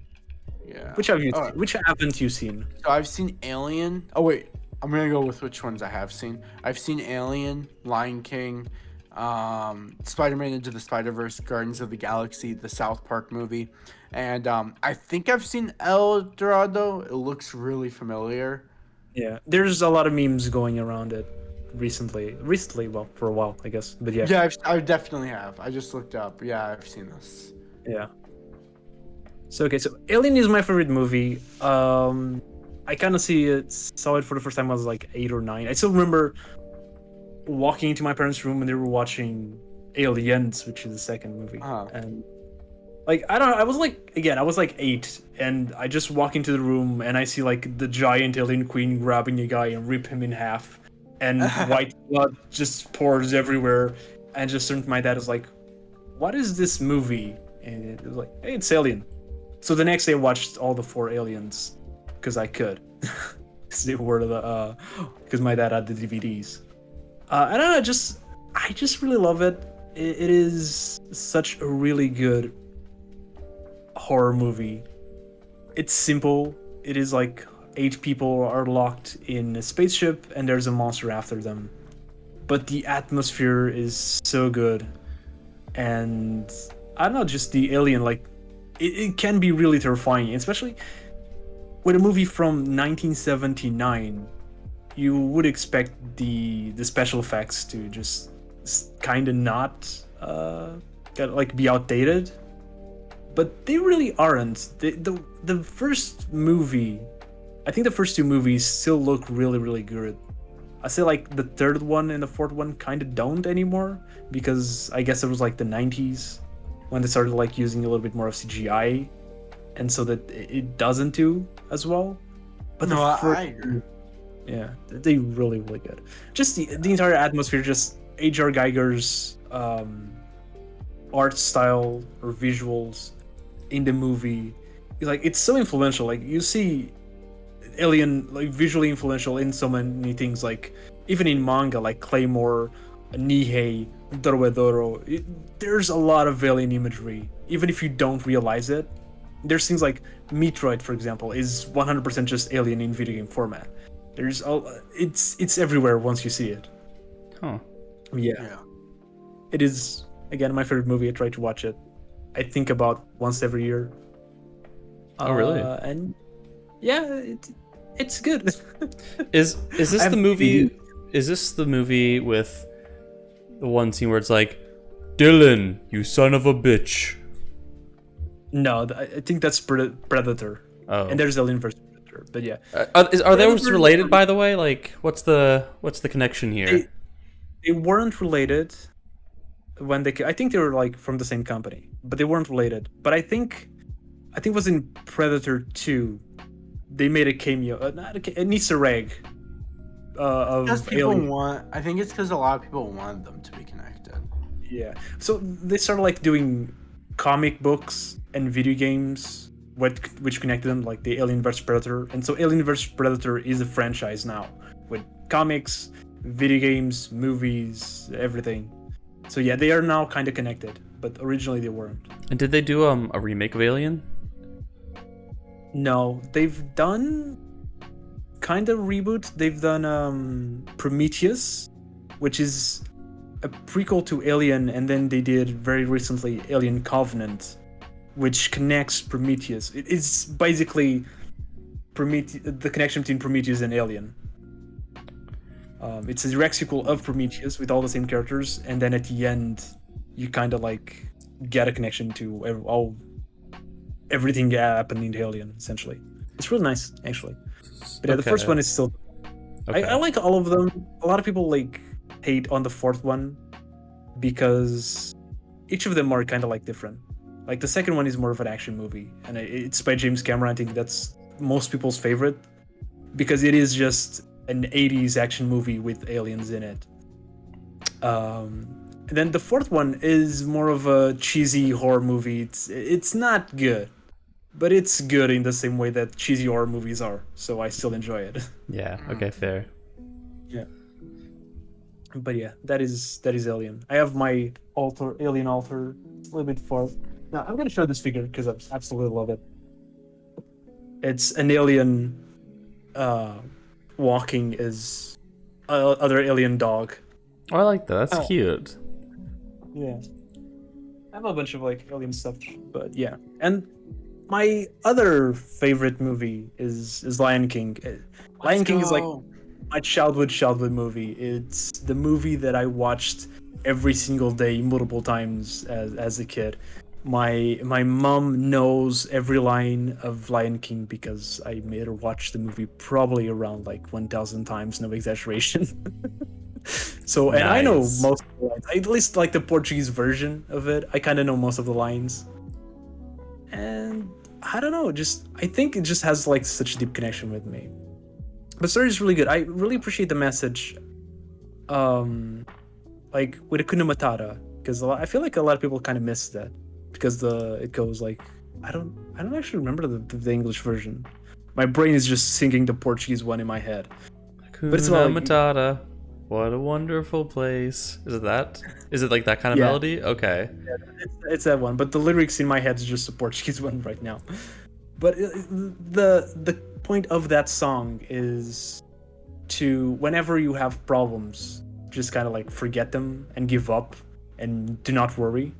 Yeah. Which have you? Oh, Which haven't you seen? So I've seen Alien. Oh wait, I'm gonna go with which ones I have seen. I've seen Alien, Lion King, Spider-Man Into the Spider-Verse, Guardians of the Galaxy, the South Park movie, and I think I've seen El Dorado. It looks really familiar. Yeah, there's a lot of memes going around it recently. Well, for a while, I guess. But yeah. Yeah, I definitely have. I just looked up. Yeah, I've seen this. Yeah. So Alien is my favorite movie. I kind of saw it for the first time when I was like 8 or 9. I still remember walking into my parents' room and they were watching Aliens, which is the second movie, and like I don't know, I was like 8, and I just walk into the room and I see like the giant alien queen grabbing a guy and rip him in half, and white blood just pours everywhere, and just turned to my dad, was like, "What is this movie?" And it was like, "Hey, it's Alien." So the next day I watched all the 4 Aliens because I could, because they were because my dad had the DVDs. I don't know, I just really love it. It is such a really good horror movie. It's simple. It is like 8 people are locked in a spaceship and there's a monster after them. But the atmosphere is so good. And I don't know, just the alien, like, it can be really terrifying, especially with a movie from 1979. You would expect the special effects to just kind of not like be outdated, but they really aren't. The first movie, I think the first 2 movies still look really, really good. I say like the third one and the fourth one kind of don't anymore, because I guess it was like the 90s when they started like using a little bit more of CGI, and so that it doesn't do as well. But No, I agree. Yeah, they really, really good. Just the entire atmosphere, just H.R. Geiger's art style or visuals in the movie, like, it's so influential. Like, you see Alien like visually influential in so many things, like even in manga, like Claymore, Nihei, Dorado. There's a lot of Alien imagery, even if you don't realize it. There's things like Metroid, for example, is 100% just Alien in video game format. It's everywhere once you see it. Huh. Yeah. It is, again, my favorite movie. I try to watch it, I think, about once every year. Oh, really? And yeah, it's good. Is this the movie? Is this the movie with the one scene where it's like, "Dylan, you son of a bitch"? No, I think that's Predator. Oh. And there's Alien vs Predator, but yeah. Are those related, by the way? Like, what's the connection here? They weren't related when I think they were like from the same company, but they weren't related. But I think it was in Predator 2. They made a cameo, an Easter egg of Alien. I think it's because a lot of people wanted them to be connected. Yeah. So they started like doing comic books and video games which connected them, like the Alien vs Predator. And so Alien vs Predator is a franchise now, with comics, video games, movies, everything. So yeah, they are now kind of connected, but originally they weren't. And did they do a remake of Alien? No, they've done kind of reboot. They've done Prometheus, which is a prequel to Alien, and then they did very recently Alien Covenant, which connects Prometheus. It's basically the connection between Prometheus and Alien. It's a direct sequel of Prometheus with all the same characters, and then at the end, you kind of like get a connection to everything happened in Alien, essentially. It's really nice, actually. But yeah, the first one is still... Okay. I like all of them. A lot of people like hate on the fourth one because each of them are kind of like different. Like the second one is more of an action movie, and it's by James Cameron. I think that's most people's favorite because it is just an 80s action movie with aliens in it. And then the fourth one is more of a cheesy horror movie. It's not good, but it's good in the same way that cheesy horror movies are. So I still enjoy it. Yeah. Okay. Fair. Yeah. But yeah, that is Alien. I have my Alien altar a little bit far. Now I'm gonna show this figure because I absolutely love it. It's an alien walking as other alien dog. Oh, I like that. That's cute. Yeah. I have a bunch of like alien stuff, but yeah. And my other favorite movie is Lion King. Lion King is like my childhood movie. It's the movie that I watched every single day, multiple times as a kid. My mom knows every line of Lion King because I made her watch the movie probably around like 1,000 times, no exaggeration. So, and I know Nice. most of the lines, at least like the Portuguese version of it. I kind of know most of the lines. And I don't know, I think it just has like such a deep connection with me. The story is really good. I really appreciate the message, like with Hakuna Matata, because I feel like a lot of people kind of miss that because it goes like I don't actually remember the English version. My brain is just singing the Portuguese one in my head. But it's about, like, Matata. What a wonderful place. Is it that? Is it like that kind of Yeah. melody? Okay. It's that one, but the lyrics in my head is just the Portuguese one right now. But the point of that song is to, whenever you have problems, just kind of like forget them and give up and do not worry.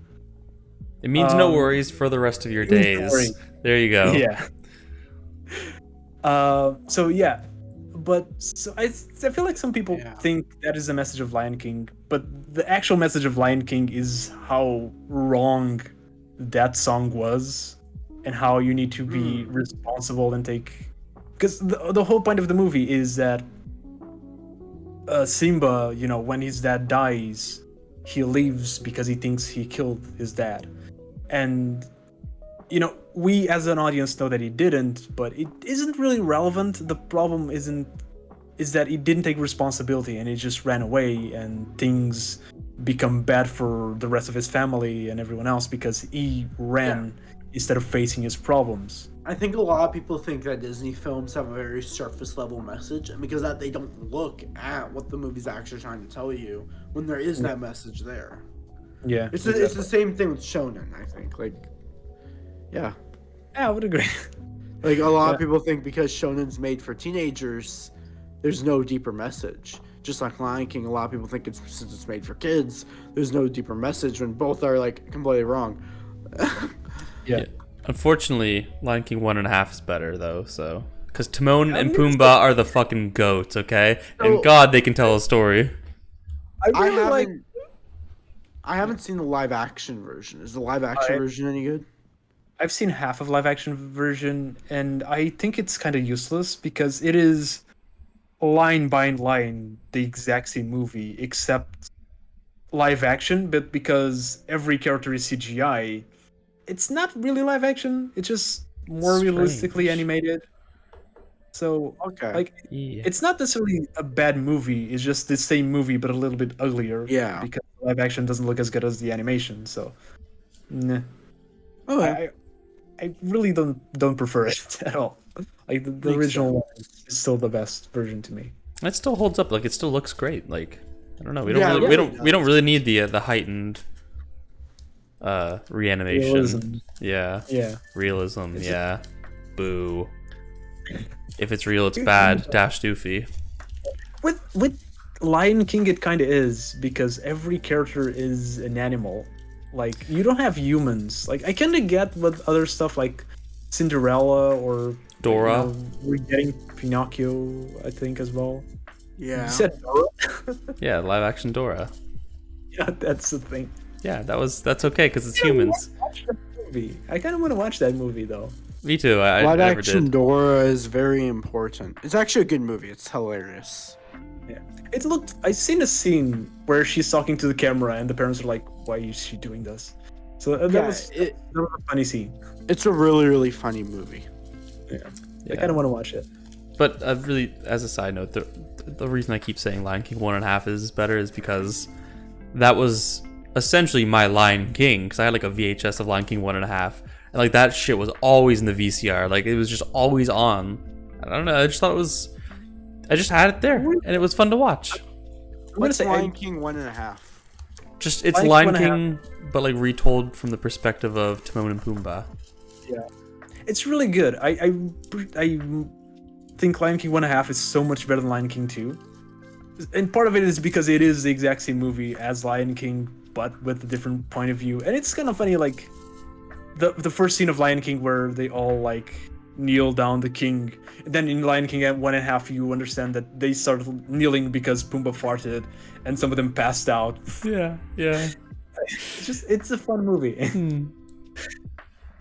It means no worries for the rest of your it means no days. worries. There you go. Yeah. So yeah, but so I feel like some people think that is the message of Lion King, but the actual message of Lion King is how wrong that song was, and how you need to be responsible and take. Because the whole point of the movie is that Simba, when his dad dies, he leaves because he thinks he killed his dad, and we as an audience know that he didn't, but it isn't really relevant. The problem is that he didn't take responsibility and he just ran away, and things become bad for the rest of his family and everyone else because he ran instead of facing his problems. I think a lot of people think that Disney films have a very surface level message, and because of that they don't look at what the movie's actually trying to tell you when there is that message there. Yeah, It's the same thing with Shonen, I think. Yeah, I would agree. Like a lot of people think because Shonen's made for teenagers, there's no deeper message. Just like Lion King, a lot of people think since it's made for kids, there's no deeper message, when both are like completely wrong. Yeah. Unfortunately, Lion King 1.5 is better though, so because Timon and Pumbaa are the fucking goats, okay? And God, they can tell a story. I haven't seen the live action version. Is the live action version any good? I've seen half of live action version, and I think it's kind of useless because it is line by line the exact same movie except live action, but because every character is CGI, it's not really live action. It's just more realistically animated. So it's not necessarily a bad movie. It's just the same movie but a little bit uglier. Yeah. Because live action doesn't look as good as the animation. So, nah. I really don't prefer it at all. Like the original one is still the best version to me. It still holds up. Like it still looks great. Like I don't know. We don't really need the heightened reanimation. Realism. Yeah. Realism. It's Boo. If it's real, it's bad. Dash Doofy. With Lion King, it kind of is because every character is an animal. Like you don't have humans. Like I kind of get what other stuff like Cinderella or Dora. We're getting Pinocchio, I think, as well. Yeah. You said Dora? Yeah, live action Dora. Yeah, that's the thing. Yeah, that's okay because it's humans. I kind of want to watch that movie though. Me too. I live never action did. Dora is very important. It's actually a good movie. It's hilarious. It looked. I seen a scene where she's talking to the camera, and the parents are like, "Why is she doing this?" So that was a funny scene. It's a really, really funny movie. Yeah. I kind of want to watch it. But really, as a side note, the reason I keep saying Lion King 1.5 is better is because that was essentially my Lion King, because I had like a VHS of Lion King 1.5, and like that shit was always in the VCR. Like it was just always on. I don't know. I just thought I just had it there, and it was fun to watch. What's Lion King 1.5? Just it's Lion King, but like retold from the perspective of Timon and Pumbaa. Yeah, it's really good. I think Lion King 1.5 is so much better than Lion King 2, and part of it is because it is the exact same movie as Lion King, but with a different point of view. And it's kind of funny, like the first scene of Lion King where they all like kneel down the king, and then in Lion King at 1.5 you understand that they started kneeling because Pumbaa farted and some of them passed out. Yeah. It's a fun movie.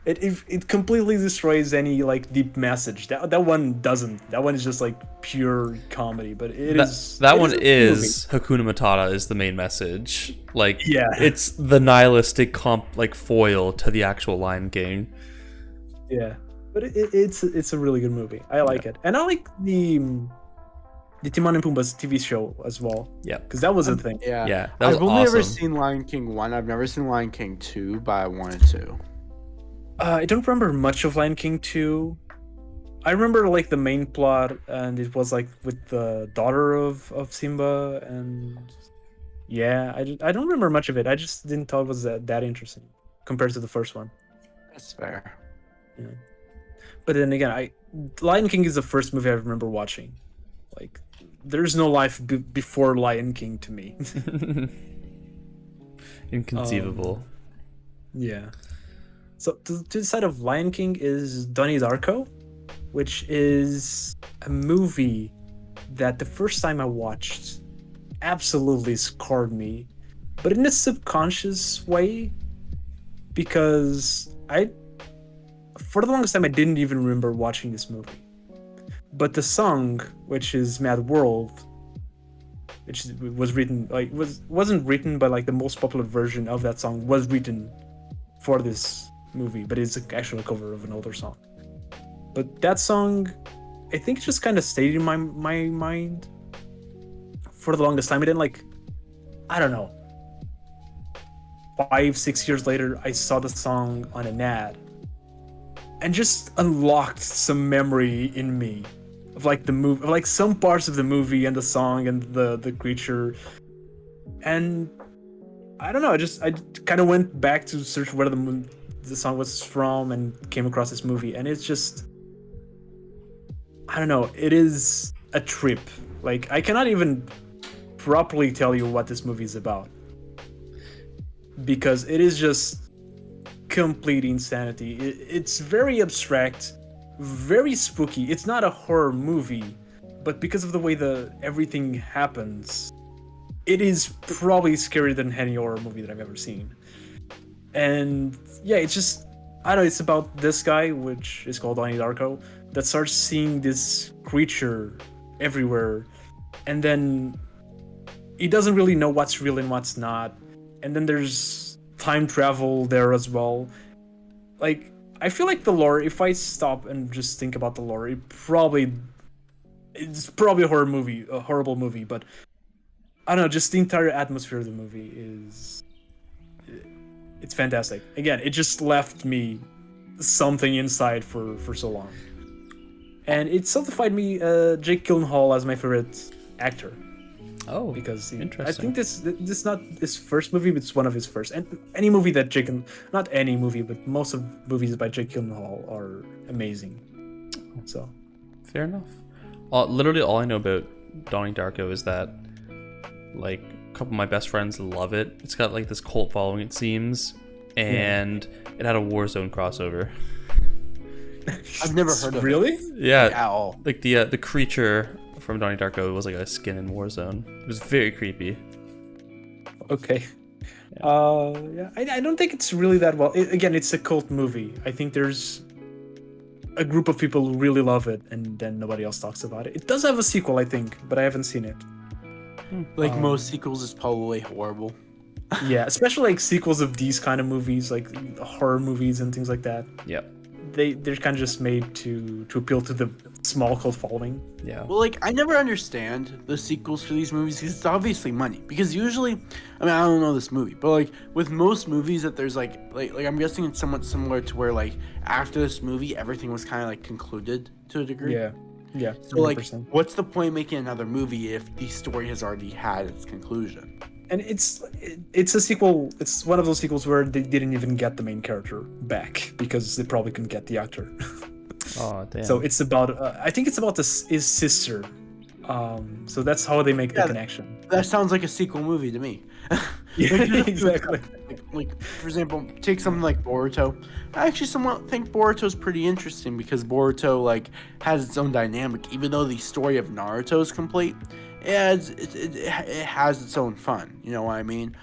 It completely destroys any like deep message. That one doesn't. That one is just like pure comedy, but that one is Hakuna Matata is the main message. Like it's the nihilistic like foil to the actual Lion King. Yeah. But it's a really good movie. I like it, and I like the Timon and Pumbaa's TV show as well. Yeah, because that was a thing. Yeah. That was I've only ever seen Lion King 1. I've never seen Lion King 2, but I wanted to. I don't remember much of Lion King 2. I remember like the main plot, and it was like with the daughter of Simba, and I don't remember much of it. I just didn't thought it was that interesting compared to the first one. That's fair. Yeah. But then again, Lion King is the first movie I remember watching. Like, there's no life before Lion King to me. Inconceivable. Yeah. So to the side of Lion King is Donnie Darko, which is a movie that the first time I watched absolutely scarred me, but in a subconscious way, because for the longest time I didn't even remember watching this movie. But the song, which is Mad World, which was written wasn't written, but like the most popular version of that song was written for this movie, but it's actually a cover of an older song. But that song, I think it just kind of stayed in my mind for the longest time. And then I don't know, 5-6 years later, I saw the song on an ad and just unlocked some memory in me of like the movie, like some parts of the movie and the song and the creature. And I don't know, I kind of went back to search where the song was from and came across this movie, and it's just, I don't know, it is a trip. Like, I cannot even properly tell you what this movie is about, because it is just complete insanity. It's very abstract, very spooky. It's not a horror movie, but because of the way everything happens, it is probably scarier than any horror movie that I've ever seen. And yeah, it's just, I don't know, it's about this guy, which is called Donnie Darko, that starts seeing this creature everywhere, and then he doesn't really know what's real and what's not. And then there's time travel there as well. Like, I feel like the lore, if I stop and just think about the lore, it's probably a horror movie, a horrible movie, but I don't know, just the entire atmosphere of the movie it's fantastic. Again, it just left me something inside for so long. And it certified me Jake Gyllenhaal as my favorite actor. Oh, because interesting. I think this is not his first movie, but it's one of his first. And any movie that not any movie, but most of movies by Jake Gyllenhaal are amazing. So, fair enough. Literally all I know about Donnie Darko is that, like, a couple of my best friends love it. It's got like this cult following, it seems, and it had a Warzone crossover. I've never heard of really? it. Yeah, Like, at all. like the creature from Donnie Darko was like a skin in Warzone. It was very creepy. Okay. I don't think it's really that well. Again, it's a cult movie. I think there's a group of people who really love it, and then nobody else talks about it. It does have a sequel, I think, but I haven't seen it. Like most sequels is probably horrible. Yeah, especially like sequels of these kind of movies, like horror movies and things like that. Yeah. They're kind of just made to appeal to the small cult following. Yeah. Well, like, I never understand the sequels for these movies because it's obviously money. Because usually, I mean, I don't know this movie, but like with most movies that there's like I'm guessing it's somewhat similar to where like after this movie everything was kind of like concluded to a degree. Yeah. Yeah. So like, 100%. what's the point of making another movie if the story has already had its conclusion? And it's a sequel. It's one of those sequels where they didn't even get the main character back because they probably couldn't get the actor. Oh damn. So it's about I think it's about his sister. So that's how they make the connection. That sounds like a sequel movie to me. Yeah, exactly. Like, for example, take something like Boruto. I actually somewhat think Boruto's pretty interesting because Boruto like has its own dynamic. Even though the story of Naruto is complete, it has its own fun. You know what I mean?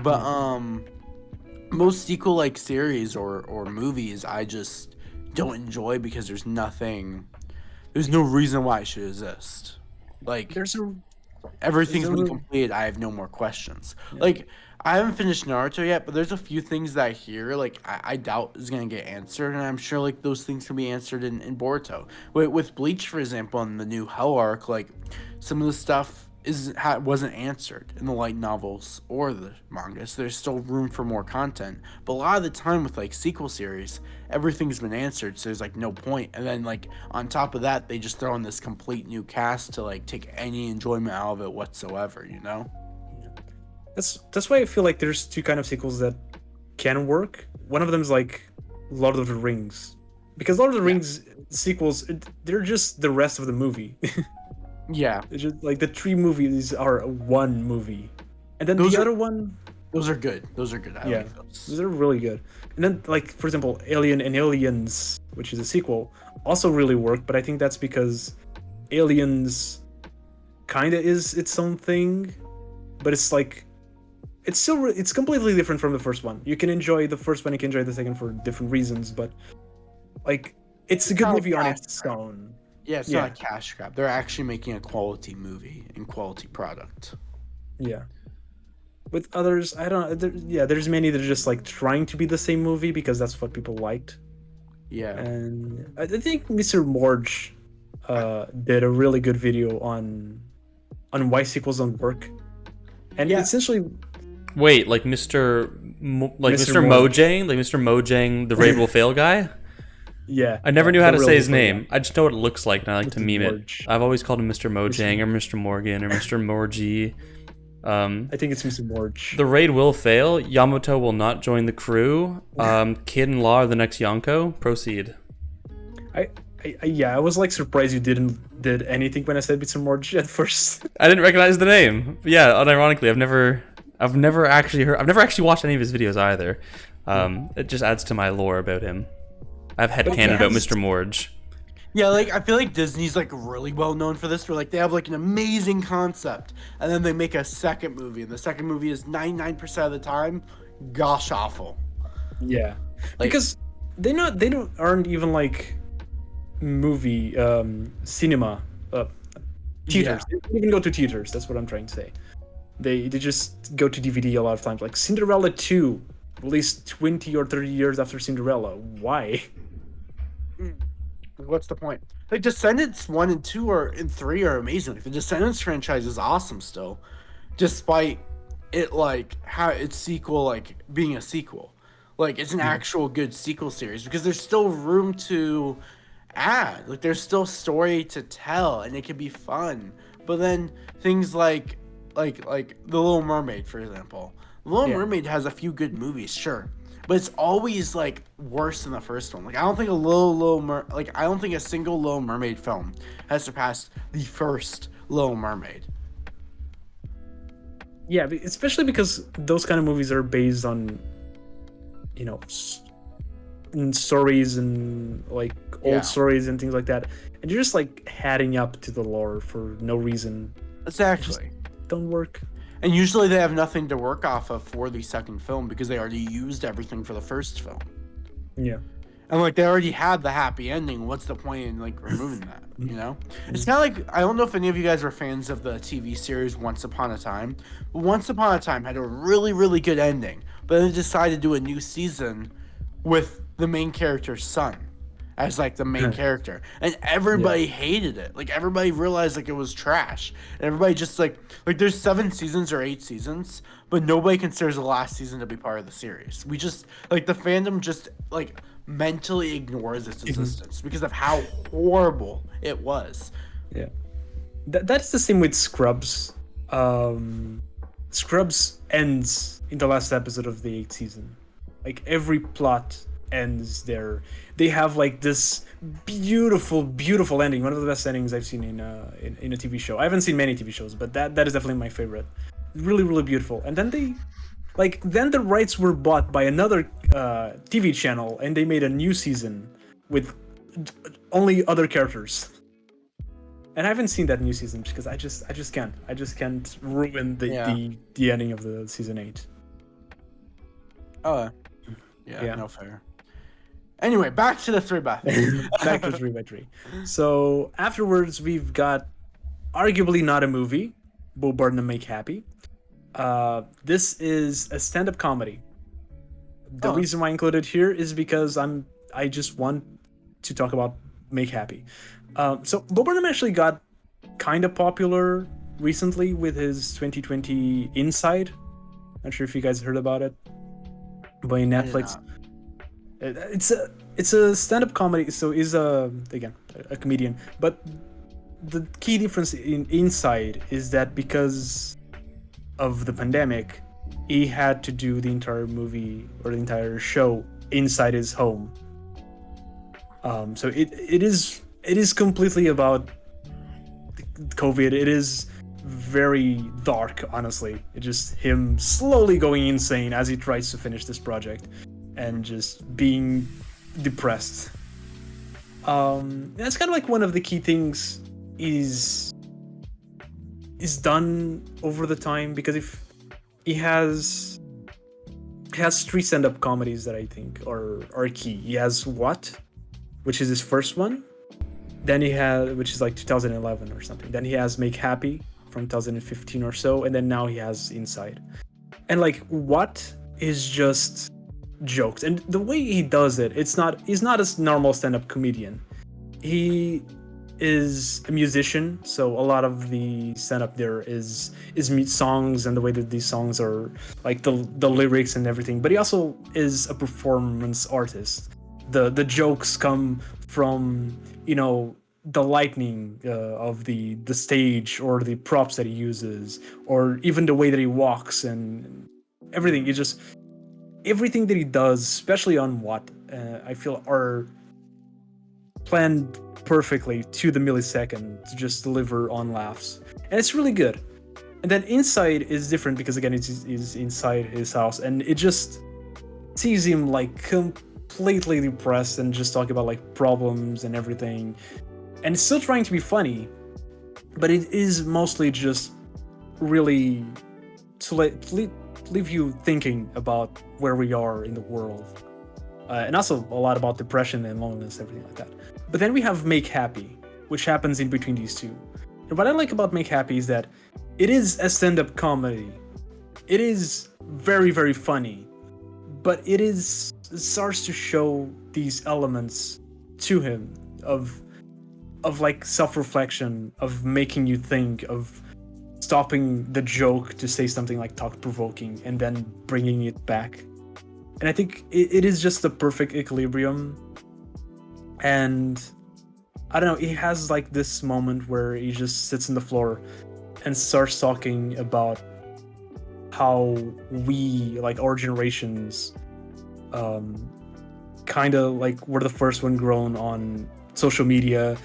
But most sequel like series or movies, I just don't enjoy because there's no reason why it should exist. Like everything's been completed. I have no more questions. Yeah. Like I haven't finished Naruto yet, but there's a few things that I hear like I doubt is gonna get answered, and I'm sure like those things can be answered in Boruto. With Bleach, for example, in the new Hell arc, like some of the stuff wasn't answered in the light novels or the manga, so there's still room for more content. But a lot of the time with like sequel series, everything's been answered, so there's like no point. And then like on top of that, they just throw in this complete new cast to like take any enjoyment out of it whatsoever, you know? That's why I feel like there's two kind of sequels that can work. One of them is like Lord of the Rings, because Lord of the Rings sequels, they're just the rest of the movie. Yeah, it's just like the 3 movies are one movie, and then other one. Those are good. I like those are really good. And then like for example, Alien and Aliens, which is a sequel, also really work. But I think that's because Aliens kind of is its own thing, but it's like it's completely different from the first one. You can enjoy the first one, you can enjoy the second for different reasons, but like it's a good movie on its own. Yeah, it's not a cash grab. They're actually making a quality movie and quality product. Yeah. With others, I don't. There's many that are just like trying to be the same movie because that's what people liked. Yeah. And I think Mr. Morge did a really good video on why sequels don't work. And essentially, wait, like Mr. Mojang, like Mr. Mojang, the Raid Will Fail guy. Yeah, I never knew how to say his name. I just know what it looks like, and I like to meme it. I've always called him Mr. Mojang or Mr. Morgan or Mr. Morgie. I think it's Mr. Morge. The raid will fail. Yamato will not join the crew. Kid and Law are the next Yonko. Proceed. I was like surprised you did anything when I said Mr. Morge at first. I didn't recognize the name. But yeah, unironically, I've never actually watched any of his videos either. It just adds to my lore about him. I've headcanon about Mr. Morge. Yeah, like I feel like Disney's like really well known for this. Where like they have like an amazing concept, and then they make a second movie, and the second movie is 99% of the time gosh awful. Yeah, like, because they aren't even like movie cinema theaters. They don't even go to theaters. That's what I'm trying to say. They just go to DVD a lot of times. Like Cinderella 2, released 20 or 30 years after Cinderella. Why? What's the point? Like Descendants 1 and 2 and 3 are amazing. Like, the Descendants franchise is awesome still, despite it like how its sequel like being a sequel. Like it's an actual good sequel series because there's still room to add. Like there's still story to tell and it can be fun. But then things like The Little Mermaid, for example. The Little Mermaid has a few good movies, sure. But it's always like worse than the first one. Like I don't think I don't think a single Little Mermaid film has surpassed the first Little Mermaid. Yeah, especially because those kind of movies are based on, stories and like old stories and things like that, and you're just like adding up to the lore for no reason. Exactly. Don't work. And usually they have nothing to work off of for the second film because they already used everything for the first film. Yeah. And like they already had the happy ending. What's the point in like removing that? You know, it's kind of like I don't know if any of you guys are fans of the TV series Once Upon a Time. But Once Upon a Time had a really good ending, but then decided to do a new season with the main character's son as like the main character, and everybody hated it. Like everybody realized like it was trash, and everybody just like there's 7 seasons or 8 seasons, but nobody considers the last season to be part of the series. We just like the fandom just like mentally ignores its existence because of how horrible it was. Yeah, that's the same with Scrubs. Scrubs ends in the last episode of the 8th season. Like every plot ends there. They have like this beautiful ending, one of the best endings I've seen in a TV show. I haven't seen many TV shows, but that is definitely my favorite. Really beautiful. And then then the rights were bought by another TV channel, and they made a new season with only other characters. And I haven't seen that new season because I just can't ruin the ending of the season 8. Oh, yeah, no fair. Anyway, back to the 3x3. Back to 3x3. So afterwards, we've got arguably not a movie, Bo Burnham Make Happy. This is a stand-up comedy. The reason why I included here is because I just want to talk about Make Happy. So Bo Burnham actually got kind of popular recently with his 2020 Inside. Not sure if you guys heard about it. By Netflix. It's a stand-up comedy, so he's again a comedian. But the key difference in Inside is that because of the pandemic, he had to do the entire movie or the entire show inside his home. So it is completely about COVID. It is very dark, honestly. It's just him slowly going insane as he tries to finish this project and just being depressed. That's kind of like one of the key things is done over the time, because if he has 3 stand-up comedies that I think are key. He has What, which is his first one. Then he has, which is like 2011 or something. Then he has Make Happy from 2015 or so, and then now he has Inside. And like What is just jokes, and the way he does it, he's not a normal stand-up comedian. He is a musician, so a lot of the stand-up there is songs, and the way that these songs are like the lyrics and everything. But he also is a performance artist. The jokes come from, you know, the lighting of the stage, or the props that he uses, or even the way that he walks and everything. It's just everything that he does, especially on What, I feel are planned perfectly to the millisecond to just deliver on laughs, and it's really good. And then Inside is different because again it's inside his house, and it just sees him like completely depressed and just talking about like problems and everything, and it's still trying to be funny, but it is mostly just really to leave you thinking about where we are in the world, and also a lot about depression and loneliness, everything like that. But then we have Make Happy, which happens in between these two. And what I like about Make Happy is that it is a stand-up comedy. It is very funny, but it starts to show these elements to him of like self-reflection, of making you think, of stopping the joke to say something like thought-provoking and then bringing it back. And I think it is just the perfect equilibrium. And I don't know, he has like this moment where he just sits on the floor and starts talking about how we, like our generations, kind of like we're the first one grown on social media,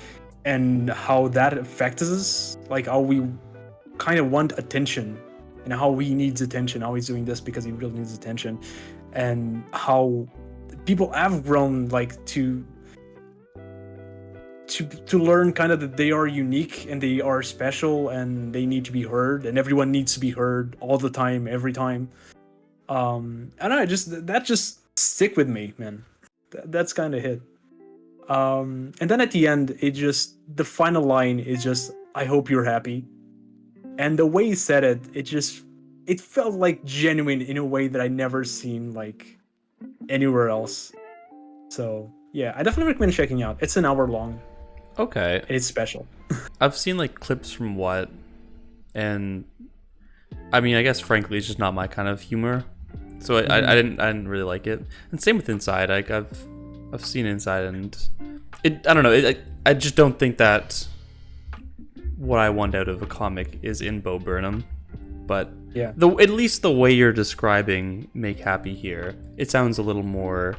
and how that affects us, like how we kind of want attention, and how he needs attention, how he's doing this because he really needs attention, and how people have grown like to learn kind of that they are unique and they are special and they need to be heard, and everyone needs to be heard all the time, every time. I don't know, that just stick with me, man. That's kind of hit. And then at the end, the final line is just, "I hope you're happy," and the way he said it, it felt like genuine in a way that I never seen like anywhere else. So yeah, I definitely recommend checking out. It's an hour long. Okay. And it's special. I've seen like clips from What, and I mean, I guess frankly, it's just not my kind of humor. So I didn't really like it. And same with Inside. Like I've seen Inside, and I don't know. I just don't think that what I want out of a comic is in Bo Burnham. But yeah, at least the way you're describing Make Happy here, it sounds a little more.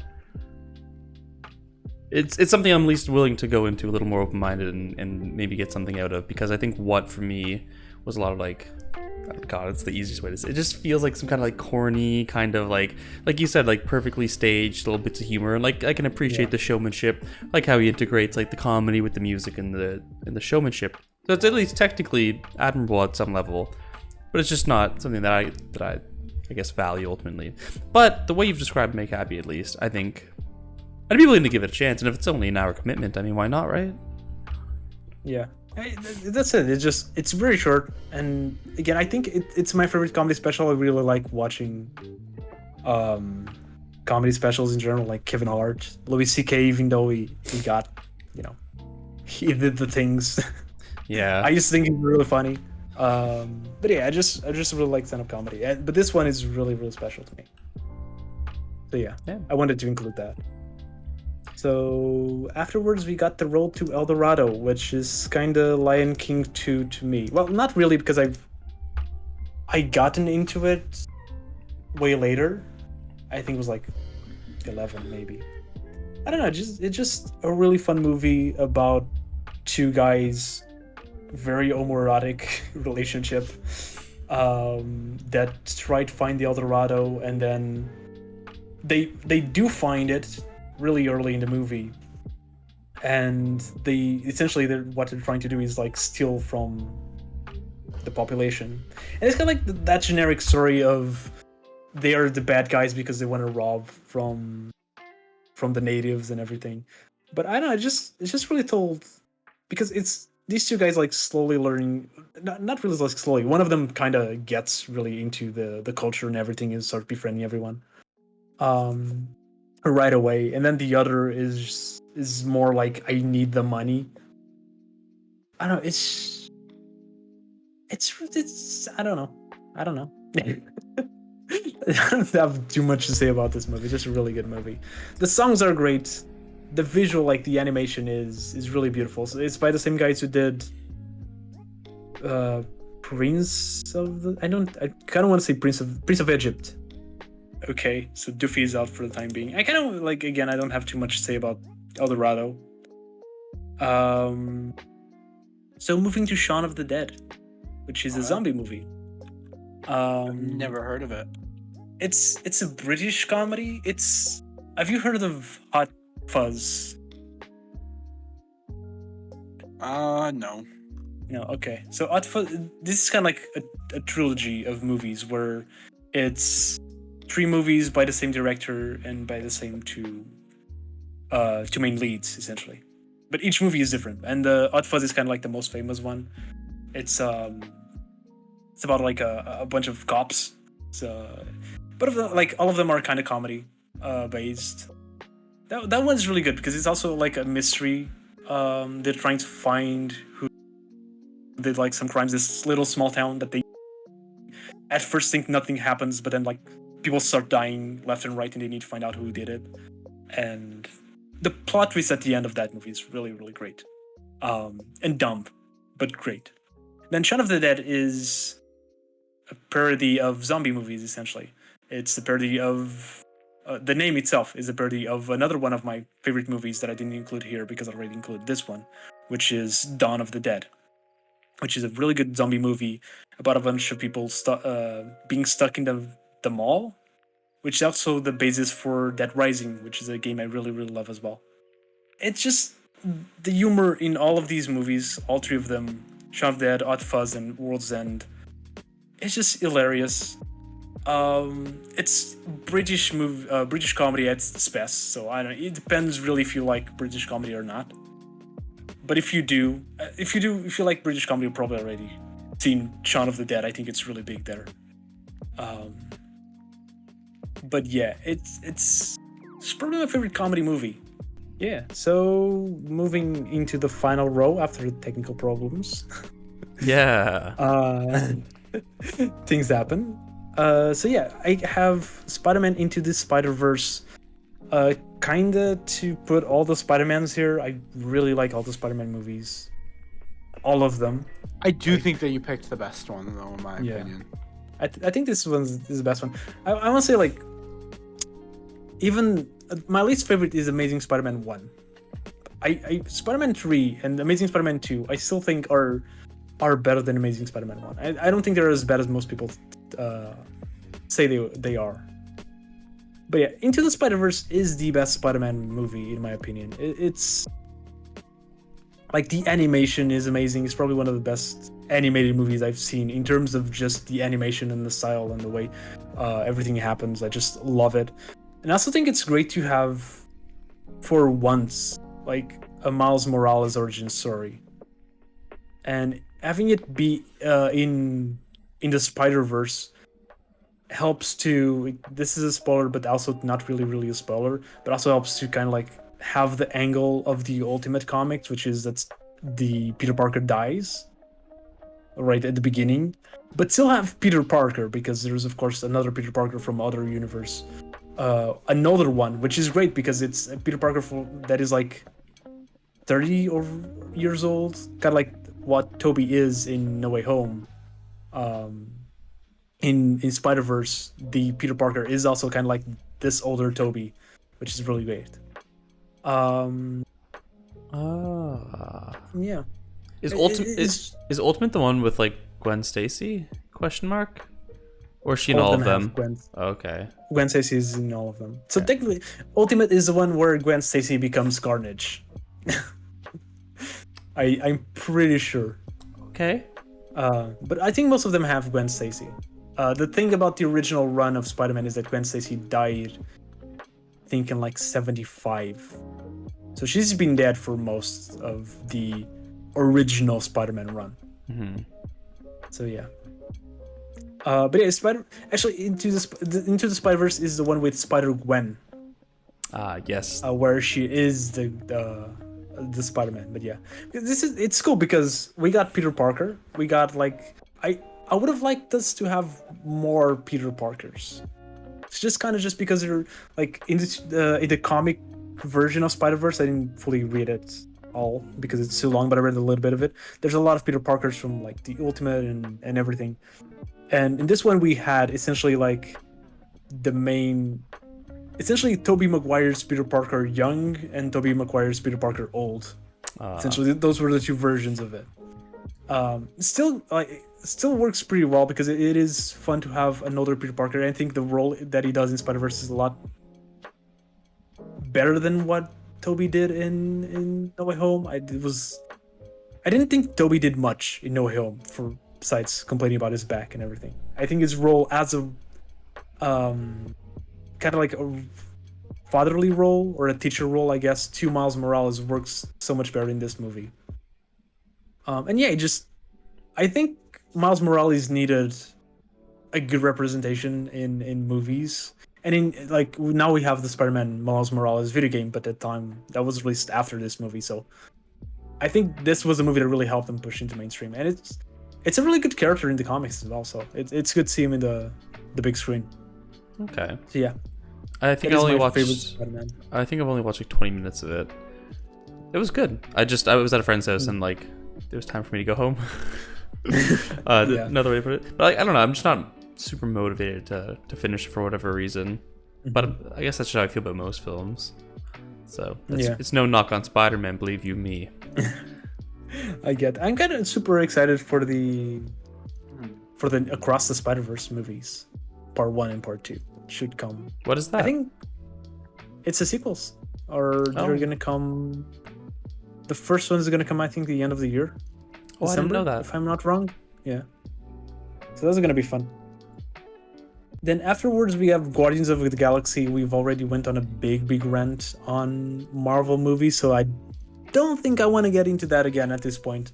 It's something I'm at least willing to go into a little more open-minded and maybe get something out of, because I think What for me was a lot of like, oh God, it's the easiest way to say it. It just feels like some kind of like corny kind of like you said, like perfectly staged little bits of humor, and like I can appreciate the showmanship, like how he integrates like the comedy with the music and the showmanship. So it's at least technically admirable at some level, but it's just not something that I guess value ultimately. But the way you've described Make Happy, at least, I think I'd be willing to give it a chance, and if it's only an hour commitment, I mean, why not, right? Yeah. That's it. It's very short, and again, I think it's my favorite comedy special. I really like watching comedy specials in general, like Kevin Hart, Louis C.K. Even though he got, he did the things. Yeah. I used to think he was really funny, but yeah, I just really like stand-up comedy. But this one is really, really special to me. So yeah, I wanted to include that. So afterwards, we got The Road to El Dorado, which is kind of Lion King 2 to me. Well, not really, because I gotten into it way later. I think it was like 11 maybe. I don't know. It's just a really fun movie about two guys, very homoerotic relationship, that try to find the El Dorado, and then they do find it really early in the movie, and what they're trying to do is like steal from the population, and it's kind of like that generic story of they are the bad guys because they want to rob from the natives and everything. But I don't know, it's just really told, because it's these two guys like slowly learning, not really like slowly, one of them kind of gets really into the culture and everything and starts befriending everyone right away, and then the other is more like, I need the money. I don't know, it's I don't know. I don't have too much to say about this movie. It's just a really good movie. The songs are great. The visual, like the animation is really beautiful. So it's by the same guys who did Prince of the, I kind of want to say Prince of Egypt. Okay, so Doofy is out for the time being. I kind of like, again, I don't have too much to say about El Dorado. So moving to Shaun of the Dead, which is a zombie movie. I've never heard of it. It's a British comedy. Have you heard of Hot Fuzz? No. No, okay. So Hot Fuzz, this is kind of like a trilogy of movies where it's 3 movies by the same director and by the same two main leads, essentially. But each movie is different, and the Hot Fuzz is kind of like the most famous one. It's about like a bunch of cops. But all of them are kind of comedy based. That one's really good because it's also like a mystery. They're trying to find who did like some crimes. This little small town that they at first think nothing happens, but then like people start dying left and right, and they need to find out who did it. And the plot twist at the end of that movie is really, really great, and dumb, but great. Then Shaun of the Dead is a parody of zombie movies, essentially. It's a parody of the name itself is a parody of another one of my favorite movies that I didn't include here because I already included this one, which is Dawn of the Dead, which is a really good zombie movie about a bunch of people being stuck in the mall, which is also the basis for Dead Rising, which is a game I really, really love as well. It's just the humor in all of these movies, all 3 of them, Shaun of the Dead, Hot Fuzz, and World's End, it's just hilarious. It's British comedy at its best. So I don't. It depends really if you like British comedy or not. But if you like British comedy, you've probably already seen Shaun of the Dead. I think it's really big there. But yeah, it's probably my favorite comedy movie. Yeah. So moving into the final row after the technical problems. Yeah. Things happen. So yeah, I have Spider-Man Into the Spider-Verse. Kinda to put all the Spider-Mans here. I really like all the Spider-Man movies, all of them. I do think that you picked the best one, though, in my opinion. I think this is the best one. I want to say like, even my least favorite is Amazing Spider-Man 1. Spider-Man 3 and Amazing Spider-Man 2, I still think are better than Amazing Spider-Man 1. I don't think they're as bad as most people say they are. But yeah, Into the Spider-Verse is the best Spider-Man movie in my opinion. It's like the animation is amazing. It's probably one of the best animated movies I've seen in terms of just the animation and the style and the way everything happens. I just love it. And I also think it's great to have, for once, like a Miles Morales origin story. And having it be in the Spider-Verse helps to, this is a spoiler but also not really a spoiler, but also helps to kind of like have the angle of the Ultimate Comics, which is that the Peter Parker dies right at the beginning, but still have Peter Parker, because there's of course another Peter Parker from other universe, another one, which is great because it's a Peter Parker that is like 30 years old, kind of like what Toby is in No Way Home. In Spider-Verse, the Peter Parker is also kind of like this older Toby, which is really great. Yeah. Is Ultimate the one with like Gwen Stacy? Question mark? Or is she in all of them? Okay. Gwen Stacy is in all of them. So technically, Ultimate is the one where Gwen Stacy becomes Carnage. I'm pretty sure. Okay. But I think most of them have Gwen Stacy. The thing about the original run of Spider-Man is that Gwen Stacy died, I think, in like 75. So she's been dead for most of the original Spider-Man run. Mm-hmm. So yeah. But yeah, Into the Spider-Verse is the one with Spider-Gwen. Yes. Where she is the Spider-Man. But yeah, it's cool because we got Peter Parker. We got like I would have liked us to have more Peter Parkers. It's just kind of just because they're like in the comic version of Spider-Verse. I didn't fully read it all because it's too long, but I read a little bit of it. There's a lot of Peter Parkers from like the Ultimate and everything. And in this one we had essentially like essentially Tobey Maguire's Peter Parker young and Tobey Maguire's Peter Parker old. Essentially those were the two versions of it. Still works pretty well because it is fun to have an older Peter Parker. I think the role that he does in Spider-Verse is a lot better than what Tobey did in No Way Home. I didn't think Tobey did much in No Way Home besides complaining about his back and everything. I think his role as a kind of like a fatherly role or a teacher role, I guess, to Miles Morales works so much better in this movie. And yeah, I think Miles Morales needed a good representation in movies. And in like now we have the Spider-Man Miles Morales video game, but at the time that was released after this movie. So I think this was a movie that really helped them push into mainstream. And it's a really good character in the comics as well. So it's good to see him in the big screen. Okay. So yeah. I think I've only watched like 20 minutes of it. It was good. I was at a friend's house and like it was time for me to go home. Another way to put it. But I don't know. I'm just not super motivated to finish it for whatever reason. But I guess that's how I feel about most films. So it's no knock on Spider-Man, believe you me. I'm kind of super excited for the Across the Spider-Verse movies, part 1 and part 2 should come. What is that? I think it's the sequels, or they're gonna come. The first one is gonna come, I think, the end of the year. Oh, December, I didn't know that. If I'm not wrong. Yeah. So those are gonna be fun. Then afterwards we have Guardians of the Galaxy. We've already went on a big rant on Marvel movies, so I don't think I want to get into that again at this point.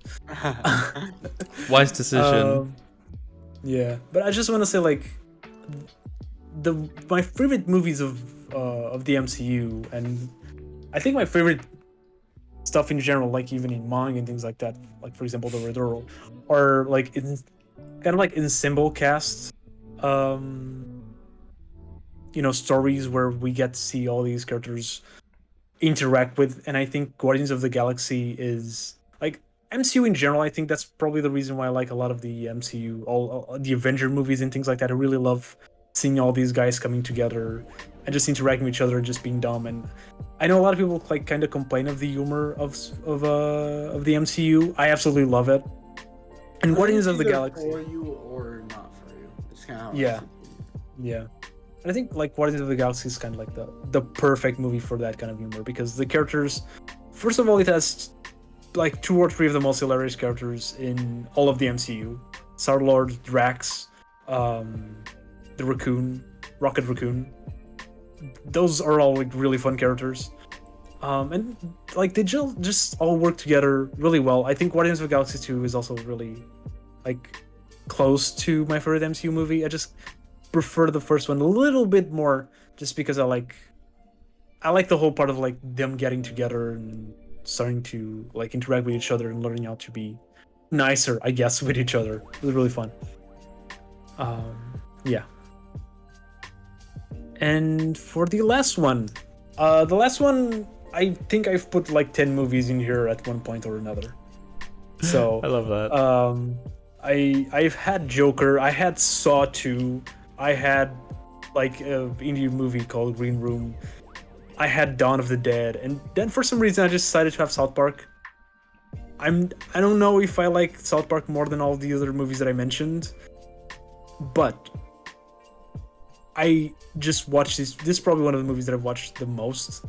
Wise decision. Yeah, but I just want to say like my favorite movies of the MCU, and I think my favorite stuff in general, like even in manga and things like that, like for example Dorado, or like in kind of like in symbol cast, stories where we get to see all these characters interact with. And I think Guardians of the Galaxy is like MCU in general. I think that's probably the reason why I like a lot of the MCU, all the Avenger movies and things like that. I really love seeing all these guys coming together and just interacting with each other and just being dumb. And I know a lot of people like kind of complain of the humor of the MCU. I absolutely love it. And Guardians of the Galaxy, for you or not for you. It's kind of yeah. And I think like Guardians of the Galaxy is kind of like the perfect movie for that kind of humor, because the characters, first of all, it has like 2 or 3 of the most hilarious characters in all of the MCU. Star-Lord, Drax, the Raccoon, Rocket Raccoon. Those are all like really fun characters. And like they just all work together really well. I think Guardians of the Galaxy 2 is also really like close to my favorite MCU movie. I just prefer the first one a little bit more, just because I like the whole part of like them getting together and starting to like interact with each other and learning how to be nicer, I guess, with each other. It was really fun. Yeah. And for the last one, I think I've put like 10 movies in here at one point or another. So I love that. I've had Joker, I had Saw 2, I had like an indie movie called Green Room, I had Dawn of the Dead, and then for some reason I just decided to have South Park. I don't know if I like South Park more than all the other movies that I mentioned, but I just watched this. This is probably one of the movies that I've watched the most.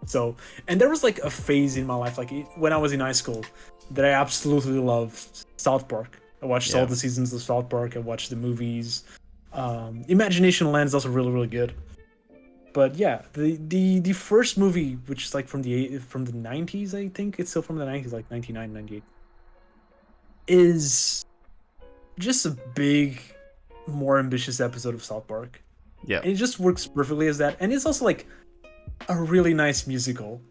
So, and there was like a phase in my life, like when I was in high school, that I absolutely loved South Park. I watched all the seasons of South Park. I watched the movies. Imagination Land is also really good. But yeah, the first movie, which is like from the 90s, I think it's still from the 90s, like 99, 98, is just a big, more ambitious episode of South Park. Yeah. And it just works perfectly as that. And it's also like a really nice musical.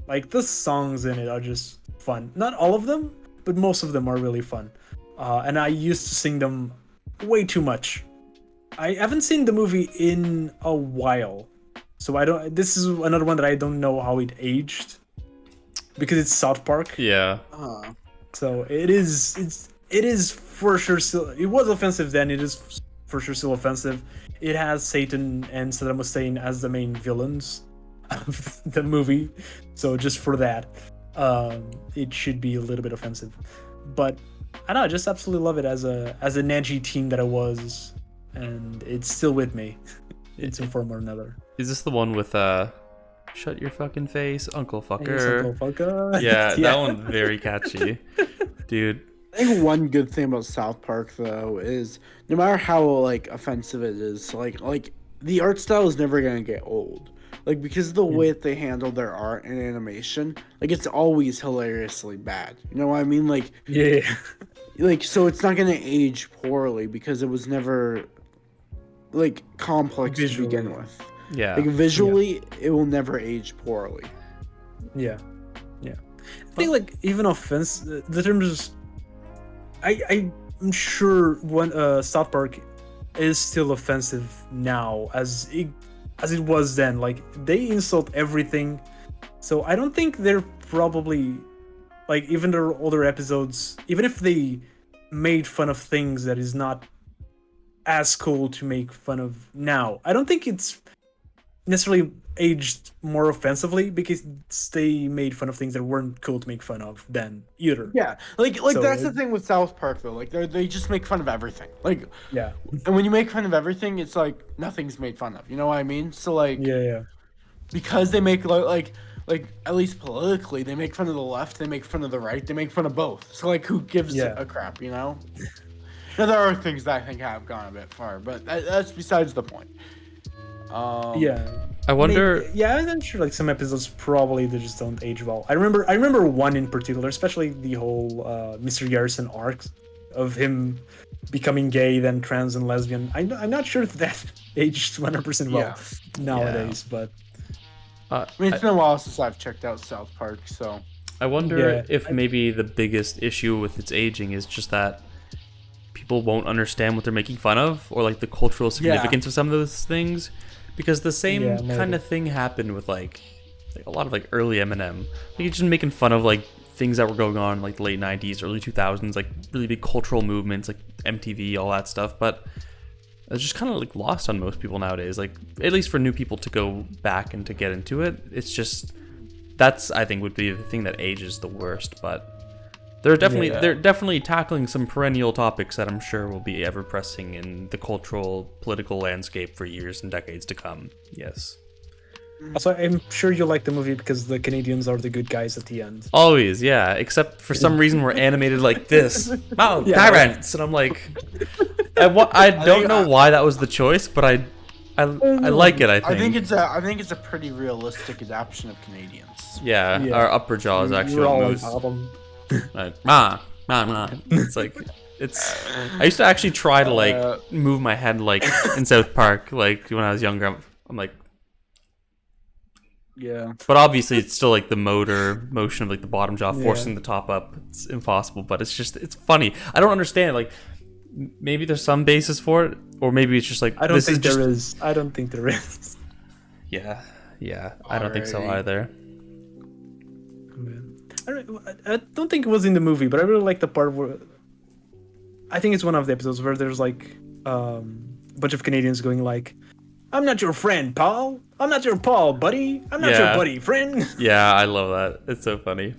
Like the songs in it are just fun. Not all of them, but most of them are really fun. And I used to sing them way too much. I haven't seen the movie in a while. So I don't. This is another one that I don't know how it aged, because it's South Park. Yeah. So it is for sure still. It was offensive then. It is for sure still offensive. It has Satan and Saddam Hussein as the main villains of the movie. So just for that, it should be a little bit offensive. But I don't know. I just absolutely love it as an edgy teen that I was, and it's still with me in some form or another. Is this the one with shut your fucking face, Uncle Fucker? Yes, Uncle Fucker. Yeah, that one's very catchy. Dude. I think one good thing about South Park though is no matter how like offensive it is, like the art style is never gonna get old. Like because of the way that they handle their art and animation, like it's always hilariously bad. You know what I mean? Like Yeah. Like so it's not gonna age poorly because it was never like complex Visually. to begin with. Yeah. Like visually, it will never age poorly. Yeah. I think like even offense, the terms. I'm sure when South Park is still offensive now as it was then. Like they insult everything, so I don't think they're probably like even their older episodes, even if they made fun of things that is not as cool to make fun of now. I don't think it's necessarily aged more offensively because they made fun of things that weren't cool to make fun of then either. Yeah, like So that's the thing with South Park though. Like they just make fun of everything. Like Yeah. and when you make fun of everything, it's like nothing's made fun of. You know what I mean? So like Yeah. because they make like at least politically, they make fun of the left, they make fun of the right, they make fun of both. So like who gives Yeah. a crap, you know? Now, there are things that I think have gone a bit far, but that's besides the point. Yeah. I wonder. Yeah, I'm sure like some episodes probably they just don't age well. I remember one in particular, especially the whole Mr. Garrison arc of him becoming gay, then trans and lesbian. I'm not sure if that aged 100% well nowadays, but I mean, it's been a while since I've checked out South Park, so I wonder if maybe the biggest issue with its aging is just that people won't understand what they're making fun of, or like the cultural significance of some of those things. Because the same kind of thing happened with like a lot of like early Eminem. Like he's just making fun of like things that were going on in like the late 90s, early 2000s, like really big cultural movements like MTV, all that stuff. But it's just kind of like lost on most people nowadays. Like at least for new people to go back and to get into it, it's just that's I think would be the thing that ages the worst. But they're definitely tackling some perennial topics that I'm sure will be ever pressing in the cultural, political landscape for years and decades to come. Yes. Also, I'm sure you like the movie because the Canadians are the good guys at the end. Always, yeah. Except for some reason we're animated like this. Wow, tyrants! And I'm like, I don't know why that was the choice, but I like it. I think I think it's a pretty realistic adaptation of Canadians. Yeah, our upper jaw is actually almost. Like, It's like I used to actually try to like move my head like in South Park, like when I was younger. I'm like, yeah. But obviously, it's still like the motion of like the bottom jaw forcing the top up. It's impossible, but it's funny. I don't understand. Like maybe there's some basis for it, or maybe it's just like I don't think there is. I don't think there is. Yeah. I don't think so either. I don't think it was in the movie, but I really like the part where I think it's one of the episodes where there's like a bunch of Canadians going like, "I'm not your friend, Paul. I'm not your Paul, buddy. I'm not your buddy, friend." Yeah, I love that. It's so funny.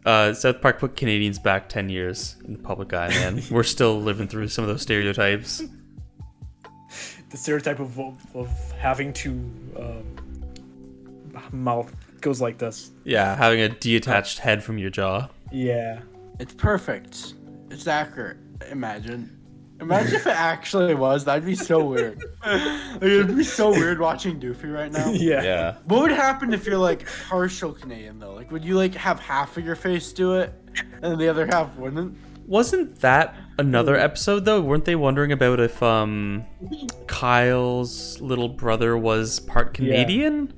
South Park put Canadians back 10 years in the public eye, man. We're still living through some of those stereotypes. The stereotype of having to mouth goes like this. Yeah, having a detached head from your jaw. Yeah. It's perfect. It's accurate. Imagine if it actually was. That'd be so weird. Like, it'd be so weird watching Doofy right now. Yeah. What would happen if you're like partial Canadian though? Like, would you like have half of your face do it, and the other half wouldn't? Wasn't that another episode though? Weren't they wondering about if Kyle's little brother was part Canadian?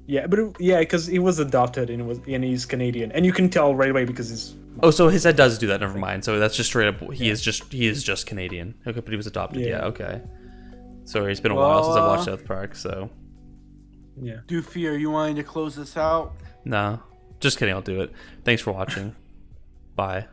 Yeah, but because he was adopted and he's Canadian, and you can tell right away because he's. Oh, so his head does do that. Never mind. So that's just straight up. He is just Canadian. Okay, but he was adopted. Yeah. Okay. Sorry, it's been a while since I watched South Park. So. Yeah. Doofy, are you wanting to close this out? No, just kidding. I'll do it. Thanks for watching. Bye.